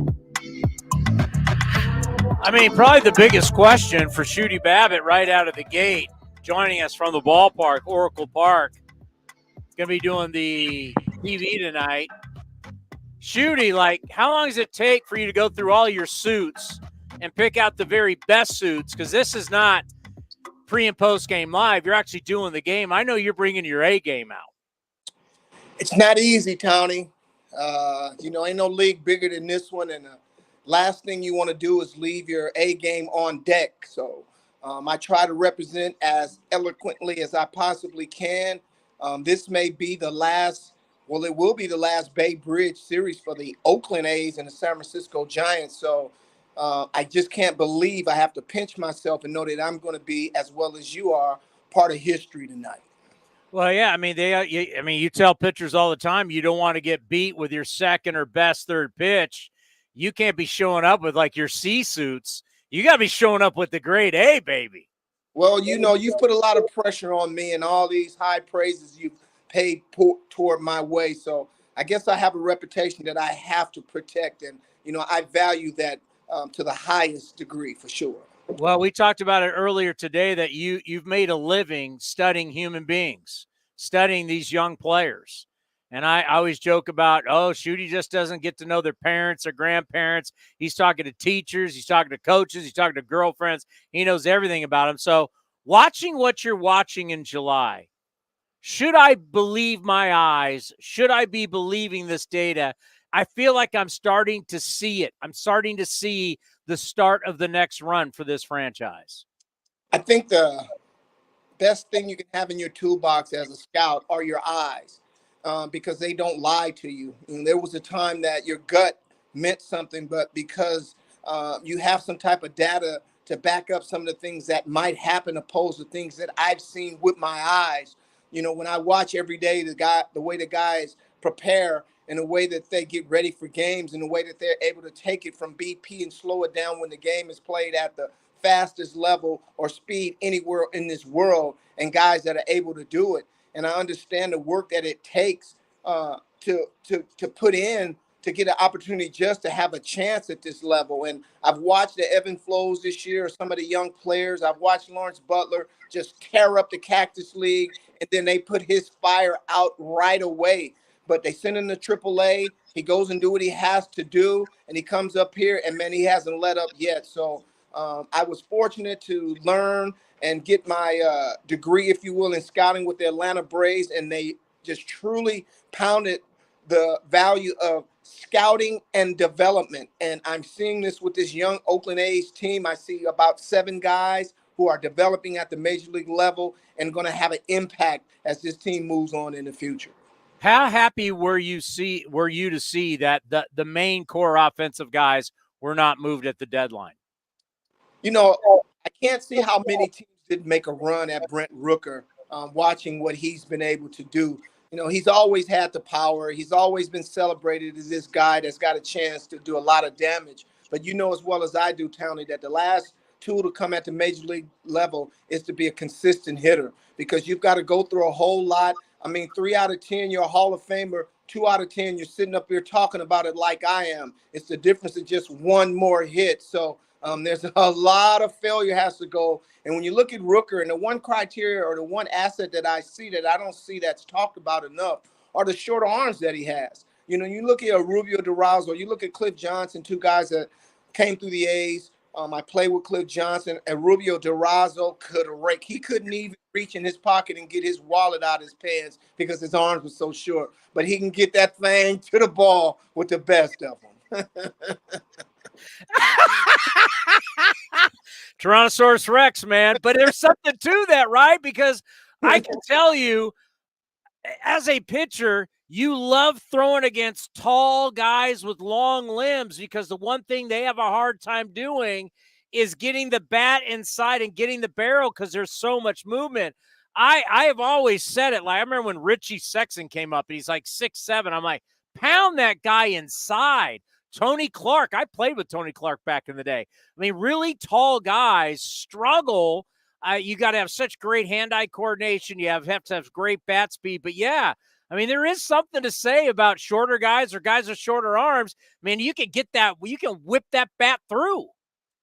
I mean, probably the biggest question for Shooty Babitt right out of the gate, joining us from the ballpark, Oracle Park. Going to be doing the TV tonight. Shooty, like, how long does it take for you to go through all your suits and pick out the very best suits? Because this is not pre- and post-game live. You're actually doing the game. I know you're bringing your A game out. It's not easy, Towny. Ain't no league bigger than this one. And the last thing you want to do is leave your A game on deck. So I try to represent as eloquently as I possibly can. This may be the last, well, it will be the last Bay Bridge series for the Oakland A's and the San Francisco Giants. So I just can't believe I have to pinch myself and know that I'm going to be, as well as you are, part of history tonight. Well, yeah, I mean, you tell pitchers all the time you don't want to get beat with your second or best third pitch. You can't be showing up with like your C suits. You got to be showing up with the grade A, baby. Well, you've put a lot of pressure on me and all these high praises you've paid toward my way. So I guess I have a reputation that I have to protect. And, I value that to the highest degree for sure. Well, we talked about it earlier today that you've made a living studying human beings, studying these young players. And I always joke about, Shooty just doesn't get to know their parents or grandparents. He's talking to teachers. He's talking to coaches. He's talking to girlfriends. He knows everything about them. So watching what you're watching in July, should I believe my eyes? Should I be believing this data? I feel like I'm starting to see it. I'm starting to see the start of the next run for this franchise. I think the best thing you can have in your toolbox as a scout are your eyes, because they don't lie to you. And there was a time that your gut meant something, but because you have some type of data to back up some of the things that might happen, opposed to things that I've seen with my eyes. When I watch every day the way the guys prepare and the way that they get ready for games and the way that they're able to take it from BP and slow it down when the game is played at the fastest level or speed anywhere in this world, and guys that are able to do it. And I understand the work that it takes to put in to get an opportunity just to have a chance at this level. And I've watched the ebb and flows this year, some of the young players. I've watched Lawrence Butler just tear up the Cactus League, and then they put his fire out right away. But they send him to AAA. He goes and do what he has to do, and he comes up here, and, man, he hasn't let up yet. So I was fortunate to learn and get my degree, if you will, in scouting with the Atlanta Braves, and they just truly pounded the value of scouting and development. And I'm seeing this with this young Oakland A's team. I see about 7 guys who are developing at the major league level and going to have an impact as this team moves on in the future. How happy were you to see that the main core offensive guys were not moved at the deadline? I can't see how many teams didn't make a run at Brent Rooker, watching what he's been able to do. He's always had the power. He's always been celebrated as this guy that's got a chance to do a lot of damage. But as well as I do, Towny, that the last tool to come at the major league level is to be a consistent hitter, because you've got to go through a whole lot. 3 out of 10, you're a Hall of Famer. 2 out of 10, you're sitting up here talking about it like I am. It's the difference of just one more hit. So there's a lot of failure has to go. And when you look at Rooker, and the one criteria or the one asset that I see that I don't see that's talked about enough are the shorter arms that he has. You look at Rubio DeRosa, you look at Cliff Johnson, 2 guys that came through the A's. I played with Cliff Johnson, and Rubio DeRosa could rake. He couldn't even reach in his pocket and get his wallet out of his pants because his arms were so short. But he can get that thing to the ball with the best of them. Tyrannosaurus Rex, man. But there's something to that, right? Because I can tell you, as a pitcher, You love throwing against tall guys with long limbs because the one thing they have a hard time doing is getting the bat inside and getting the barrel because there's so much movement. I have always said it. Like, I remember when Richie Sexton came up and he's like 6'7". I'm like, pound that guy inside. Tony Clark. I played with Tony Clark back in the day. I mean, really tall guys struggle. You got to have such great hand-eye coordination. You have to have great bat speed. But, yeah, I mean, there is something to say about shorter guys or guys with shorter arms. I mean, you can get that. You can whip that bat through.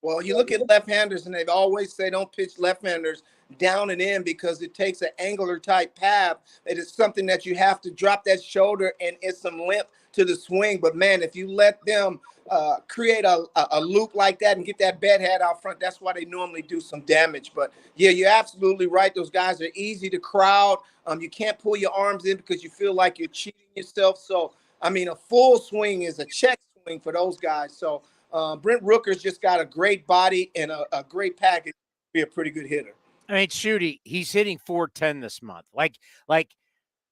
Well, you look at left-handers, and they always say don't pitch left-handers down and in because it takes an angular type path. It is something that you have to drop that shoulder, and it's some limp to the swing. But, man, if you let them create a loop like that and get that bat head out front, that's why they normally do some damage. But, yeah, you're absolutely right. Those guys are easy to crowd. You can't pull your arms in because you feel like you're cheating yourself. So, I mean, a full swing is a check swing for those guys. So, Brent Rooker's just got a great body and a great package to be a pretty good hitter. I mean, Shooty, he's hitting .410 this month. Like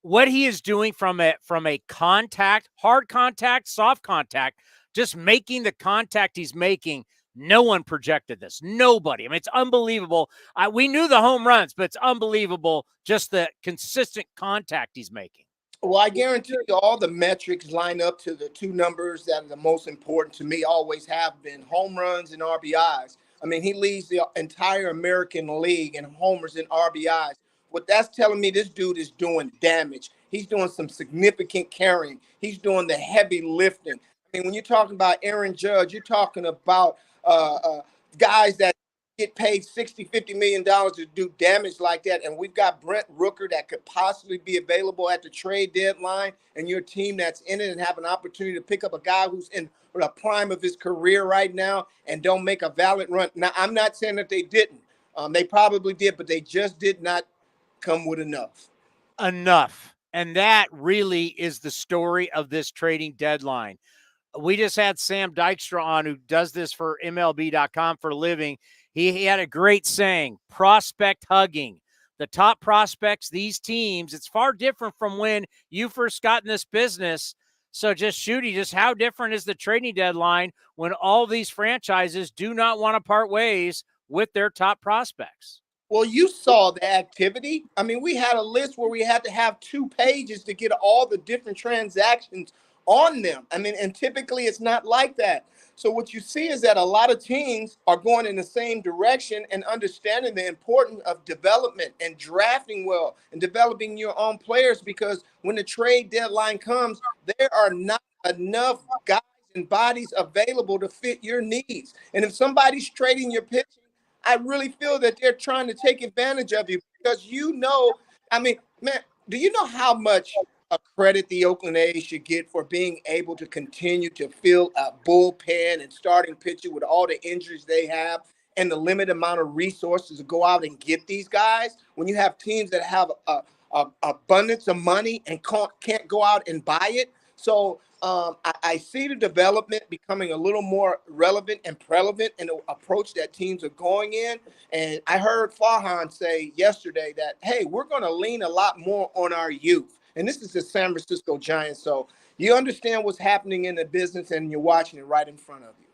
what he is doing from a contact, hard contact, soft contact, just making the contact he's making. No one projected this. Nobody. I mean, it's unbelievable. We knew the home runs, but it's unbelievable just the consistent contact he's making. Well, I guarantee you all the metrics line up to the two numbers that are the most important to me, always have been home runs and RBIs. I mean, he leads the entire American League in homers and RBIs. What that's telling me, this dude is doing damage. He's doing some significant carrying. He's doing the heavy lifting. I mean, when you're talking about Aaron Judge, you're talking about guys that get paid $60-50 million to do damage like that. And we've got Brent Rooker that could possibly be available at the trade deadline, and your team that's in it and have an opportunity to pick up a guy who's in the prime of his career right now and don't make a valid run. Now, I'm not saying that they didn't. They probably did, but they just did not come with enough. And that really is the story of this trading deadline. We just had Sam Dykstra on, who does this for MLB.com for a living. He had a great saying, prospect hugging. The top prospects, these teams, it's far different from when you first got in this business. So just Shooty, just how different is the trading deadline when all these franchises do not want to part ways with their top prospects? Well, you saw the activity. I mean, we had a list where we had to have 2 pages to get all the different transactions on them. I mean, and typically it's not like that. So what you see is that a lot of teams are going in the same direction and understanding the importance of development and drafting well and developing your own players, because when the trade deadline comes, there are not enough guys and bodies available to fit your needs. And if somebody's trading your pitching, I really feel that they're trying to take advantage of you because I mean, man, do you know how much credit the Oakland A's should get for being able to continue to fill a bullpen and starting pitcher with all the injuries they have and the limited amount of resources to go out and get these guys? When you have teams that have a abundance of money and can't go out and buy it. So I see the development becoming a little more relevant and prevalent in the approach that teams are going in. And I heard Farhan say yesterday that, hey, we're going to lean a lot more on our youth. And this is the San Francisco Giants. So you understand what's happening in the business and you're watching it right in front of you.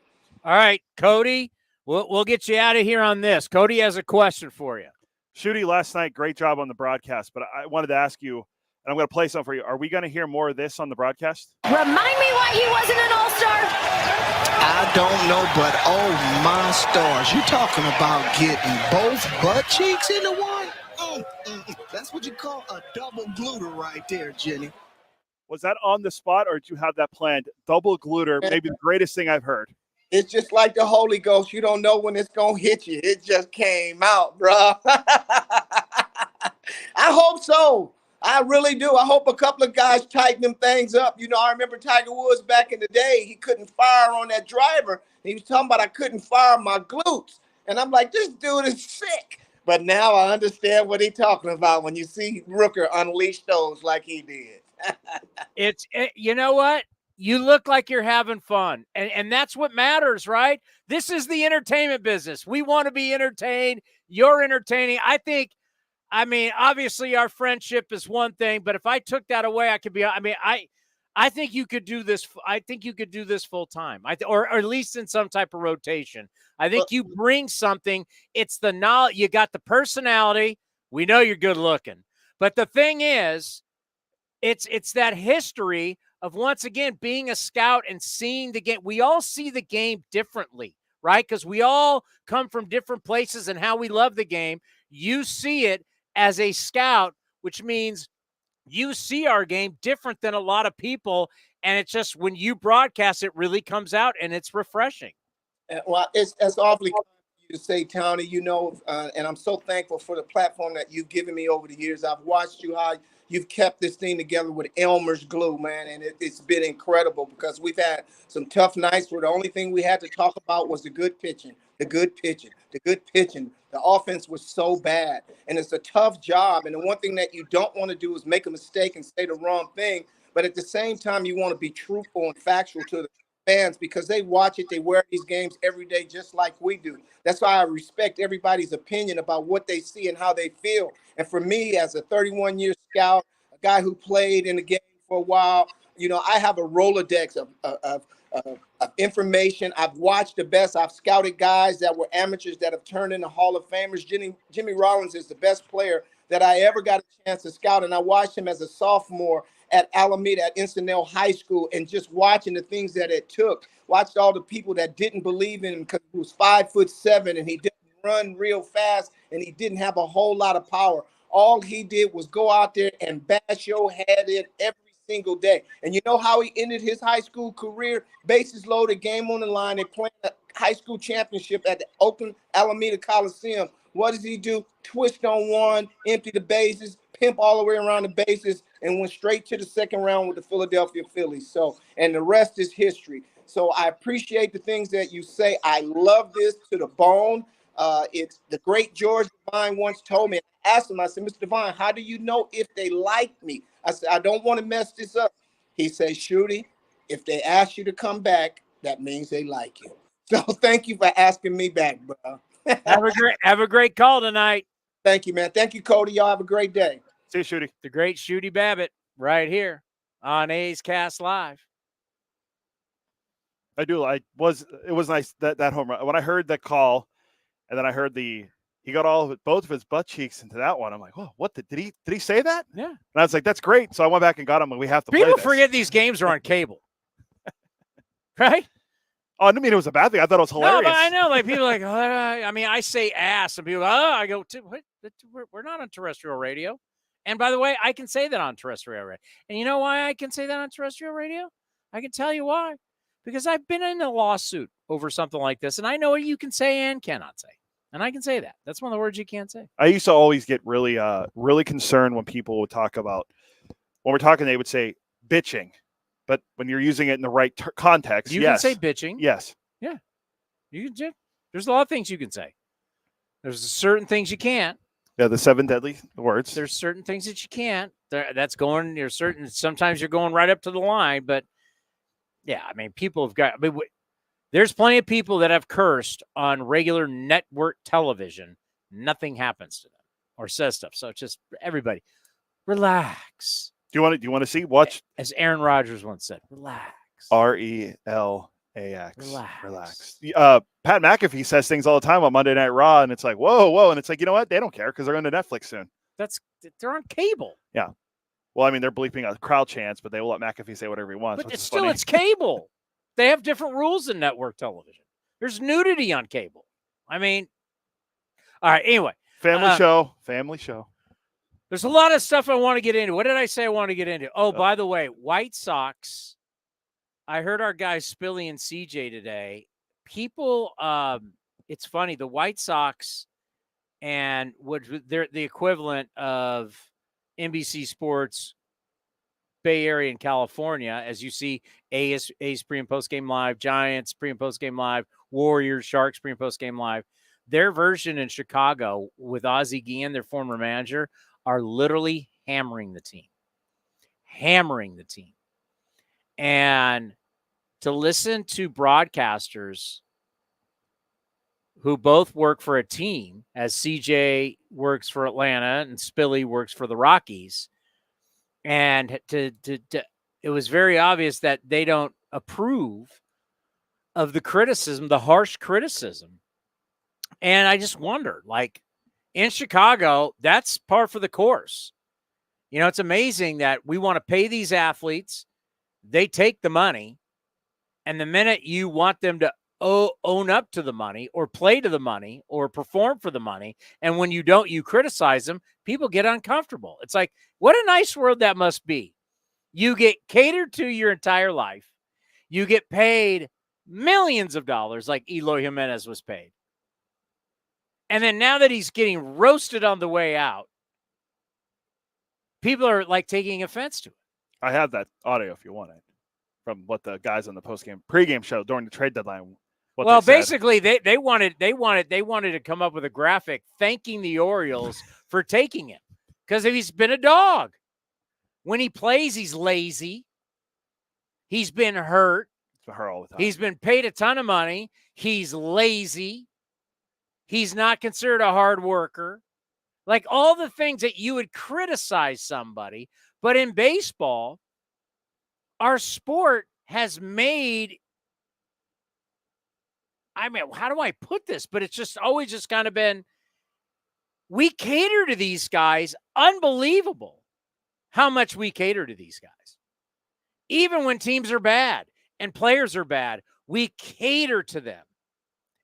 All right, Cody, we'll get you out of here on this. Cody has a question for you. Shooty, last night, great job on the broadcast, but I wanted to ask you, and I'm going to play something for you. Are we going to hear more of this on the broadcast? Remind me why he wasn't an all-star. I don't know, but oh my stars, you talking about getting both butt cheeks into one? That's what you call a double gluter right there, Jenny. Was that on the spot, or did you have that planned? Double gluter, maybe the greatest thing I've heard. It's just like the Holy Ghost. You don't know when it's going to hit you. It just came out, bro. I hope so. I really do. I hope a couple of guys tighten them things up. You know, I remember Tiger Woods back in the day. He couldn't fire on that driver. He was talking about I couldn't fire my glutes. And I'm like, this dude is sick. But now I understand what he's talking about when you see Rooker unleash those like he did. You know what? You look like you're having fun. And that's what matters, right? This is the entertainment business. We want to be entertained. You're entertaining. I think I mean, obviously our friendship is one thing, but if I took that away, I could be, I think you could do this. I think you could do this full time, or at least in some type of rotation. I think you bring something. It's the knowledge. You got the personality. We know you're good looking, but the thing is, it's that history of, once again, being a scout and seeing the game. We all see the game differently, right? Because we all come from different places and how we love the game. You see it as a scout, which means you see our game different than a lot of people. And it's just, when you broadcast, it really comes out and it's refreshing. Well, it's awfully kind of you to say, Towny, and I'm so thankful for the platform that you've given me over the years. I've watched how you've kept this thing together with Elmer's glue, man, and it's been incredible, because we've had some tough nights where the only thing we had to talk about was the good pitching. The offense was so bad, and it's a tough job. And the one thing that you don't want to do is make a mistake and say the wrong thing. But at the same time, you want to be truthful and factual to the fans, because they watch it, they wear these games every day just like we do. That's why I respect everybody's opinion about what they see and how they feel. And for me, as a 31-year scout, a guy who played in the game for a while, I have a Rolodex of information. I've watched the best. I've scouted guys that were amateurs that have turned into Hall of Famers. Jimmy Rollins is the best player that I ever got a chance to scout, and I watched him as a sophomore at Alameda, at Encinal High School, and just watching the things that it took. Watched all the people that didn't believe in him because he was 5'7" and he didn't run real fast and he didn't have a whole lot of power. All he did was go out there and bash your head in every single day. And you know how he ended his high school career? Bases loaded, game on the line. They playing a high school championship at the Oakland Alameda Coliseum. What does he do? Twist on one, empty the bases, pimp all the way around the bases, and went straight to the second round with the Philadelphia Phillies. And the rest is history. So I appreciate the things that you say. I love this to the bone. It's the great George Devine once told me. I asked him, I said, Mr. Devine, how do you know if they like me? I said, I don't want to mess this up. He said, Shooty, if they ask you to come back, that means they like you. So thank you for asking me back, bro. Have a great call tonight. Thank you, man. Thank you, Cody. Y'all have a great day. See you, Shooty. The great Shooty Babitt right here on A's Cast Live. It was nice that home run. When I heard that call, and then I heard he got both of his butt cheeks into that one. I'm like, oh, what did he say that? Yeah. And I was like, that's great. So I went back and got him, and we have to play People this. forget these games are on cable. Right? Oh, I didn't mean it was a bad thing. I thought it was hilarious. No, but I know, like, people are like, I say ass, and people, I go, what? We're not on terrestrial radio. And by the way, I can say that on terrestrial radio. And you know why I can say that on terrestrial radio? I can tell you why. Because I've been in a lawsuit over something like this, and I know what you can say and cannot say. And I can say that. That's one of the words you can't say. I used to always get really, really concerned when people would talk about, when we're talking, they would say bitching. But when you're using it in the right context, you can say bitching. Yes. Yeah. You can. There's a lot of things you can say. There's certain things you can't. Yeah, the 7 deadly words. There's certain things that you can't. That's going. Sometimes you're going right up to the line, but yeah, I mean, people have got. There's plenty of people that have cursed on regular network television. Nothing happens to them or says stuff. So it's just, everybody, relax. Do you want to see? Watch. As Aaron Rodgers once said, relax. RELAX. Relax. Pat McAfee says things all the time on Monday Night Raw, and it's like, whoa. And it's like, you know what? They don't care because they're going to Netflix soon. They're on cable. Yeah. Well, I mean, they're bleeping a crowd chants, but they will let McAfee say whatever he wants. But it's cable. They have different rules than network television. There's nudity on cable. I mean, all right. Anyway, family show. There's a lot of stuff I want to get into. What did I say I want to get into? Oh, by the way, White Sox. I heard our guys Spilly and CJ today. People, it's funny. The White Sox and they're the equivalent of NBC Sports Bay Area in California, as you see A's pre and post game live, Giants pre and post game live, Warriors, Sharks pre and post game live. Their version in Chicago with Ozzie Guillen, their former manager, are literally hammering the team. And to listen to broadcasters who both work for a team, as CJ works for Atlanta and Spilly works for the Rockies. And it was very obvious that they don't approve of the criticism, the harsh criticism. And I just wondered, like, in Chicago, that's par for the course. You know, it's amazing that we want to pay these athletes. They take the money. And the minute you want them to own up to the money or play to the money or perform for the money, and when you don't, you criticize them, people get uncomfortable. It's like, what a nice world that must be. You get catered to your entire life. You get paid millions of dollars like Eloy Jimenez was paid. And then now that he's getting roasted on the way out, people are like taking offense to it. I have that audio if you want it from what the guys on the pregame show during the trade deadline. Well, basically, they wanted to come up with a graphic thanking the Orioles for taking him because he's been a dog. When he plays, he's lazy. He's been hurt. All the time. He's been paid a ton of money. He's lazy. He's not considered a hard worker. Like all the things that you would criticize somebody. But in baseball, our sport has made, I mean, how do I put this? But it's just always just kind of been, we cater to these guys. Unbelievable how much we cater to these guys. Even when teams are bad and players are bad, we cater to them.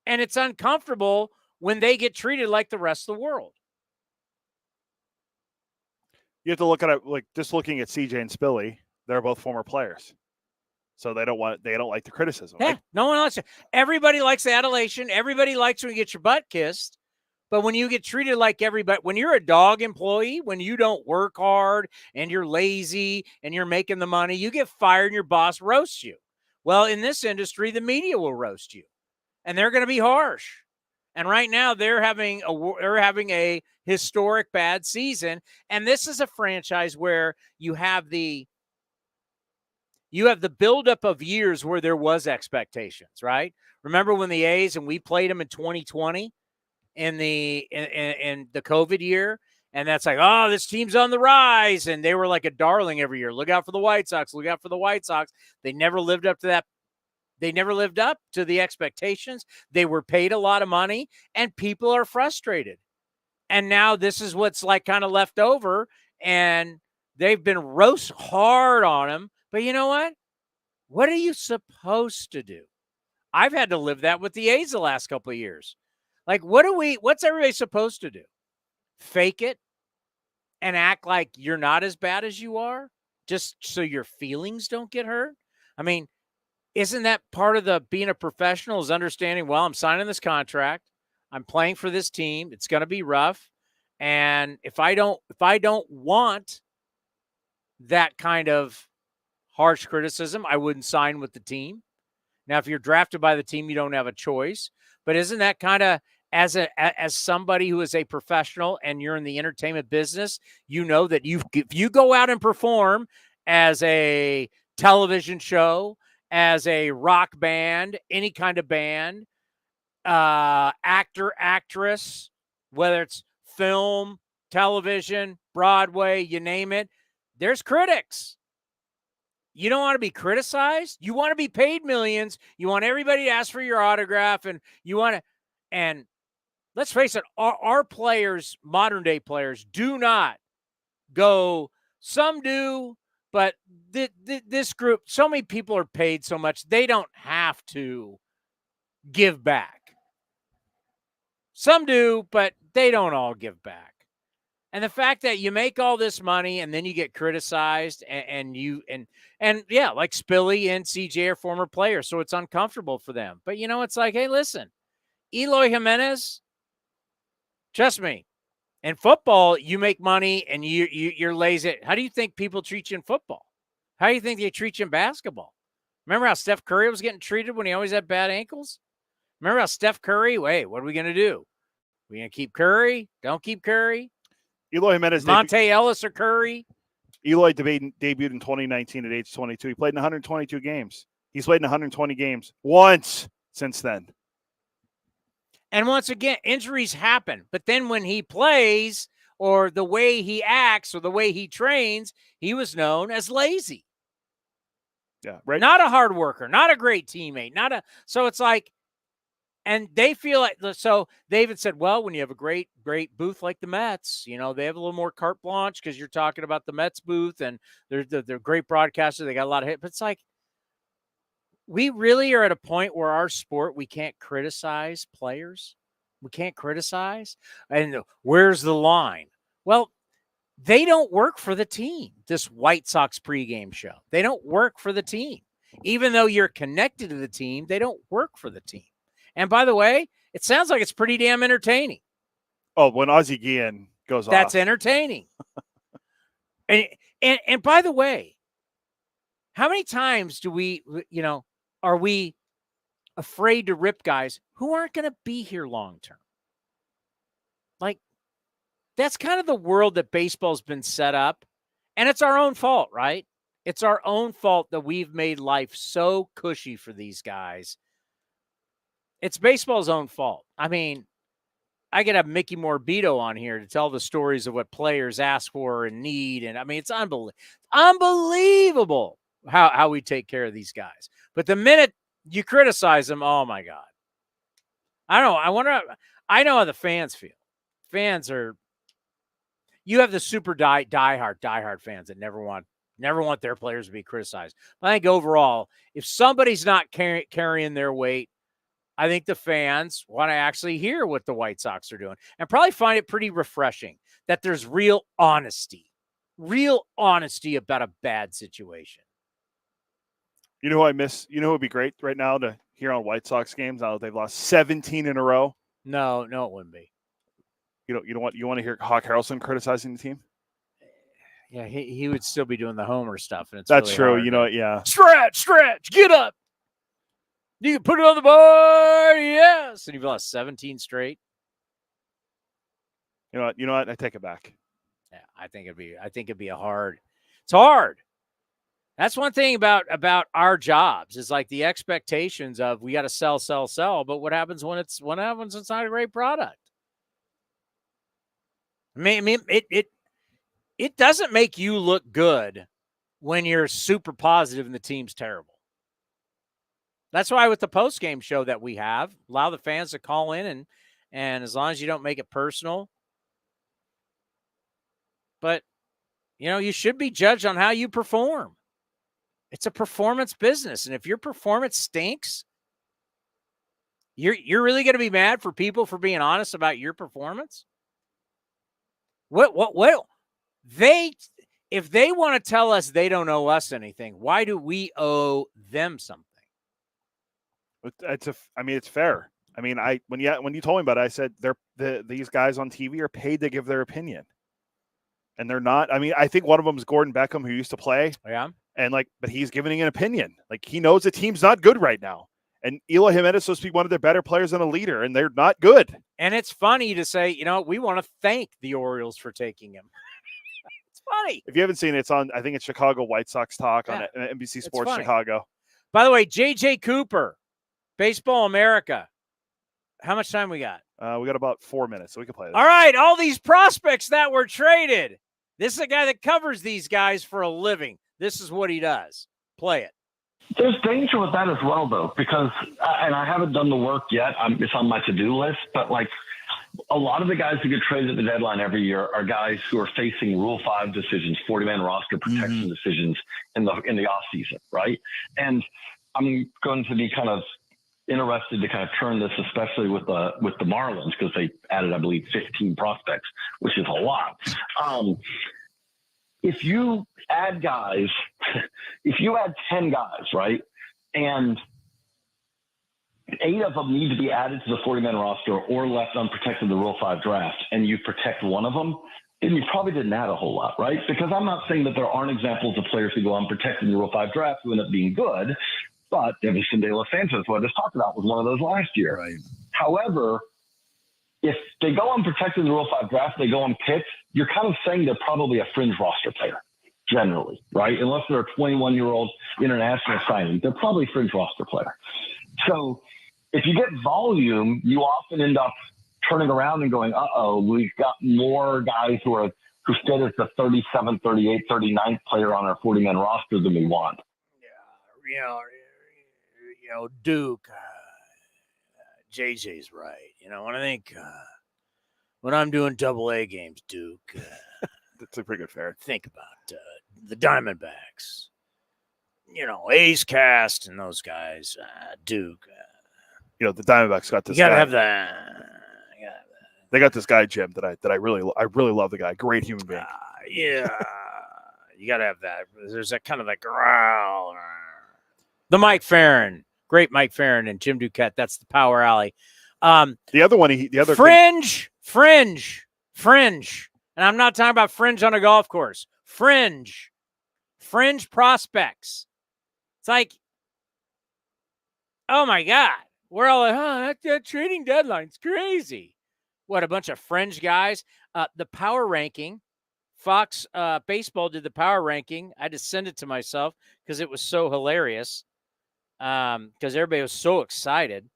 And it's uncomfortable when they get treated like the rest of the world. You have to look at it like just looking at CJ and Spilly. They're both former players. So they don't like the criticism. Yeah, right? No one likes it. Everybody likes the adulation. Everybody likes when you get your butt kissed. But when you get treated like everybody, when you're a dog employee, when you don't work hard and you're lazy and you're making the money, you get fired and your boss roasts you. Well, in this industry, the media will roast you, and they're going to be harsh. And right now, they're having a historic bad season. And this is a franchise where you have the buildup of years where there was expectations, right? Remember when the A's, and we played them in 2020 in the COVID year, and that's like, oh, this team's on the rise, and they were like a darling every year. Look out for the White Sox. Look out for the White Sox. They never lived up to that. They never lived up to the expectations. They were paid a lot of money, and people are frustrated. And now this is what's like kind of left over, and they've been roast hard on them. But you know what? What are you supposed to do? I've had to live that with the A's the last couple of years. Like, what's everybody supposed to do? Fake it and act like you're not as bad as you are just so your feelings don't get hurt? I mean, isn't that part of the being a professional is understanding, well, I'm signing this contract. I'm playing for this team. It's going to be rough. And if I don't want that kind of harsh criticism, I wouldn't sign with the team. Now, if you're drafted by the team, you don't have a choice. But isn't that kind of, as somebody who is a professional and you're in the entertainment business, you know that if you go out and perform as a television show, as a rock band, any kind of band, actor, actress, whether it's film, television, Broadway, you name it, there's critics. You don't want to be criticized. You want to be paid millions. You want everybody to ask for your autograph, and you want to, and let's face it, our players, modern day players, do not go, some do, but this group, so many people are paid so much, they don't have to give back. Some do, but they don't all give back. And the fact that you make all this money and then you get criticized and yeah, like Spilly and CJ are former players, so it's uncomfortable for them. But, you know, it's like, hey, listen, Eloy Jimenez, trust me, in football, you make money and you're lazy. How do you think people treat you in football? How do you think they treat you in basketball? Remember how Steph Curry was getting treated when he always had bad ankles? Remember how Steph Curry, hey, what are we going to do? We going to keep Curry? Don't keep Curry? Eloy Jimenez. Monte Ellis or Curry? Eloy debuted in 2019 at age 22. He played in 122 games. He's played in 120 games once since then. And once again, injuries happen. But then when he plays or the way he acts or the way he trains, he was known as lazy. Yeah, right. Not a hard worker, not a great teammate, so it's like, and they feel like, so they even said, well, when you have a great booth like the Mets, they have a little more carte blanche because you're talking about the Mets booth and they're great broadcasters. They got a lot of hits. But it's like, we really are at a point where our sport, we can't criticize players. We can't criticize. And where's the line? Well, they don't work for the team, this White Sox pregame show. They don't work for the team. Even though you're connected to the team, they don't work for the team. And by the way, it sounds like it's pretty damn entertaining. Oh, when Ozzie Guillen goes off. That's entertaining. and by the way, how many times do we, are we afraid to rip guys who aren't going to be here long term? Like, that's kind of the world that baseball's been set up. And it's our own fault, right? It's our own fault that we've made life so cushy for these guys. It's baseball's own fault. I mean, I could have Mickey Morbido on here to tell the stories of what players ask for and need. And I mean, it's unbelievable how we take care of these guys. But the minute you criticize them, oh my God. I don't know. I know how the fans feel. Fans are, you have the super diehard fans that never want their players to be criticized. But I think overall, if somebody's not carrying their weight, I think the fans want to actually hear what the White Sox are doing and probably find it pretty refreshing that there's real honesty about a bad situation. You know who I miss? You know who would be great right now to hear on White Sox games now that they've lost 17 in a row? No, it wouldn't be. You want to hear Hawk Harrelson criticizing the team? Yeah, he would still be doing the homer stuff, and that's really true. hard, you know, yeah. Stretch, get up. You can put it on the board, yes. And you've lost 17 straight. You know what? I take it back. Yeah, I think it'd be a hard. It's hard. That's one thing about our jobs is like the expectations of we got to sell. But what happens when it's not a great product? I mean, it doesn't make you look good when you're super positive and the team's terrible. That's why with the post-game show that we have, allow the fans to call in and as long as you don't make it personal. But, you should be judged on how you perform. It's a performance business. And if your performance stinks, you're really going to be mad for people for being honest about your performance? If they want to tell us they don't owe us anything, why do we owe them something? It's fair. I mean, when you told me about it, I said these guys on TV are paid to give their opinion, and they're not. I mean, I think one of them is Gordon Beckham, who used to play. Yeah. And but he's giving an opinion. Like he knows the team's not good right now, and Eloy Jimenez is supposed to be one of their better players and a leader, and they're not good. And it's funny to say, we want to thank the Orioles for taking him. It's funny. If you haven't seen it, it's on. I think it's Chicago White Sox Talk on NBC Sports Chicago. By the way, J.J. Cooper. Baseball America. How much time we got? We got about 4 minutes, so we can play this. All right, all these prospects that were traded. This is a guy that covers these guys for a living. This is what he does. Play it. There's danger with that as well, though, because, and I haven't done the work yet. It's on my to-do list, but a lot of the guys who get traded at the deadline every year are guys who are facing Rule 5 decisions, 40-man roster protection decisions in the offseason, right? And I'm going to be kind of interested to kind of turn this, especially with the Marlins, because they added, I believe, 15 prospects, which is a lot. If you add 10 guys, right, and 8 of them need to be added to the 40-man roster or left unprotected in the Rule 5 draft, and you protect one of them, then you probably didn't add a whole lot, right? Because I'm not saying that there aren't examples of players who go unprotected in the Rule 5 draft who end up being good, but Davison De Los Santos, what I just talked about, was one of those last year. Right. However, if they go unprotected in the Rule 5 draft, they go unpicked, you're kind of saying they're probably a fringe roster player, generally, right? Unless they're a 21-year-old international signing, they're probably a fringe roster player. So if you get volume, you often end up turning around and going, we've got more guys who fit as the 37th, 38th, 39th player on our 40-man roster than we want. Duke, JJ's right. When I think when I'm doing AA games, Duke, that's a pretty good fair. Think about the Diamondbacks, A's Cast and those guys, Duke. The Diamondbacks got this. You gotta guy. have that. They got this guy Jim that I really love. The guy, great human being. Yeah, you gotta have that. There's that kind of like growl. The Mike Farron, great Mike Farron and Jim Duquette. That's the Power Alley. The other one, the other fringe, and I'm not talking about fringe on a golf course. Fringe prospects. It's like, oh my God, we're all like, that trading deadline's crazy. What, a bunch of fringe guys? The power ranking, Fox Baseball did the power ranking. I just sent it to myself because it was so hilarious. Because everybody was so excited.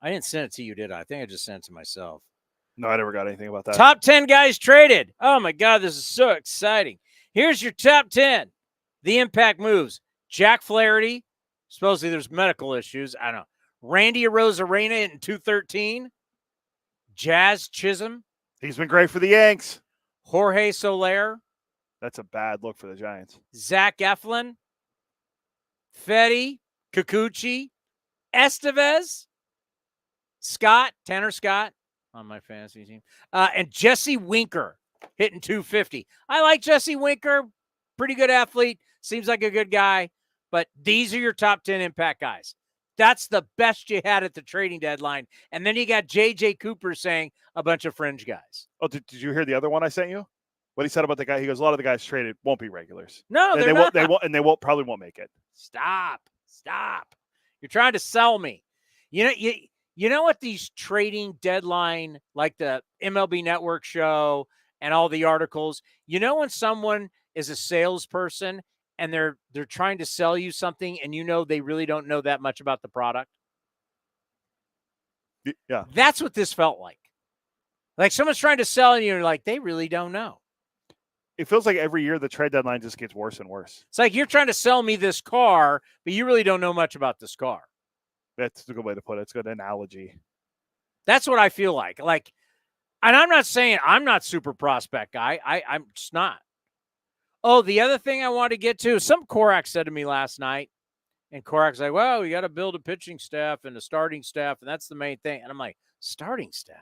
I didn't send it to you, did I? I think I just sent it to myself. No, I never got anything about that. Top 10 guys traded. Oh my God, this is so exciting. Here's your top 10. The impact moves. Jack Flaherty. Supposedly there's medical issues. I don't know. Randy Arozarena in 213. Jazz Chisholm. He's been great for the Yanks. Jorge Soler. That's a bad look for the Giants. Zach Eflin. Fetty. Kikuchi. Estevez. Tanner Scott on my fantasy team. And Jesse Winker hitting 250. I like Jesse Winker. Pretty good athlete. Seems like a good guy. But these are your top 10 impact guys. That's the best you had at the trading deadline. And then you got J.J. Cooper saying a bunch of fringe guys. Oh, did you hear the other one I sent you? What he said about the guy? He goes, a lot of the guys traded won't be regulars. No, and they're not. They probably won't make it. Stop. You're trying to sell me. You know what these trading deadline, like the MLB Network show and all the articles, when someone is a salesperson and they're trying to sell you something and they really don't know that much about the product? Yeah. That's what this felt like. Like someone's trying to sell you and you're like, they really don't know. It feels like every year the trade deadline just gets worse and worse. It's like you're trying to sell me this car, but you really don't know much about this car. That's a good way to put it. It's a good analogy. That's what I feel like. And I'm not saying I'm not super prospect guy. I'm just not. Oh, the other thing I want to get to, some Korak said to me last night, and Korak's like, well, we got to build a pitching staff and a starting staff, and that's the main thing. And I'm like, starting staff?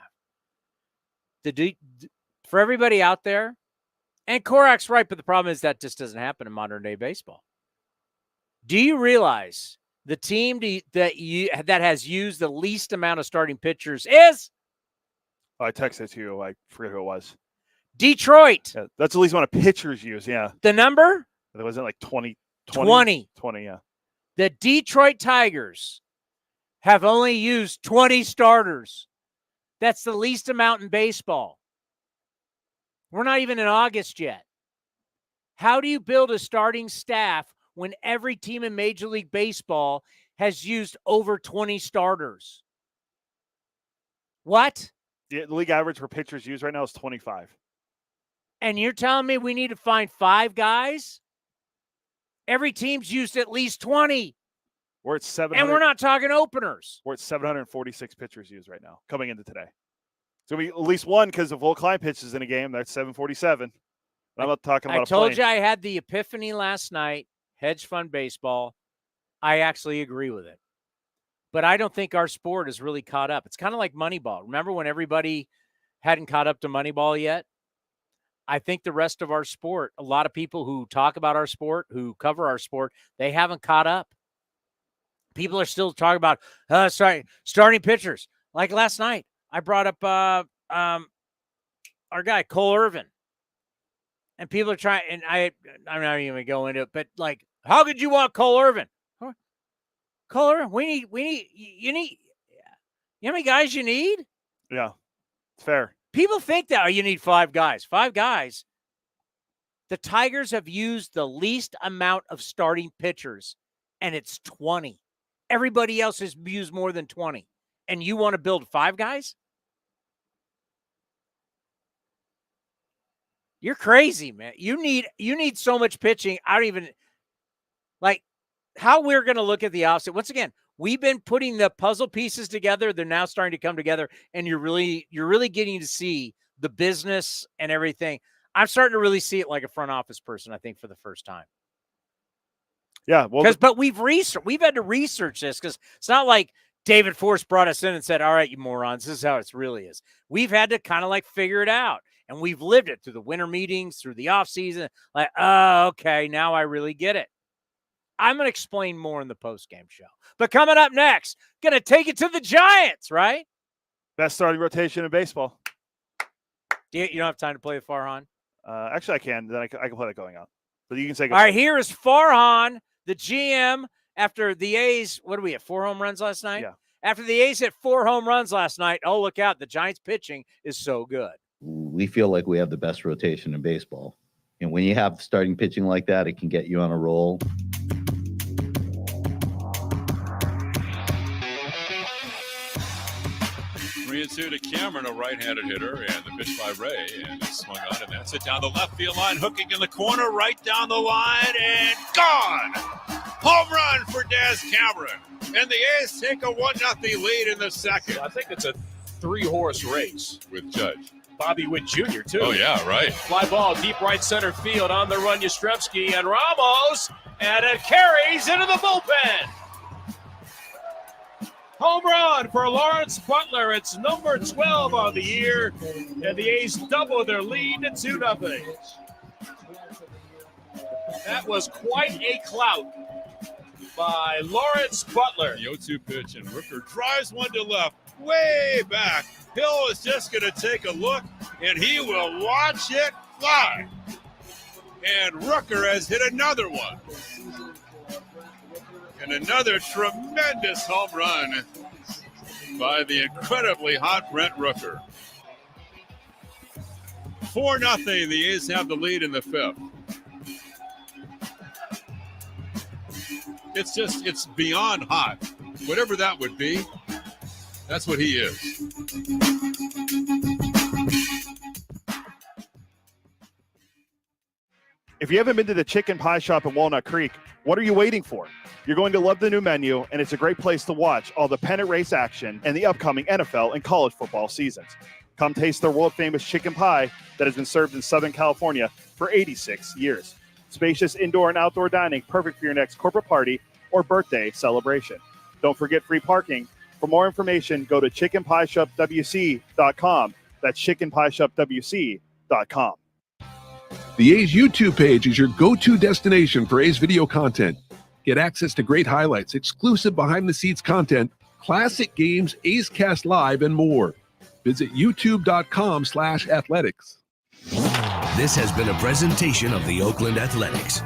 For everybody out there, and Korak's right, but the problem is that just doesn't happen in modern day baseball. Do you realize the team that has used the least amount of starting pitchers is? I texted it to you. I forget who it was. Detroit. Yeah, that's the least amount of pitchers used. Yeah. The number? It wasn't like 20. 20. Yeah. The Detroit Tigers have only used 20 starters. That's the least amount in baseball. We're not even in August yet. How do you build a starting staff when every team in Major League Baseball has used over 20 starters? What? The league average for pitchers used right now is 25. And you're telling me we need to find 5 guys? Every team's used at least 20. We're at 700. And we're not talking openers. We're at 746 pitchers used right now, coming into today. So we at least one because if Will Klein pitches in a game, that's 747. I'm not talking about I told you I had the epiphany last night, hedge fund baseball. I actually agree with it. But I don't think our sport is really caught up. It's kind of like Moneyball. Remember when everybody hadn't caught up to Moneyball yet? I think the rest of our sport, a lot of people who talk about our sport, who cover our sport, they haven't caught up. People are still talking about starting pitchers. Like last night, I brought up our guy, Cole Irvin. And people are trying, and I'm not even going to go into it, but like, how could you want Cole Irvin? Cole Irvin, you need, how many guys you need? Yeah, it's fair. People think that you need 5 guys. 5 guys. The Tigers have used the least amount of starting pitchers, and it's 20. Everybody else has used more than 20. And you want to build 5 guys? You're crazy, man. You need so much pitching. I don't even like how we're going to look at the opposite. Once again, we've been putting the puzzle pieces together. They're now starting to come together, and you're really getting to see the business and everything. I'm starting to really see it like a front office person, I think, for the first time. Yeah, well, but we've had to research this because it's not like David Force brought us in and said, all right, you morons, this is how it really is. We've had to kind of like figure it out. And we've lived it through the winter meetings, through the off season. Like, oh, okay, now I really get it. I'm going to explain more in the post-game show. But coming up next, going to take it to the Giants, right? Best starting rotation in baseball. You don't have time to play with Farhan? Actually, I can. Then I can play that going on. But you can say. All right, here is Farhan, the GM, after the A's. What do we have? 4 home runs last night? Yeah. After the A's hit 4 home runs last night, oh, look out. The Giants pitching is so good. We feel like we have the best rotation in baseball. And when you have starting pitching like that, it can get you on a roll. Three and two to Cameron, a right-handed hitter, and the pitch by Ray, and it's swung on, and that's it down the left field line, hooking in the corner, right down the line, and gone! Home run for Daz Cameron, and the A's take a 1-0 lead in the second. I think it's a 3-horse race with Judge. Bobby Witt Jr., too. Oh, yeah, right. Fly ball, deep right center field, on the run, Yastrzemski and Ramos, and it carries into the bullpen. Home run for Lawrence Butler. It's number 12 on the year, and the A's double their lead to 2-0. That was quite a clout by Lawrence Butler. The 0-2 pitch, and Rooker drives one to left, way back. Hill is just going to take a look, and he will watch it fly. And Rooker has hit another one. And another tremendous home run by the incredibly hot Brent Rooker. 4-0, the A's have the lead in the 5th. It's beyond hot. Whatever that would be, that's what he is. If you haven't been to the Chicken Pie Shop in Walnut Creek, what are you waiting for? You're going to love the new menu, and it's a great place to watch all the pennant race action and the upcoming NFL and college football seasons. Come taste their world-famous chicken pie that has been served in Southern California for 86 years. Spacious indoor and outdoor dining, perfect for your next corporate party or birthday celebration. Don't forget free parking. For more information, go to chickenpieshopwc.com. That's chickenpieshopwc.com. The A's YouTube page is your go-to destination for A's video content. Get access to great highlights, exclusive behind-the-scenes content, classic games, A's Cast Live, and more. Visit youtube.com/athletics. This has been a presentation of the Oakland Athletics.